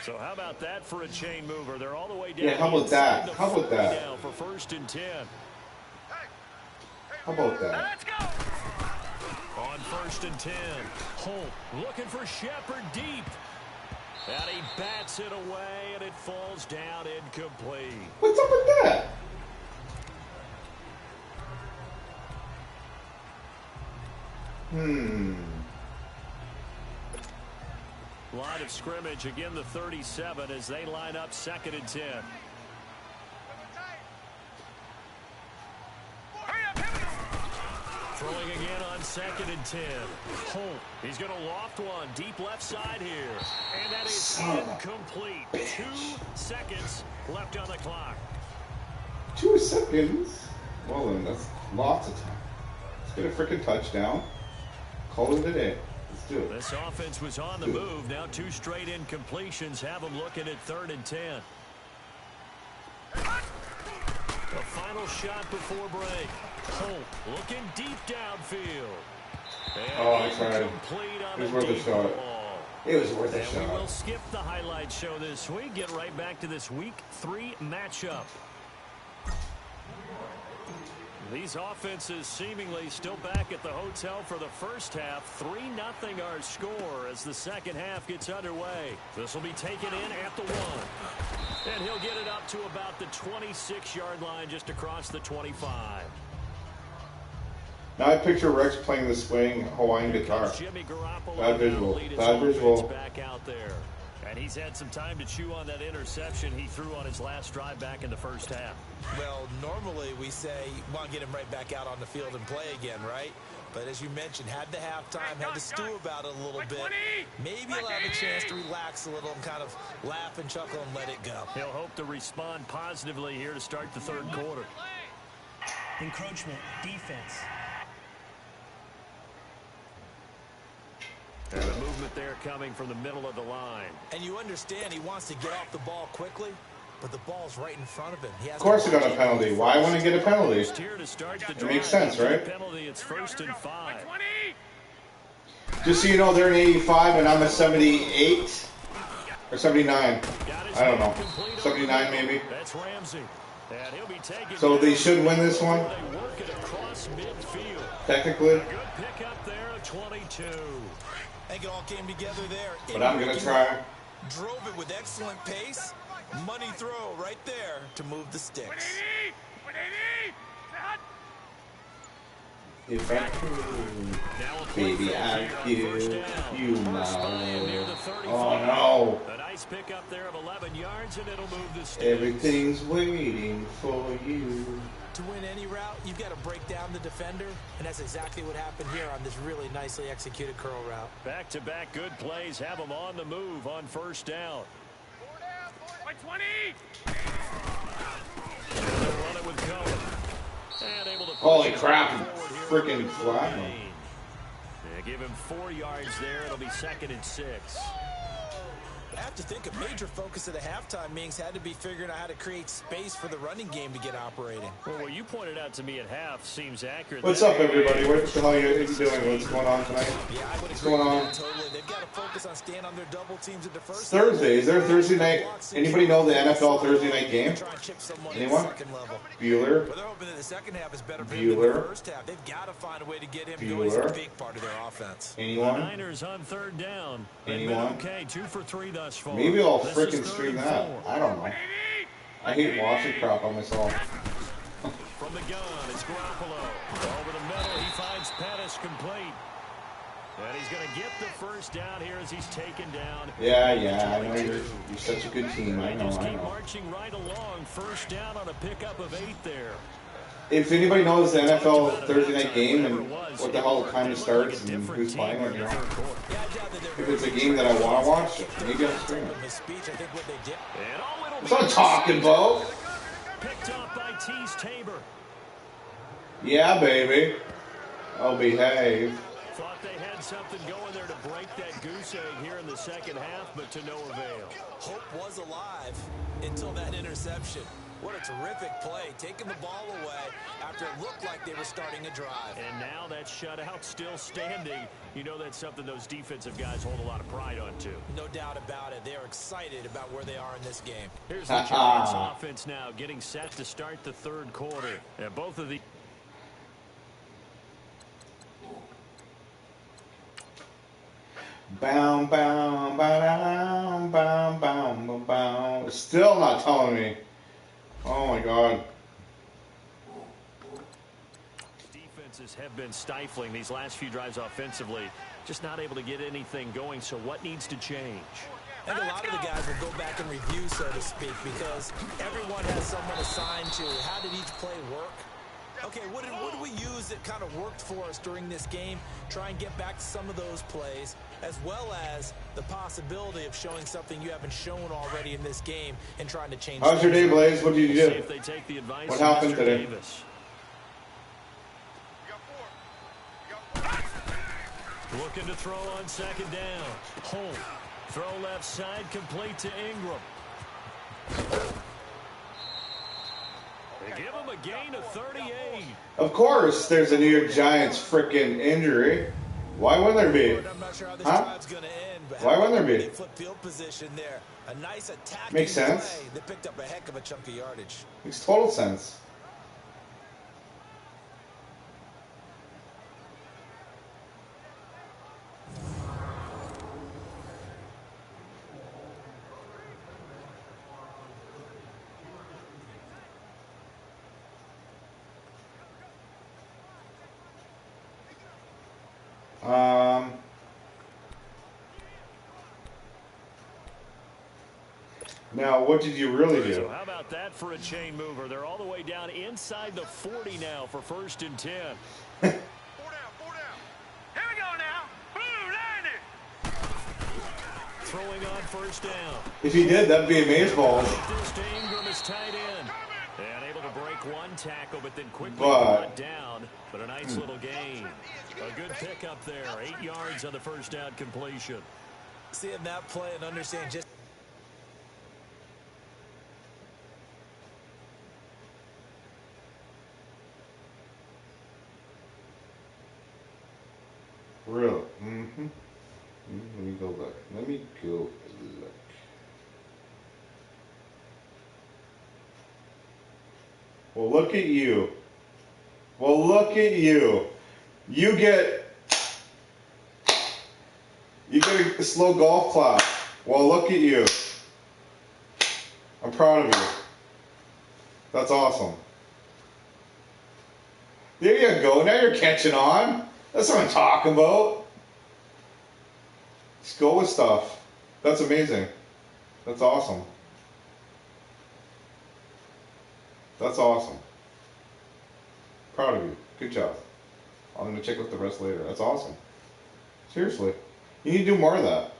So how about that for a chain mover? They're all the way down. Yeah, how about that? How about that? Down for 1st and 10. How about that? Let's go. On 1st and 10. Holt looking for Shepard deep. And he bats it away, and it falls down incomplete. What's up with that? Line of scrimmage, again the 37 as they line up 2nd and 10. Throwing again on 2nd and 10. Holt, he's going to loft one deep left side here. And that is incomplete. 2 seconds left on the clock. 2 seconds? Well then, that's lots of time. Let's get a freaking touchdown. Call it a day. Let's do it. This offense was on the move. Now 2 straight incompletions have them looking at 3rd and 10. The final shot before break. Holt looking deep downfield. Oh, I tried. It was worth a shot. It was worth a shot. We will skip the highlight show this week. Get right back to this Week 3 matchup. These offenses seemingly still back at the hotel for the first half. 3-0 our score as the second half gets underway. This will be taken in at the 1. And he'll get it up to about the 26-yard line just across the 25. Now I picture Rex playing the swing Hawaiian guitar. Bad visual. Bad visual. Back out there. And he's had some time to chew on that interception he threw on his last drive back in the first half. Well, normally we say you want to get him right back out on the field and play again, right? But as you mentioned, had the halftime, had to stew about it a little bit. Maybe he'll have a chance to relax a little and kind of laugh and chuckle and let it go. He'll hope to respond positively here to start the 3rd quarter. Encroachment, defense. And the movement there coming from the middle of the line. And you understand he wants to get off the ball quickly, but the ball's right in front of him. Of course he got a penalty. Why wouldn't he get a penalty? Here to start the It makes sense, right? Penalty, it's 1st and 5. Just so you know, they're an 85 and I'm a 78 or 79. I don't know. 79 maybe. That's Ramsey. And he'll be taking So they should win this one. They work it across midfield. Technically. A good pick up there at 22. I think it all came together there. But I'm going to try. Drove it with excellent pace. Money throw right there to move the sticks. If I could, baby, I give you my love. Oh no! A nice pick up there of 11 yards, and it'll move the sticks. Everything's waiting for you. To win any route, you've got to break down the defender, and that's exactly what happened here on this really nicely executed curl route. Back-to-back good plays have them on the move on 1st down. By 20. They'll run it with Cohen. And able to Holy crap! Freaking flat. They give him 4 yards there. It'll be 2nd and 6. I have to think a major focus of the halftime meetings had to be figuring out how to create space for the running game to get operating. Well, what you pointed out to me at half seems accurate. What's up, everybody? What the hell are you doing? What's going on tonight? Yeah, I would What's agree going with on? that totally. They've got to focus on staying on their double teams at the first. It's Thursday. Is there a Thursday night? Anybody know the NFL Thursday night game? Try and chip someone at Anyone? second level. Bueller? Well, they're hoping that the second half is better for him than the first half. They've got to find a way to get him going. He's a big part of their offense. Anyone? Niners on 3rd down. Anyone? Okay, 2 for 3 thus far. Maybe I'll This freaking is stream 3rd and that. 4. I don't know. I hate watching crap on myself. From the gun, it's Garoppolo. Over the middle, he finds Pettis. pass complete. And he's going to get the first down here as he's taken down. Yeah, I know you're such a good team. I know. Keep marching right along. First down on a pickup of 8 there. If anybody knows the NFL Thursday night game and what the hell time it starts and who's playing it, you know, if it's a game that I want to watch, maybe I'll stream it. That's what I'm talking about. Picked up by Tease Tabor. Yeah, baby. I'll behave. Thought they had something going there to break that goose egg here in the second half, but to no avail. Hope was alive until that interception. What a terrific play, taking the ball away after it looked like they were starting a drive. And now that shutout still standing. You know that's something those defensive guys hold a lot of pride on, too. No doubt about it. They are excited about where they are in this game. Here's the Giants offense now getting set to start the third quarter. And both of the... Bow, bow, bow, bow, bow, bow. Still not telling me. Oh my God. Defenses have been stifling these last few drives offensively. Just not able to get anything going. So what needs to change? I think a lot of the guys will go back and review, so to speak, because everyone has someone assigned to how did each play work. Okay, what did we use that kind of worked for us during this game? Try and get back to some of those plays, as well as the possibility of showing something you haven't shown already in this game and trying to change. How's your day, Blaze? What did you do? See if they take the advice what happened Mr. today? Davis. Looking to throw on second down. Holt. Throw left side, complete to Ingram. They give him a gain of 38. Of course, there's a New York Giants freaking injury. Why wouldn't there be? I'm not sure how this huh? drive's going to end, but why wouldn't there be? Flip field position there. A nice attacking Makes sense. play that picked up a heck of a chunk of yardage. Makes total sense. Now, what did you really do? So how about that for a chain mover? They're all the way down inside the 40 now for 1st and 10. 4 down. Here we go now. Blue 90. Throwing on 1st down. If he did, that'd be amazeballs. This to Ingram is tight end. And able to break one tackle, but then quickly brought down. But a nice little gain. A good pickup there. 8 yards on the 1st down completion. Seeing that play and understand just... Really? Mm-hmm. Let me go look. Let me go look. Well, look at you. Well, look at you. You get a slow golf clap. Well, look at you. I'm proud of you. That's awesome. There you go. Now you're catching on. That's what I'm talking about. Just go with stuff. That's amazing. That's awesome. That's awesome. Proud of you. Good job. I'm going to check with the rest later. That's awesome. Seriously. You need to do more of that.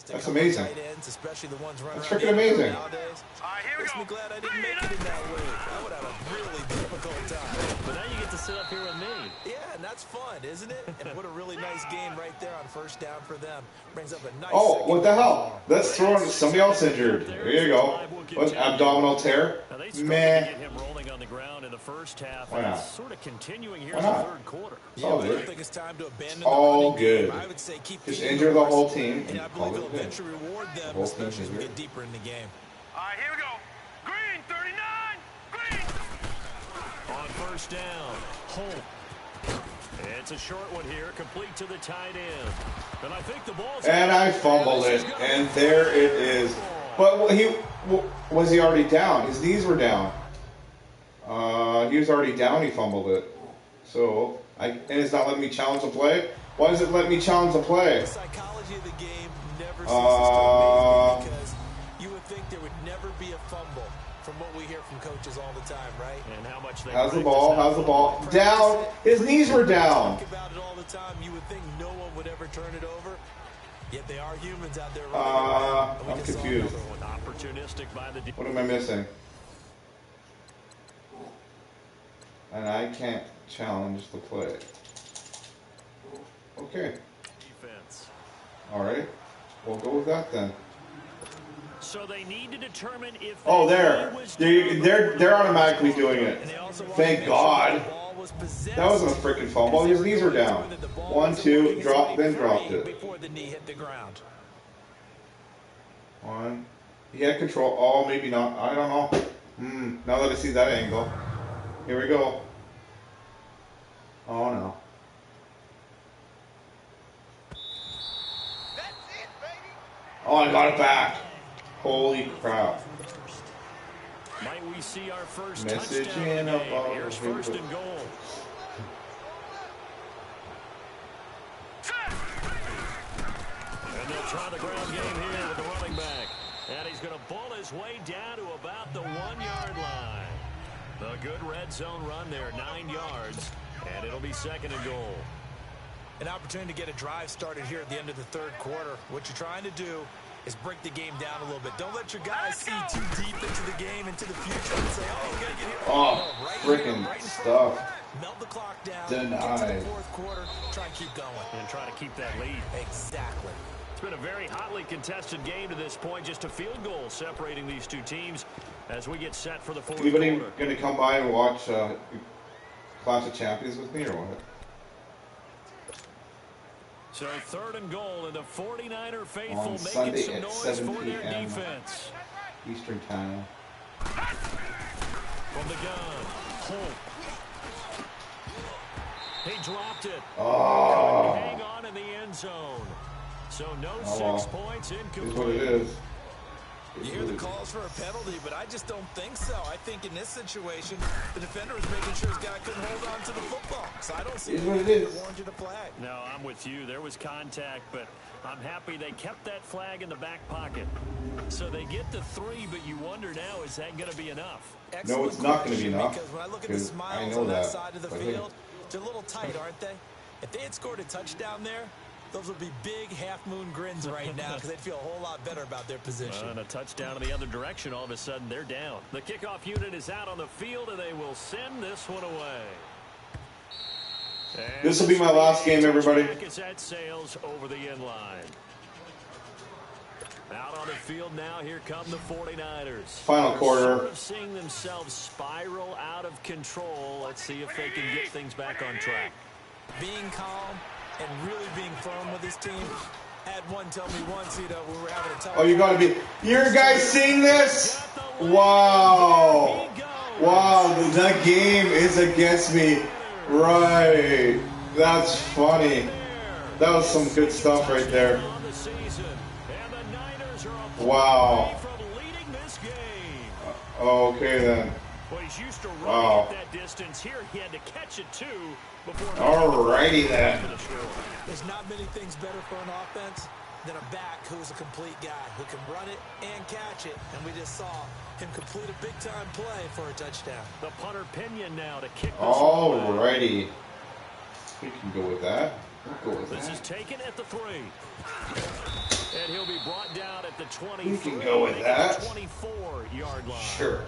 That's amazing. Ends, especially the ones running That's freaking amazing. Nowadays. Here we Makes go. me glad I didn't make it in that way. I would have a really difficult time. But now you get to sit up here with me. Yeah, and that's fun, isn't it? And what a really nice game right there on 1st down for them. Brings up a nice. Oh, what the hell? Let's throw on somebody else injured. There you go. What, abdominal tear? Meh. Get him rolling on the ground in the 1st half. Why not? Sort of continuing here Why in the not? 3rd quarter. Yeah, all but I good. don't think it's time to abandon All the good. game. I would say keep Just feeding injure the horse, whole team and I and call believe it it'll good. eventually reward them, Whole team especially as we injured. get deeper in the game. Here we go. Green 39. Green. On 1st down, Holt. It's a short one here, complete to the tight end. And I think the ball's... And I fumbled it, and there it is. But was he already down? His knees were down. He was already down. He fumbled it. So And it's not letting me challenge the play? Why does it let me challenge the play? The psychology of the game never ceases to amaze me because you would think there would never be a fumble from what we hear from coaches all the time, right? And how much they How's the ball? How's the ball? Down. His knees were down. Talk about it all the time. You would think no one would ever turn it over. Yet they are humans out there running. I'm confused. Opportunistic by the What am I missing? And I can't challenge the play. Okay. defense. All right. We'll go with that then. So they need to determine if Oh, they're automatically doing it. Thank God. That wasn't a freaking fumble. His knees were down. 1, 2, drop, then dropped it. Before the knee hit the ground. 1. He had control. Oh, maybe not. I don't know. Now that I see that angle. Here we go. Oh, no. That's it, baby. Oh, I got it back. Holy crap. Might we see our first Message touchdown in of the game? above. Here's first and goal. And they'll try the ground game here with the running back. And he's going to ball his way down to about the 1-yard line. A good red zone run there, 9 yards. And it'll be second and goal. An opportunity to get a drive started here at the end of the third quarter. What you're trying to do is break the game down a little bit. Don't let your guys see too deep into the game, into the future, and say, oh, we got to get here. Oh, freaking stuff. Melt the clock down. Denied. Get to the fourth quarter. Try and keep going. And try to keep that lead. Exactly. It's been a very hotly contested game to this point. Just a field goal separating these two teams as we get set for the fourth Anybody quarter. going to come by and watch Clash of Champions with me or what? So third and goal, and the 49er faithful On making Sunday some at noise 7 for their p.m. defense. Eastern time. From the gun, Holt. He dropped it. Oh. Hang on in the end zone. So no Oh, 6 points, Is what it incomplete. is. You hear the calls for a penalty, but I just don't think so. I think in this situation, the defender was making sure his guy couldn't hold on to the football. So I don't see Is what it anything is. that warranted a flag. No, I'm with you. There was contact, but I'm happy they kept that flag in the back pocket. So they get the 3, but you wonder now, is that going to be enough? No, it's not going to be enough. Because when I look at the 'cause I smiles know on that that, side of the but hey. field, they're a little tight, aren't they? If they had scored a touchdown there, those would be big half-moon grins right now because they'd feel a whole lot better about their position. And a touchdown in the other direction, all of a sudden they're down. The kickoff unit is out on the field, and they will send this one away. This will be my last game, everybody. As that sails over the end line. Out on the field now, here come the 49ers. Final quarter. Sort of seeing themselves spiral out of control. Let's see if they can get things back on track. Being calm and really being firm with his team. Had one tell me once, we were having a tough Oh, you gotta be. You guys seeing this? Wow. Wow, that game is against me. Right. That's funny. That was some good stuff right there. Wow. Okay then. Well, he's used to running Wow. at that distance. Here, he had to catch it too before. Alrighty then. There's not many things better for an offense than a back who's a complete guy who can run it and catch it. And we just saw him complete a big-time play for a touchdown. The punter Pinion now to kick this one away. Alrighty. We can go with that. We'll go with This that. is taken at the 3. And he'll be brought down at the 23. We can go with that. 24-yard line. Sure.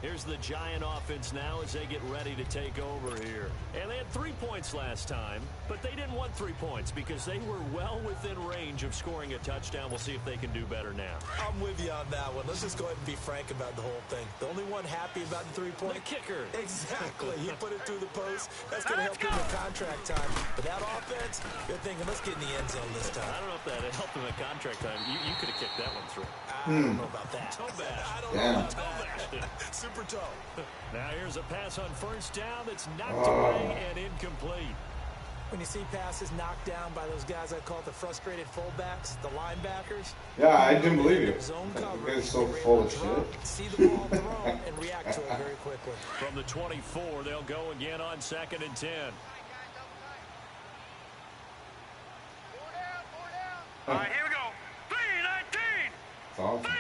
Here's the Giant offense now as they get ready to take over here. And they had 3 points last time, but they didn't want 3 points because they were well within range of scoring a touchdown. We'll see if they can do better now. I'm with you on that one. Let's just go ahead and be frank about the whole thing. The only one happy about the 3-point. The kicker. Exactly. He put it through the post. That's going to help him with contract time. But that offense, they're thinking, let's get in the end zone this time. I don't know if that helped him at contract time. You could have kicked that one through. I don't know about that. Toe bad. I don't Damn. know about that. Super toe. Now here's a pass on first down that's knocked away and incomplete. When you see passes knocked down by those guys I call the frustrated fullbacks, the linebackers. Yeah, I didn't believe you. Zone You coverage, guys are so they were full able of to shit. drop, see the ball thrown, and react to it very quickly. From the 24, they'll go again on 2nd and 10. All right, here we go. 3-19. It's awesome.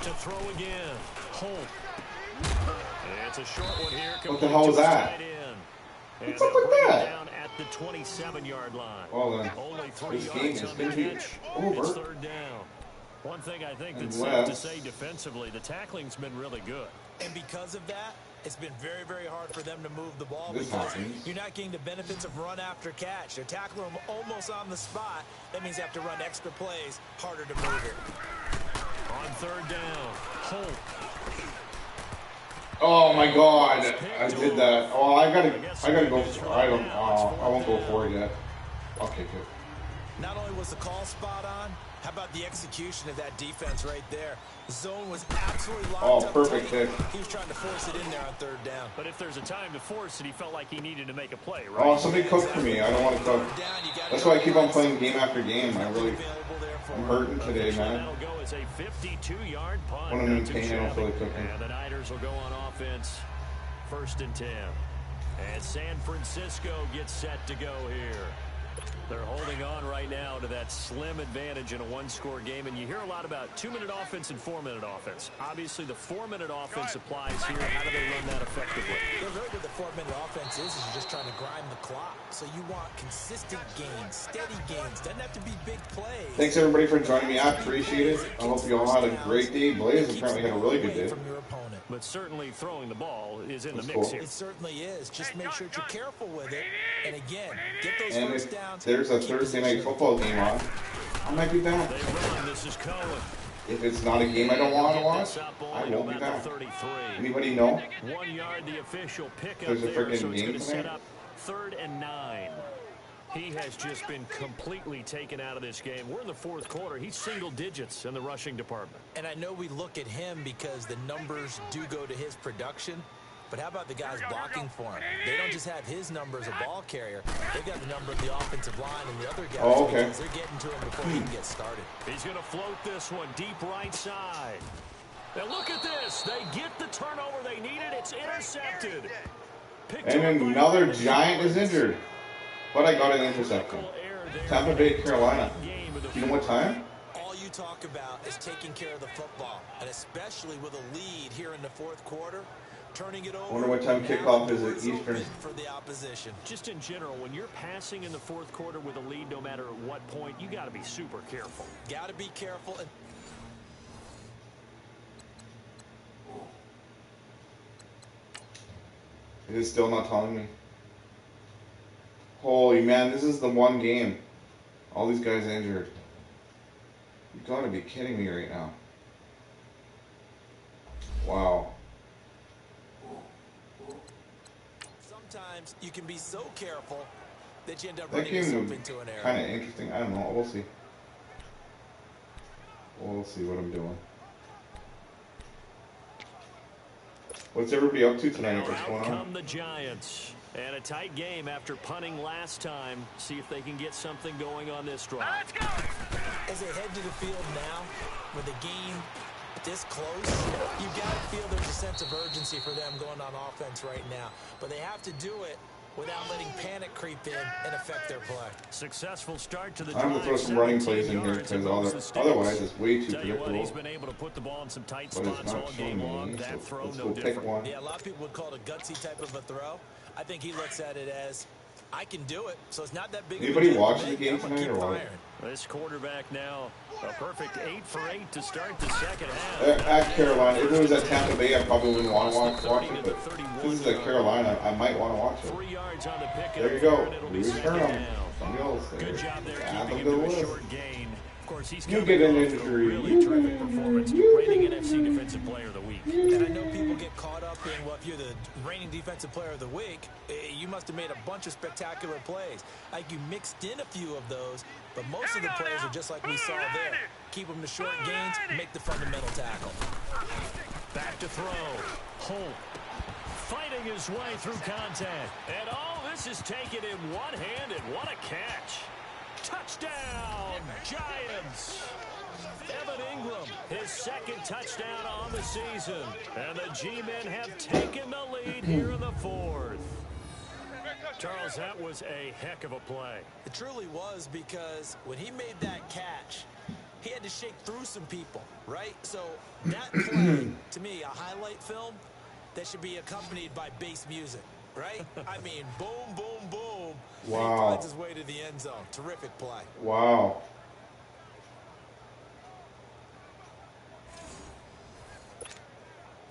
3-19. To throw again. Holt. It's a short one here. What the hell was that? What's up with that? Down at the 27-yard line. Well then, Only 3 this game yards is on the going to be catch. It's over. 3rd down. One thing I think that's safe to say defensively, the tackling's been really good. And because of that, it's been very, very hard for them to move the ball This because happens. you're not getting the benefits of run after catch. They're tackling them almost on the spot. That means they have to run extra plays, harder to move it. On 3rd down, Holt. Oh my God! I did that. Oh, I gotta go. I won't go for it yet. Okay, good. Not only was the call spot on, how about the execution of that defense right there? The zone was absolutely locked up. Perfect tight. kick. He was trying to force it in there on 3rd down. But if there's a time to force it, he felt like he needed to make a play, right? Oh, somebody cook for me. I don't want to cook. That's why I keep on playing game after game. I'm hurting today, man. That'll go as a 52-yard punt. When I'm in pain, I don't feel like cooking. And the Niners will go on offense. 1st and 10. And San Francisco gets set to go here. They're holding on right now to that slim advantage in a 1-score game. And you hear a lot about 2-minute offense and 4-minute offense. Obviously, the 4-minute offense applies here. How do they run that effectively? Yeah, really what the 4-minute offense is you're just trying to grind the clock. So you want consistent gains, steady gains. Doesn't have to be big plays. Thanks everybody for joining me. I appreciate it. I hope you all had a great day. Blaze apparently had a really good day. From your opponent. But certainly throwing the ball is in the mix cool. here. It certainly is. Just make sure that you're careful with it. And again, get those And first if downs. there's a Thursday night football game on, I might be back. They run. This is Cohen. If it's not a game I don't want to watch, I won't be back. Anybody know? 1 yard, the official pickup There's a there, freaking so it's game going to set tonight? up 3rd and 9. He has just been completely taken out of this game. We're in the 4th quarter. He's single digits in the rushing department. And I know we look at him because the numbers do go to his production. But how about the guys blocking for him? They don't just have his number as a ball carrier. They've got the number of the offensive line and the other guys because they're getting to him before he can get started. He's going to float this one deep right side. And look at this. They get the turnover they needed. It's intercepted. And another Giant is injured. But I got an interception. Tampa Bay, Carolina. You know what time? All you talk about is taking care of the football, and especially with a lead here in the 4th quarter. Turning it over. I wonder what time kickoff is at Eastern. For the opposition. Just in general, when you're passing in the 4th quarter with a lead, no matter at what point, you got to be super careful. Got to be careful. It is still not telling me. Holy man, this is the one game. All these guys injured. You gotta be kidding me right now. Wow. Sometimes you can be so careful that you end up That running game yourself into an error. kind of interesting. I don't know. We'll see. We'll see what I'm doing. What's everybody up to tonight? What's going Out on? come the Giants. And a tight game after punting last time. See if they can get something going on this drive. Let's go. As they head to the field now, with the game this close, you've got to feel there's a sense of urgency for them going on offense right now. But they have to do it without letting panic creep in and affect their play. Successful start to the I'm going to throw some running plays in here because otherwise it's way too Tell you what, he's predictable. been able to put the ball in some tight But it's spots not all game showing long. me, That so throw, let's no go pick different. one. Yeah, a lot of people would call it a gutsy type of a throw. I think he looks at it as, I can do it, so it's not that big Anybody of a deal. watching the game I'm gonna tonight keep or what? firing. This quarterback now, a perfect 8 for 8 to start the second half. At Carolina, if it was at Tampa Bay, I probably wouldn't want to watch it. But this is at Carolina, I might want to watch it. 3 yards on the pick. There you go. And it'll be Return second them. down. Somebody else there. Good job there Add keeping them him to to the a list. short gain. Of course, he's You coming get an off to a injury. really terrific performance. Rating NFC Defensive Player of the Week. And I know people get caught up in, well, if you're the reigning defensive player of the week, you must have made a bunch of spectacular plays. Like you mixed in a few of those, but most of the plays are just like we saw there. Keep them to short gains, make the fundamental tackle. Back to throw. Holt fighting his way through contact. And oh, this is taken in one hand, and what a catch. Touchdown, Giants. Evan Ingram, his second touchdown on the season. And the G-men have taken the lead here in the fourth. Charles, that was a heck of a play. It truly was, because when he made that catch, he had to shake through some people, right? So that play, to me, a highlight film that should be accompanied by bass music, right? I mean, boom, boom, boom. Wow. He finds his way to the end zone. Terrific play. Wow.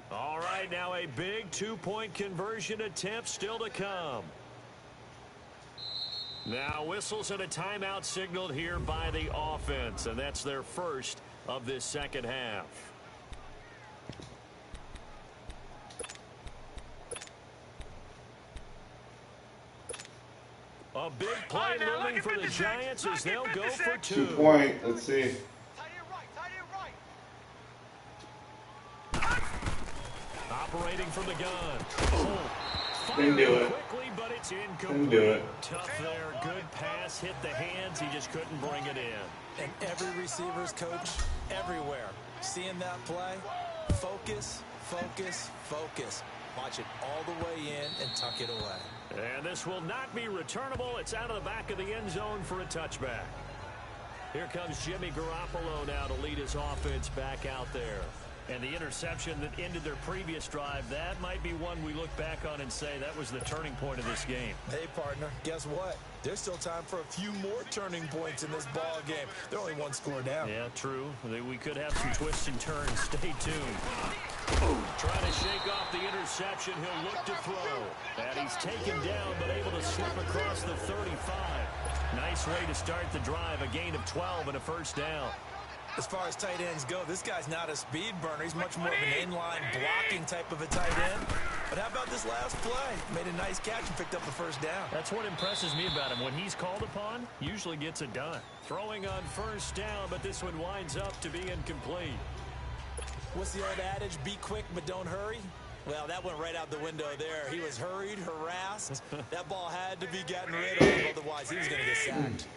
All right, now a big two-point conversion attempt still to come. Now whistles and a timeout signaled here by the offense, and that's their first of this second half. A big play looming for the Giants as they'll go for 2. 2 point. Let's see. Operating from the gun. Didn't do it. Quickly, but it's incomplete. Didn't do it. Tough there. Good pass. Hit the hands. He just couldn't bring it in. And every receiver's coach, everywhere, seeing that play, focus, focus, focus. Watch it all the way in and tuck it away. And this will not be returnable. It's out of the back of the end zone for a touchback. Here comes Jimmy Garoppolo now to lead his offense back out there. And the interception that ended their previous drive, that might be one we look back on and say that was the turning point of this game. Hey, partner, guess what? There's still time for a few more turning points in this ball game. They're only one score down. Yeah, true. We could have some twists and turns. Stay tuned. Trying to shake off the interception. He'll look to throw. And he's taken down, but able to slip across the 35. Nice way to start the drive. A gain of 12 and a first down. As far as tight ends go, this guy's not a speed burner. He's much more of an inline blocking type of a tight end. But how about this last play? Made a nice catch and picked up the first down. That's what impresses me about him. When he's called upon, usually gets it done. Throwing on first down, but this one winds up to be incomplete. What's the old adage? Be quick, but don't hurry. Well, that went right out the window there. He was hurried, harassed. That ball had to be gotten rid of, otherwise he was going to get sacked.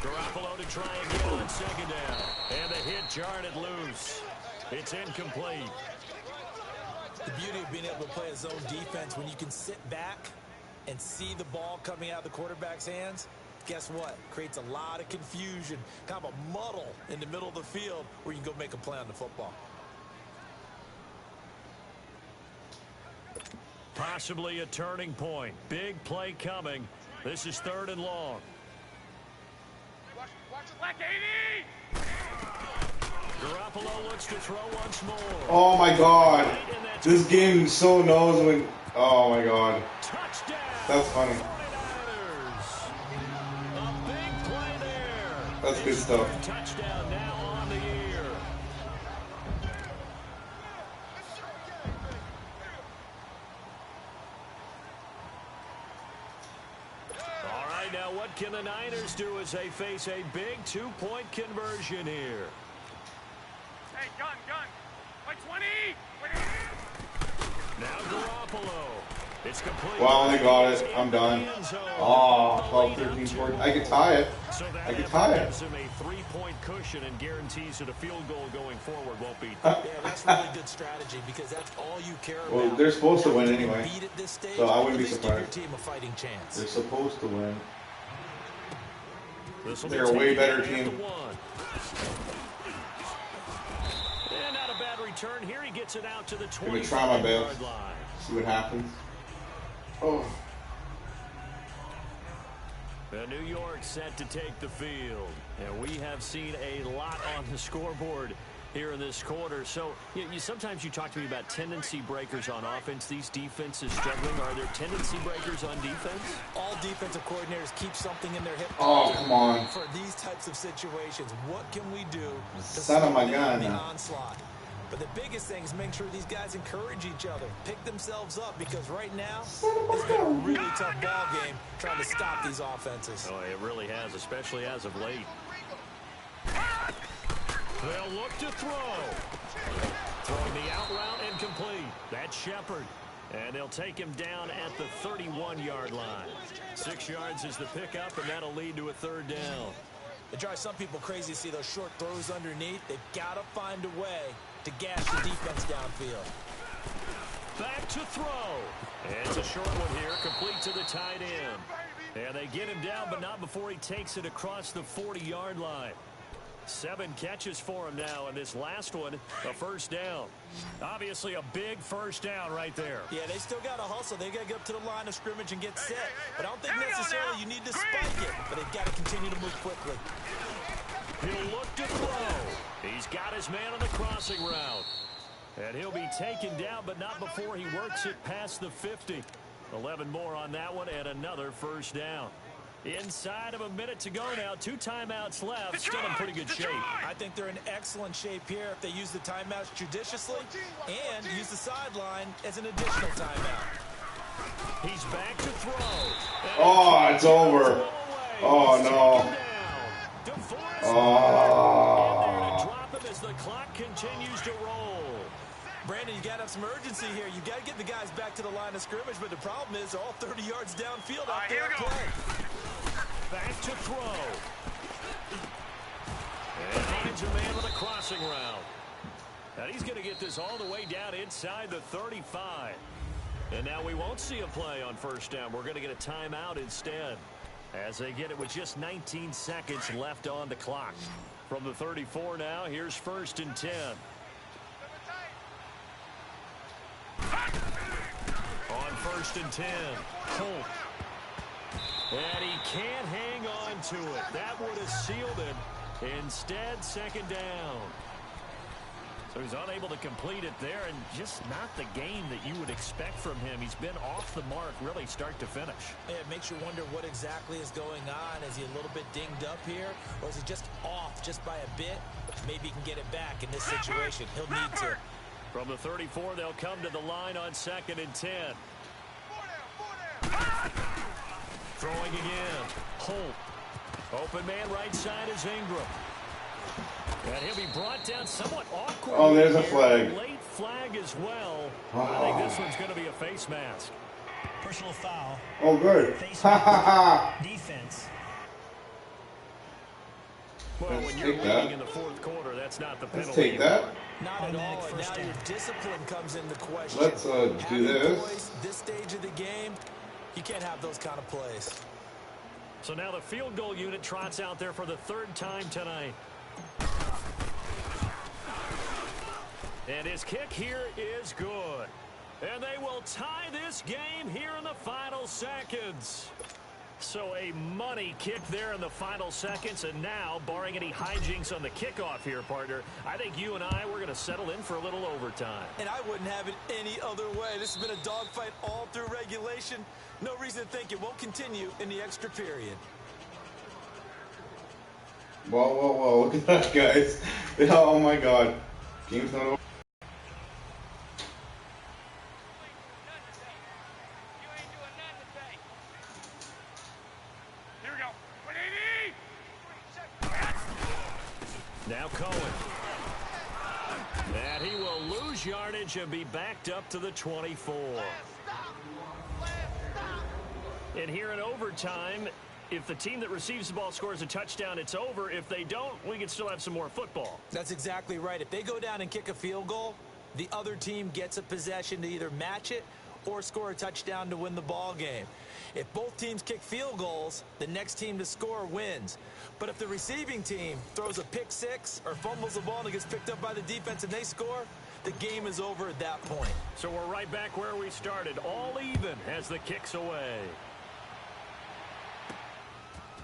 Garoppolo to try again on second down. And the hit jarred it loose. It's incomplete. The beauty of being able to play a zone defense when you can sit back and see the ball coming out of the quarterback's hands, guess what? Creates a lot of confusion, kind of a muddle in the middle of the field where you can go make a play on the football. Possibly a turning point. Big play coming. This is 3rd and long. Garoppolo looks to throw once more. Oh my God. This game so knows when. Oh my God. Touchdown. That's funny. 49ers. A big play there. That's good stuff. Touchdown now on the year. All right, now what can the Niners do as they face a big 2-point conversion here? Hey, gun. By 20. Now Garoppolo. It's complete. Wow, they got it. I'm done. Oh, 12, 13, 14. I could tie it. So I could tie it. gives him a 3-point cushion and guarantees that a field goal going forward won't be. Yeah, that's really good strategy because that's all you care about. Well, they're supposed to win anyway. Beat at this stage, So I wouldn't be at least give your surprised. team a fighting chance. They're supposed to win. This'll They're a be way taken better at team. the 1. And not a bad return here. He gets it out to the Gonna try my 25-yard best. line. See what happens. Oh. New York set to take the field. And we have seen a lot on the scoreboard here in this quarter. So sometimes you talk to me about tendency breakers on offense. These defenses struggling. Are there tendency breakers on defense? All defensive coordinators keep something in their hip Oh, come on. for these types of situations. What can we do to Son of slow my down gun. the onslaught? But the biggest thing is make sure these guys encourage each other, pick themselves up, because right now it's been a really tough ball game trying to stop these offenses. Oh, it really has, especially as of late. They'll look to throw. Throwing the out route and complete. That's Shepard. And they'll take him down at the 31-yard line. 6 yards is the pickup, and that'll lead to a third down. It drives some people crazy to see those short throws underneath. They've got to find a way to gash the defense downfield. Back to throw. And it's a short one here, complete to the tight end. And they get him down, but not before he takes it across the 40-yard line. 7 catches for him now, and this last one, a first down. Obviously a big first down right there. Yeah, they still got to hustle. They got to get up to the line of scrimmage and get set. But I don't think necessarily you need to spike it, but they've got to continue to move quickly. He'll look to throw. He's got his man on the crossing route. And he'll be taken down, but not before he works it past the 50. 11 more on that one, and another first down. Inside of a minute to go now. 2 timeouts left. Still in pretty good shape. I think they're in excellent shape here if they use the timeouts judiciously and use the sideline as an additional timeout. He's back to throw. Oh, it's over. Oh, no. Oh. Drop him as the clock continues to roll. Brandon, you got to have some urgency here. You got to get the guys back to the line of scrimmage, but the problem is they're all 30 yards downfield out there play. Back to throw. And finds a man with a crossing route. And he's going to get this all the way down inside the 35. And now we won't see a play on first down. We're going to get a timeout instead, as they get it with just 19 seconds left on the clock. From the 34 now, here's 1st and 10. On 1st and 10, Holt. And he can't hang on to it. That would have sealed it. Instead, 2nd down. So he's unable to complete it there, and just not the game that you would expect from him. He's been off the mark really start to finish. Yeah, it makes you wonder what exactly is going on. Is he a little bit dinged up here, or is he just off just by a bit? Maybe he can get it back in this situation. He'll need to. From the 34, they'll come to the line on 2nd and 10. Throwing again. Holt. Open man right side is Ingram. And he'll be brought down somewhat awkward. Oh, there's a flag. Late flag as well. I think this one's going to be a face mask. Personal foul. Oh, good. Face mask. Defense. Well, when you're leading in the 4th quarter, that's not the penalty. Let's take that. Not at all. And now your discipline comes into question. Let's do this. Boys, this stage of the game, you can't have those kind of plays. So now the field goal unit trots out there for the 3rd time tonight. And his kick here is good. And they will tie this game here in the final seconds. So a money kick there in the final seconds. And now, barring any hijinks on the kickoff here, partner, I think you and I, we're going to settle in for a little overtime. And I wouldn't have it any other way. This has been a dogfight all through regulation. No reason to think it won't continue in the extra period. Whoa, whoa, whoa. Look at that, guys. Oh, my God. Game's not over. Now Cohen. And he will lose yardage and be backed up to the 24. And here in overtime, if the team that receives the ball scores a touchdown, it's over. If they don't, we can still have some more football. That's exactly right. If they go down and kick a field goal, the other team gets a possession to either match it or score a touchdown to win the ball game. If both teams kick field goals, the next team to score wins. But if the receiving team throws a pick six or fumbles the ball and it gets picked up by the defense and they score, the game is over at that point. So we're right back where we started, all even as the kick's away.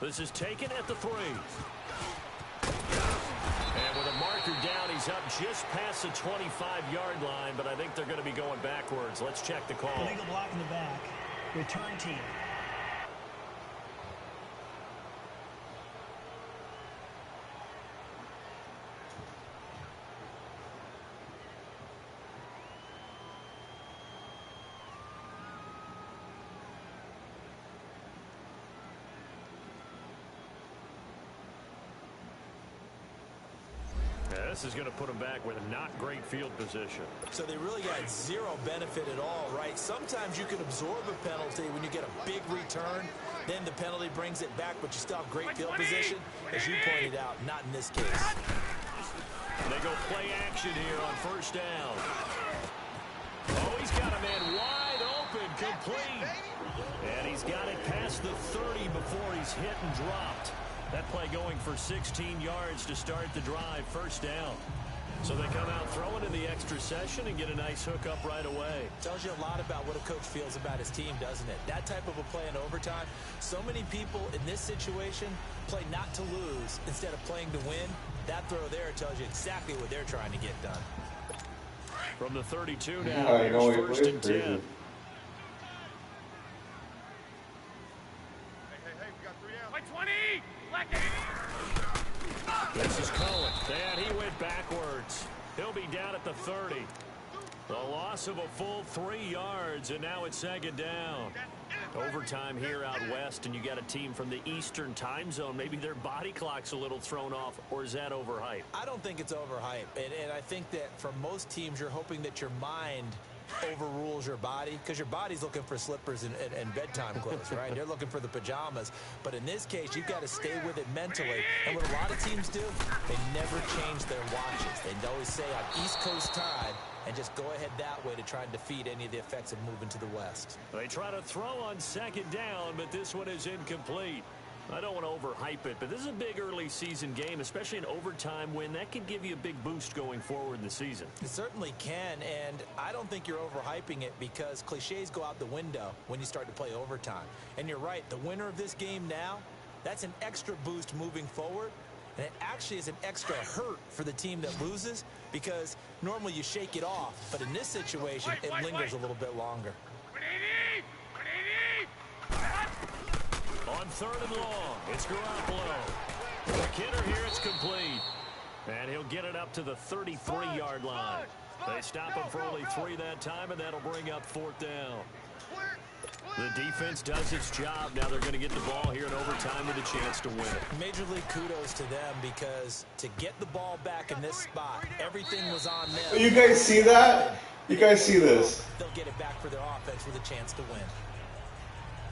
This is taken at the 3. And with a marker down, he's up just past the 25-yard line, but I think they're going to be going backwards. Let's check the call. Illegal block in the back. Return team. This is going to put them back with not great field position. So they really got zero benefit at all, right? Sometimes you can absorb a penalty when you get a big return. Then the penalty brings it back, but you still have great field position. As you pointed out, not in this case. They go play action here on first down. Oh, he's got a man wide open, complete. And he's got it past the 30 before he's hit and dropped. That play going for 16 yards to start the drive, first down. So they come out throwing in the extra session and get a nice hook up right away. Tells you a lot about what a coach feels about his team, doesn't it? That type of a play in overtime. So many people in this situation play not to lose instead of playing to win. That throw there tells you exactly what they're trying to get done. From the 32 now, here's first and 10. Hey, we got 3 down. By 20! This is Cohen. And he went backwards. He'll be down at the 30. The loss of a full 3 yards, and now it's second down. Overtime here out west, and you got a team from the Eastern time zone. Maybe their body clock's a little thrown off, or is that overhyped? I don't think it's overhyped, and I think that for most teams, you're hoping that your mind overrules your body, because your body's looking for slippers and bedtime clothes, right? They're looking for the pajamas. But in this case, you've got to stay with it mentally. And what a lot of teams do, they never change their watches. They always say on East Coast time, and just go ahead that way to try and defeat any of the effects of moving to the west. They try to throw on second down, but this one is incomplete. I don't want to overhype it, but this is a big early season game, especially an overtime win. That could give you a big boost going forward in the season. It certainly can, and I don't think you're overhyping it because cliches go out the window when you start to play overtime. And you're right, the winner of this game now, that's an extra boost moving forward. And it actually is an extra hurt for the team that loses because normally you shake it off. But in this situation, it lingers a little bit longer. On third and long, it's Garoppolo. The kidder here, it's complete. And he'll get it up to the 33-yard line. They stop him for only 3 that time, and that'll bring up fourth down. The defense does its job. Now they're going to get the ball here in overtime with a chance to win it. Major league kudos to them because to get the ball back in this spot, everything was on them. You guys see that? You guys see this? They'll get it back for their offense with a chance to win.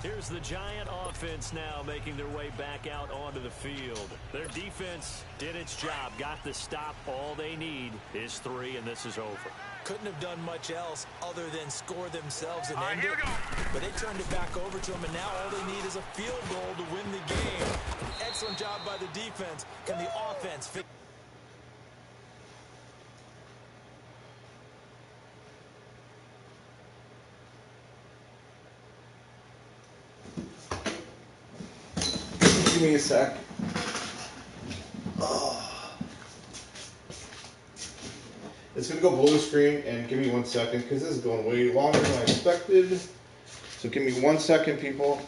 Here's the Giant offense now making their way back out onto the field. Their defense did its job, got the stop. All they need is 3, and this is over. Couldn't have done much else other than score themselves and end it. But they turned it back over to them, and now all they need is a field goal to win the game. An excellent job by the defense. Can the offense fit? Give me a sec. Oh. It's going to go blue screen, and give me 1 second, because this is going way longer than I expected. So give me 1 second, people.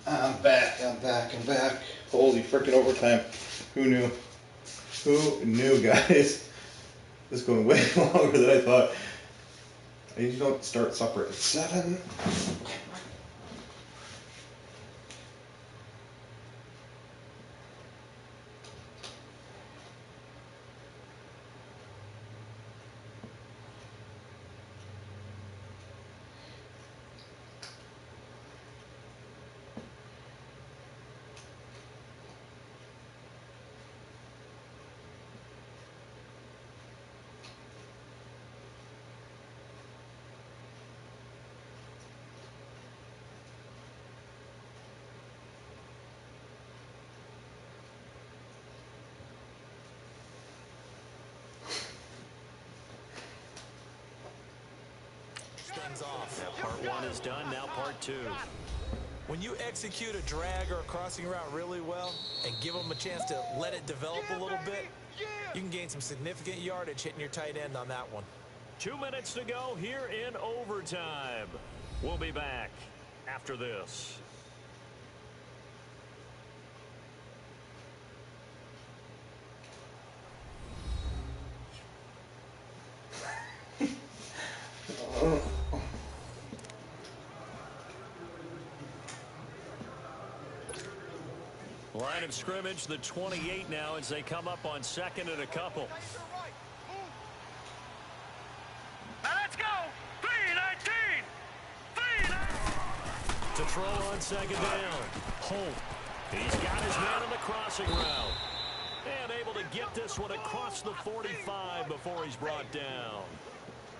I'm back. Holy frickin' overtime. Who knew? Who knew, guys? This is going way longer than I thought. I usually don't start supper at 7. hands off. Now part one is done, now part two. When you execute a drag or a crossing route really well and give them a chance to let it develop a little bit, you can gain some significant yardage hitting your tight end on that one. 2 minutes to go here in overtime. We'll be back after this. Line of scrimmage, the 28 now as they come up on second and a couple. Now let's go. 3-19. To throw on second down. Holt. He's got his man on the crossing route. And able to get this one across the 45 before he's brought down.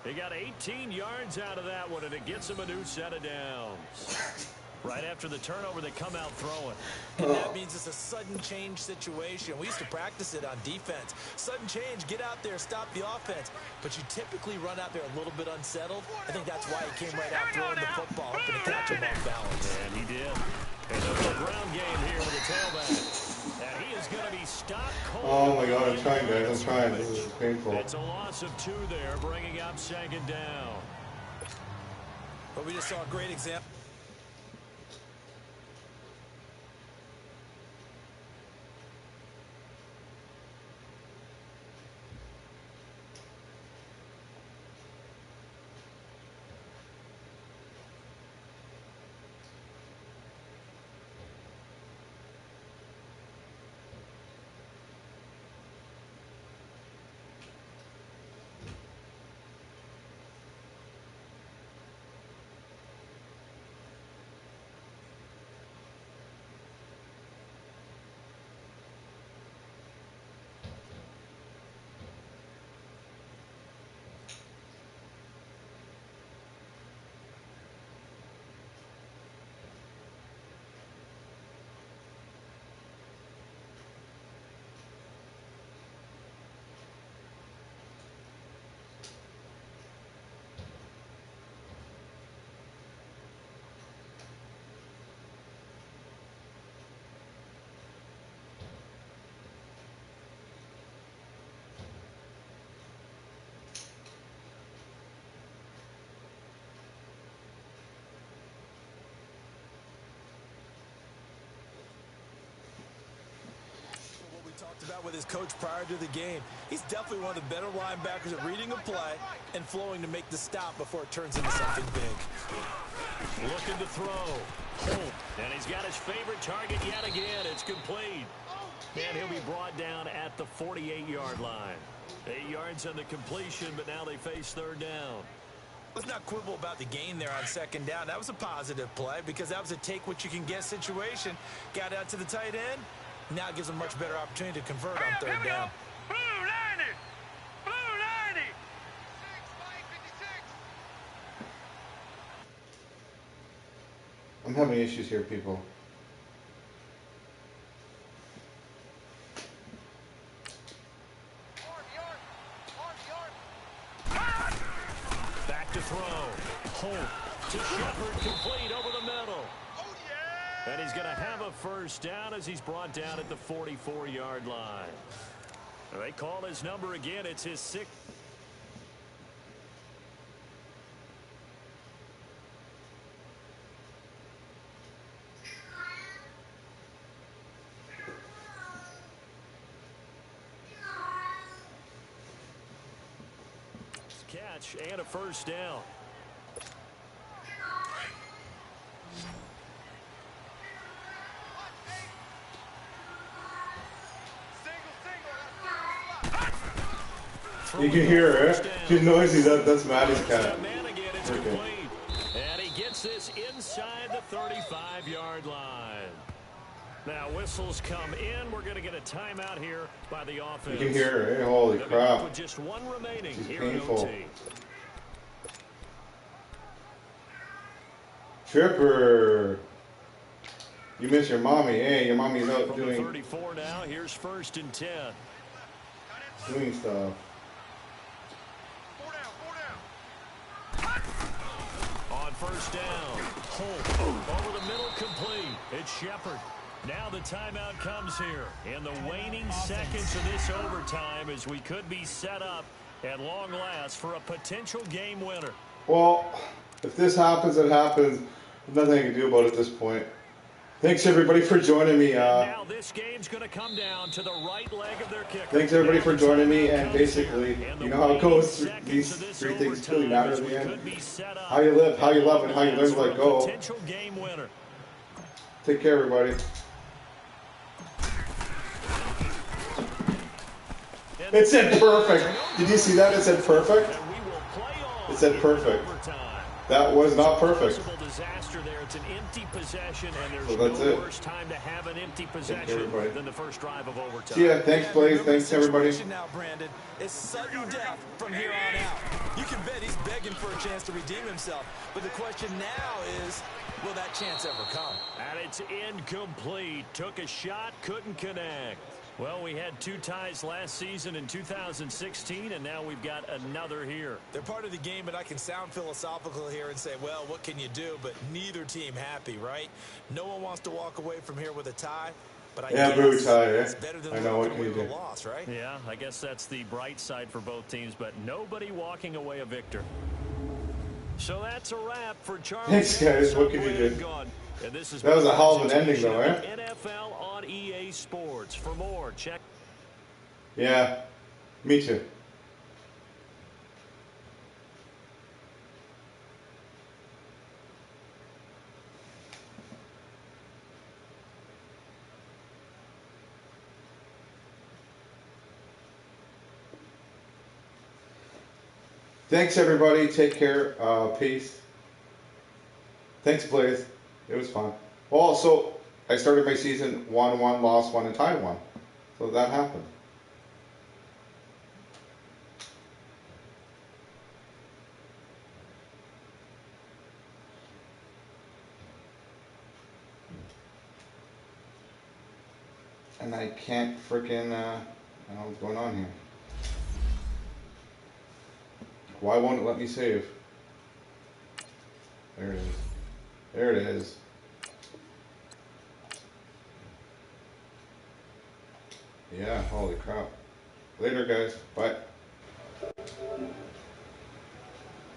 He got 18 yards out of that one, and it gets him a new set of downs. Right after the turnover, they come out throwing. And that means it's a sudden change situation. We used to practice it on defense. Sudden change, get out there, stop the offense. But you typically run out there a little bit unsettled. I think that's why he came right out throwing the football, hoping to catch him off balance. And he did. And a ground game here with the tailback. And he is going to be stopped cold. Oh my God, I'm trying, guys. I'm trying. This is painful. It's a loss of 2 there, bringing up second down. But we just saw a great example. Talked about with his coach prior to the game. He's definitely one of the better linebackers at reading a play and flowing to make the stop before it turns into something big. Looking to throw. Holt. And he's got his favorite target yet again. It's complete. And he'll be brought down at the 48-yard line. 8 yards on the completion, but now they face third down. Let's not quibble about the gain there on second down. That was a positive play because that was a take-what-you-can-get situation. Got out to the tight end. Now it gives them a much better opportunity to convert on third down. Blue 90. Blue 90. I'm having issues here, people. Back to throw. Holt to Shepard, complete over the middle. And he's going to have a first down as he's brought down at the 44-yard line. They call his number again. It's his 6th. Catch and a first down. You can hear her, eh? She's noisy. That's Maddie's cat. Okay. And he gets this inside the 35-yard line. Now whistles come in. We're going to get a timeout here by the offense. You can hear her, eh? Holy crap. With just one remaining. She's here painful. in OT. Tripper. You miss your mommy, eh? Your mommy's out From doing 34 now. Here's 1st and 10. doing stuff. first down. Holt over the middle, complete. It's Shepard. Now the timeout comes here in the waning seconds of this overtime as we could be set up at long last for a potential game winner. Well, if this happens, it happens. Nothing I can do about it at this point. Thanks everybody for joining me. Now this game's going to come down to the right leg of their kicker. Thanks everybody for joining me, and basically, you know how it goes. These three things really matter in the end. How you live, how you love, and how you learn to let go. Take care, everybody. It said perfect. Did you see that? It said perfect. It said perfect. That was not perfect. It's an empty possession, and there's no worse time to have an empty possession than the first drive of overtime. See ya. Thanks, Blaze. Thanks, everybody. Now, Brandon, it's sudden death from here on out. You can bet he's begging for a chance to redeem himself. But the question now is, will that chance ever come? And it's incomplete. Took a shot, couldn't connect. Well, we had 2 ties last season in 2016, and now we've got another here. They're part of the game, but I can sound philosophical here and say, well, what can you do? But neither team happy, right? No one wants to walk away from here with a tie. But I guess it's better than walking away with a loss, right? Yeah, I guess that's the bright side for both teams, but nobody walking away a victor. So that's a wrap for Charles. Thanks, guys. What can you do? And this is that was a hell of an ending, though, eh? NFL on EA Sports. For more, check. Yeah, me too. Thanks, everybody. Take care. Peace. Thanks, Blaze. It was fun. Well, so I started my season 1-1, lost 1, and tied 1. So that happened. And I can't freaking, I don't know what's going on here. Why won't it let me save? There it is. There it is. Yeah, holy crap. Later, guys. Bye.